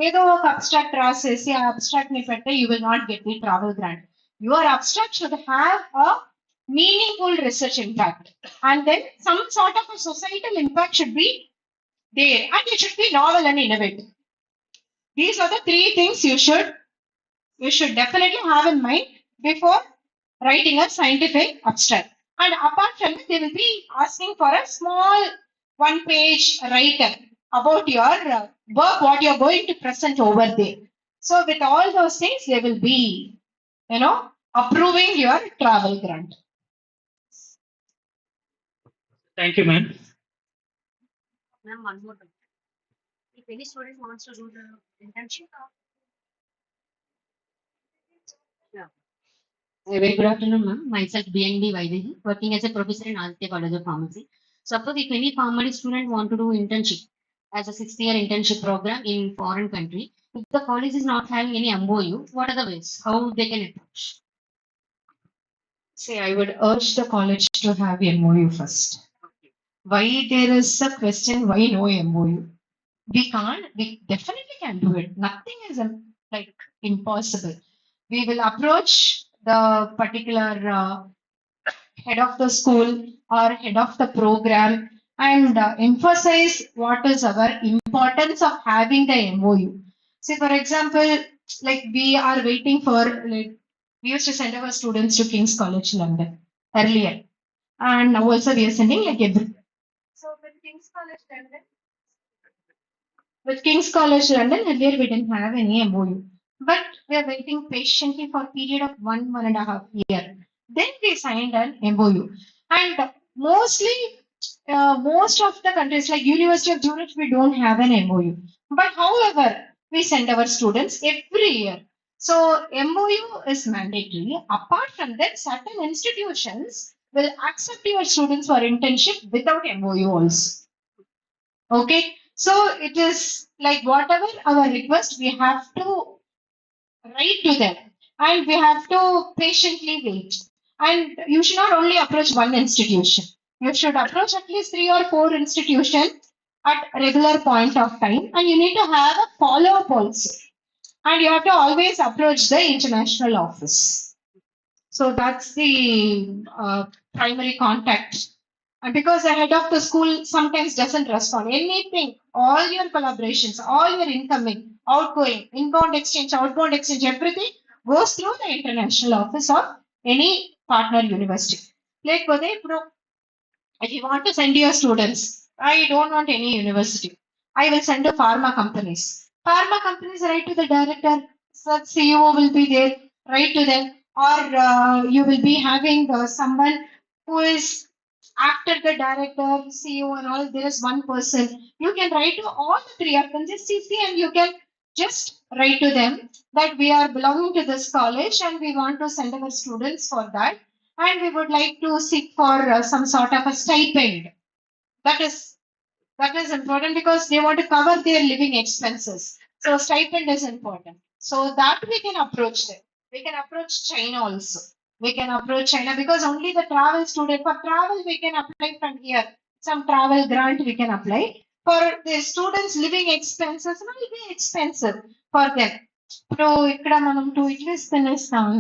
ఏదో ఒక abstract రాసేసి ఆ abstract ని పెడితే you will not get the travel grant. Your abstract should have a meaningful research impact, and then some sort of a societal impact should be there, and it should be novel and innovative. These are the three things you should definitely have in mind before writing a scientific abstract. And apart from it, they will be asking for a small one-page write-up about your work, what you're going to present over there. So with all those things, they will be, approving your travel grant. Thank you, ma'am. Ma'am, one more thing. If any student wants to do the internship, yeah. Very good afternoon, ma'am. Myself, BND Vaidehi, working as a professor in Aditya College of Pharmacy. Suppose if any pharmacy student want to do internship as a 6th-year internship program in foreign country, if the college is not having any MOU, what are the ways? How they can approach? See, I would urge the college to have MOU first. Why there is a question, why no MOU? We definitely can do it. Nothing is like impossible. We will approach the particular head of the school or head of the program and emphasize what is our importance of having the MOU. See, for example, like we are waiting for, like, we used to send our students to King's College London earlier, and now also we are sending like every. So with King's College London, earlier we didn't have any MOU, but we are waiting patiently for a period of 1.5 years. Then we signed an MOU, and most of the countries like University of Zurich, we don't have an MOU. But however, we send our students every year. So MOU is mandatory. Apart from that, certain institutions will accept your students for internship without MOU also. Okay, so it is like whatever our request, we have to write to them, and we have to patiently wait. And you should not only approach one institution, you should approach at least 3 or 4 institutions at regular point of time, and you need to have a follow-up also. And you have to always approach the international office. So that's the primary contact. And because the head of the school sometimes doesn't respond, anything, all your collaborations, all your incoming, outgoing, inbound exchange, outbound exchange, everything goes through the international office of any partner university. Like, if you want to send your students, I don't want any university. I will send to pharma companies. Pharma companies write to the director, so CEO will be there, write to them, or you will be having someone who is after the director, CEO, and all. There is one person. You can write to all the three of them, just CC, and you can just write to them that we are belonging to this college and we want to send our students for that, and we would like to seek for some sort of a stipend. That is important because they want to cover their living expenses. So stipend is important. So that we can approach them. We can approach China also. We can approach China because only the travel student, for travel we can apply from here. Some travel grant we can apply. For the students' living expenses, it will be expensive for them. ఇప్పుడు ఇక్కడ మనం 2 years తినేస్తాం.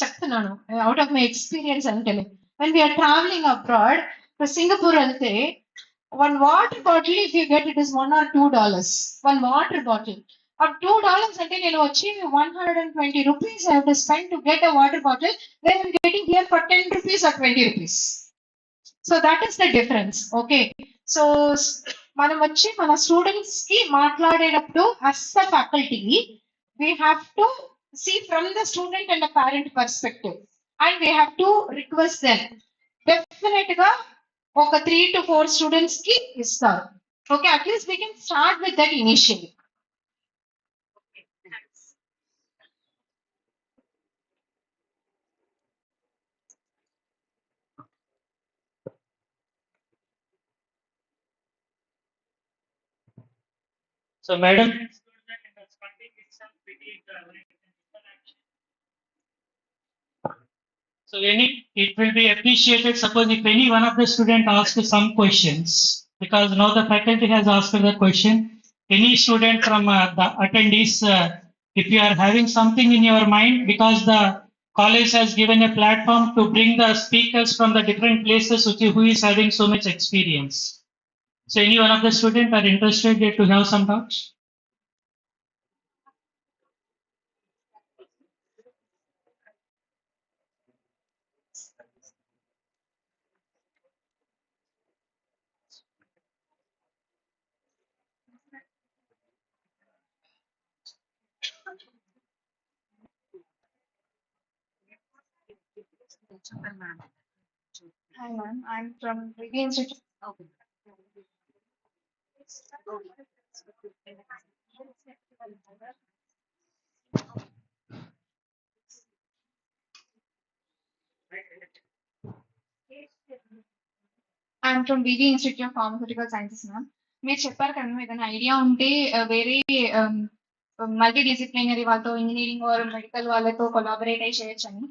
చెప్తున్నాను out of my experience అంటే when we are traveling abroad to Singapore వెళ్తే one water bottle, if you get, it is $1 or $2. One water bottle. Of $2 అంటే నేను వచ్చి 120 rupees I have to spend to get a water bottle, where I'm getting here for 10 rupees or 20 rupees. So that is the difference. Okay. So మనం వచ్చి మన students కి మాట్లాడేటప్పుడు as a faculty, we have to see from the student and the parent perspective, and we have to request them. Definitely ఒక 3 to 4 students కి ఇస్తారు. Okay, at least we can start with that initially. So, Madam, so it will be appreciated. Suppose if any one of the student asks some questions, because now the faculty has asked the question. Any student from the attendees, if you are having something in your mind, because the college has given a platform to bring the speakers from the different places who is having so much experience. So, any one of the student are interested to have some thoughts? Hi, ma'am. I'm from Review Institute. I'm from BG Institute of Pharmaceutical Sciences, ma'am. మీరు చెప్పారు కదా మీకు ఏదైనా idea ఉంటే వేరే multi disciplinary వాళ్ళతో engineering or medical వాళ్ళతో collaborate అయి చేయొచ్చని.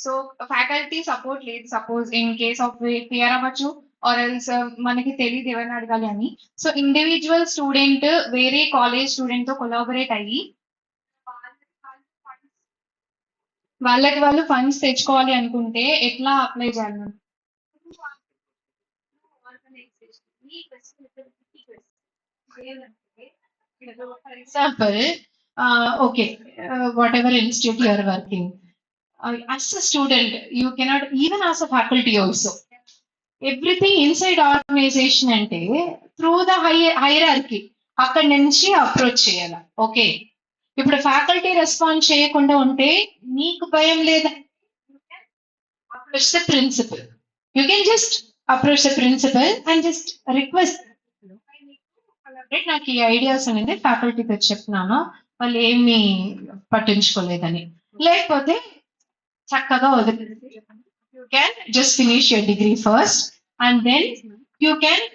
సో ఫ్యాకల్టీ సపోర్ట్ లేదు suppose in case of clear అవ్వచ్చు ఆర్ ఎల్స్ మనకి తెలియదు ఎవరిని అడగాలి అని. సో ఇండివిజువల్ స్టూడెంట్ వేరే కాలేజ్ స్టూడెంట్ తో కొలాబరేట్ అయ్యి వాళ్ళకి వాళ్ళు ఫండ్స్ తెచ్చుకోవాలి అనుకుంటే ఎట్లా అప్లై చేయాలి ma'am? For example, okay, whatever institute you are working, as a student, you cannot, even as a faculty also, everything inside organization అంటే త్రూ ద హైరార్కీ అక్కడి నుంచి అప్రోచ్ చేయాలి. ఓకే, ఇప్పుడు ఫ్యాకల్టీ రెస్పాన్స్ చేయకుండా ఉంటే నీకు భయం లేదా? Approach the principal. You can just approach the principal and just request, నాకు ఈ ఐడియాస్ అనేది ఫ్యాకల్టీతో చెప్తున్నాను, వాళ్ళు ఏమి పట్టించుకోలేదని. లేకపోతే చక్కగా వదిలేదు. You can just finish your degree first and then you can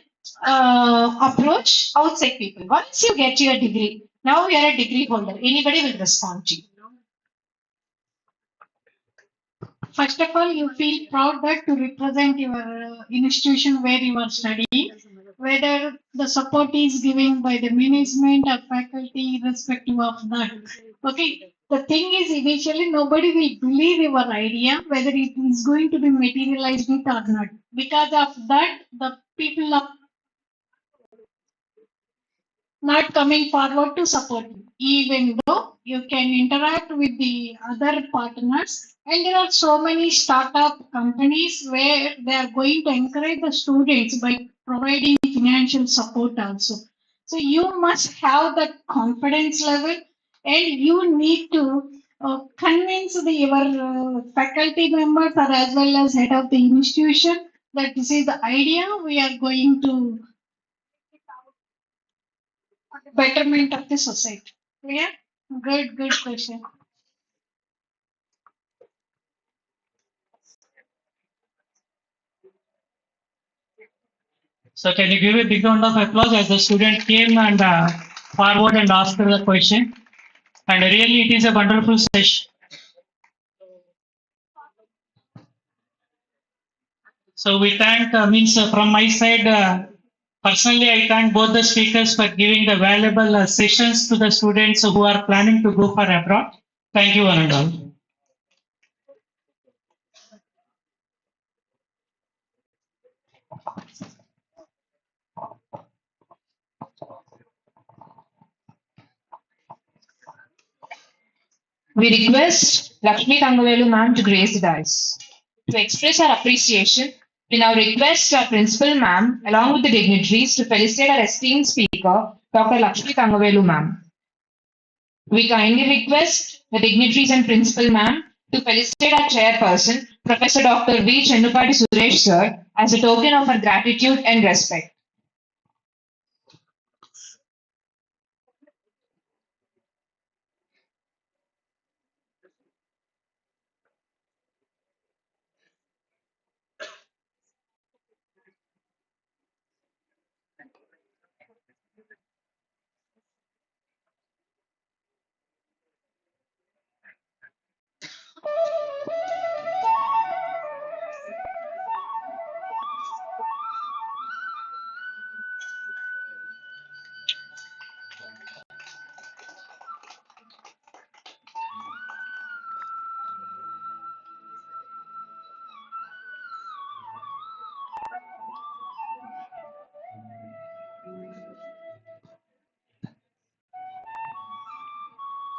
approach outside people. Once you get your degree, now you are a degree holder, anybody will respond to you. First of all, you feel proud that to represent your institution where you are studying, whether the support is given by the management or faculty, irrespective of that. Okay, the thing is initially nobody will believe your idea whether it is going to be materialized it or not. Because of that, the people are not coming forward to support you, even though you can interact with the other partners. And there are so many startup companies where they are going to encourage the students by providing financial support also. So you must have that confidence level, and you need to convince your faculty members or as well as head of the institution that this is the idea we are going to betterment of the society. Yeah, good question. So, can you give a big round of applause as the student came and forward and asked the question? And really, it is a wonderful session. So, we thank, from my side, personally, I thank both the speakers for giving the valuable sessions to the students who are planning to go for abroad. Thank you, one and all. We request Lakshmi Tangavelu ma'am to grace the dais. To express our appreciation, we now request our principal ma'am along with the dignitaries to felicitate our esteemed speaker, Dr. Lakshmi Tangavelu ma'am. We kindly request the dignitaries and principal ma'am to felicitate our chairperson, Professor Dr. V. Chennupati Suresh sir, as a token of our gratitude and respect.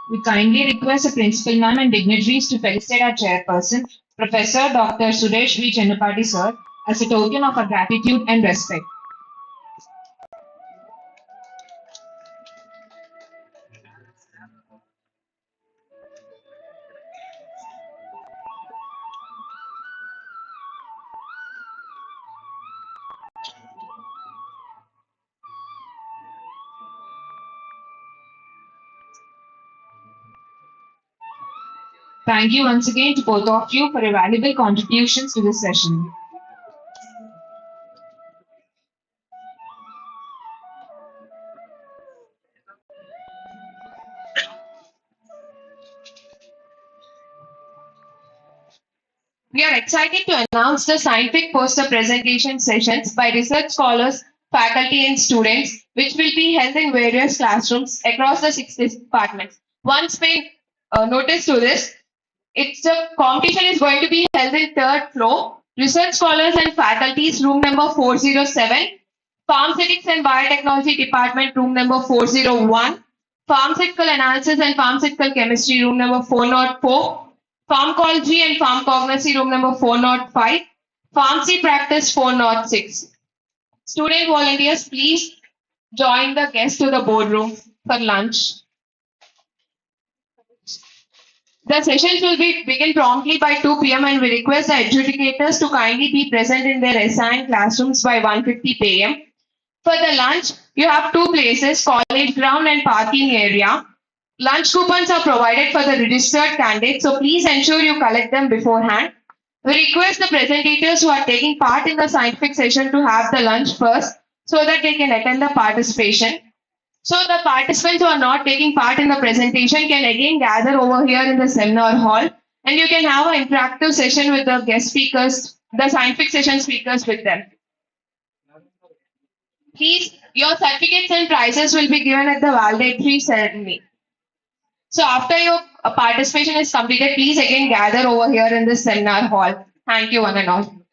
We kindly request the principal ma'am and dignitaries to felicitate our chairperson, Professor Dr. Suresh V. Chennapati sir, as a token of our gratitude and respect. Thank you once again to both of you for your valuable contributions to this session. We are excited to announce the scientific poster presentation sessions by research scholars, faculty, and students, which will be held in various classrooms across the 6 departments. Once pay notice to this, the competition is going to be held in third floor. Research scholars and faculties, room number 407. Pharmaceutics and Biotechnology Department, room number 401. Pharmaceutical Analysis and Pharmaceutical Chemistry, room number 404. Pharmacology and Pharmacognosy, room number 405. Pharmacy Practice, 406. Student volunteers, please join the guests to the boardroom for lunch. The sessions will begin promptly by 2 p.m. and we request the adjudicators to kindly be present in their assigned classrooms by 1:50 p.m. For the lunch, you have two places, college ground and parking area. Lunch coupons are provided for the registered candidates, so please ensure you collect them beforehand. We request the presentators who are taking part in the scientific session to have the lunch first so that they can attend the participation. So the participants who are not taking part in the presentation can again gather over here in the seminar hall and you can have an interactive session with the guest speakers, the scientific session speakers with them. Please, your certificates and prizes will be given at the valedictory ceremony. So after your participation is completed, please again gather over here in this seminar hall. Thank you one and all.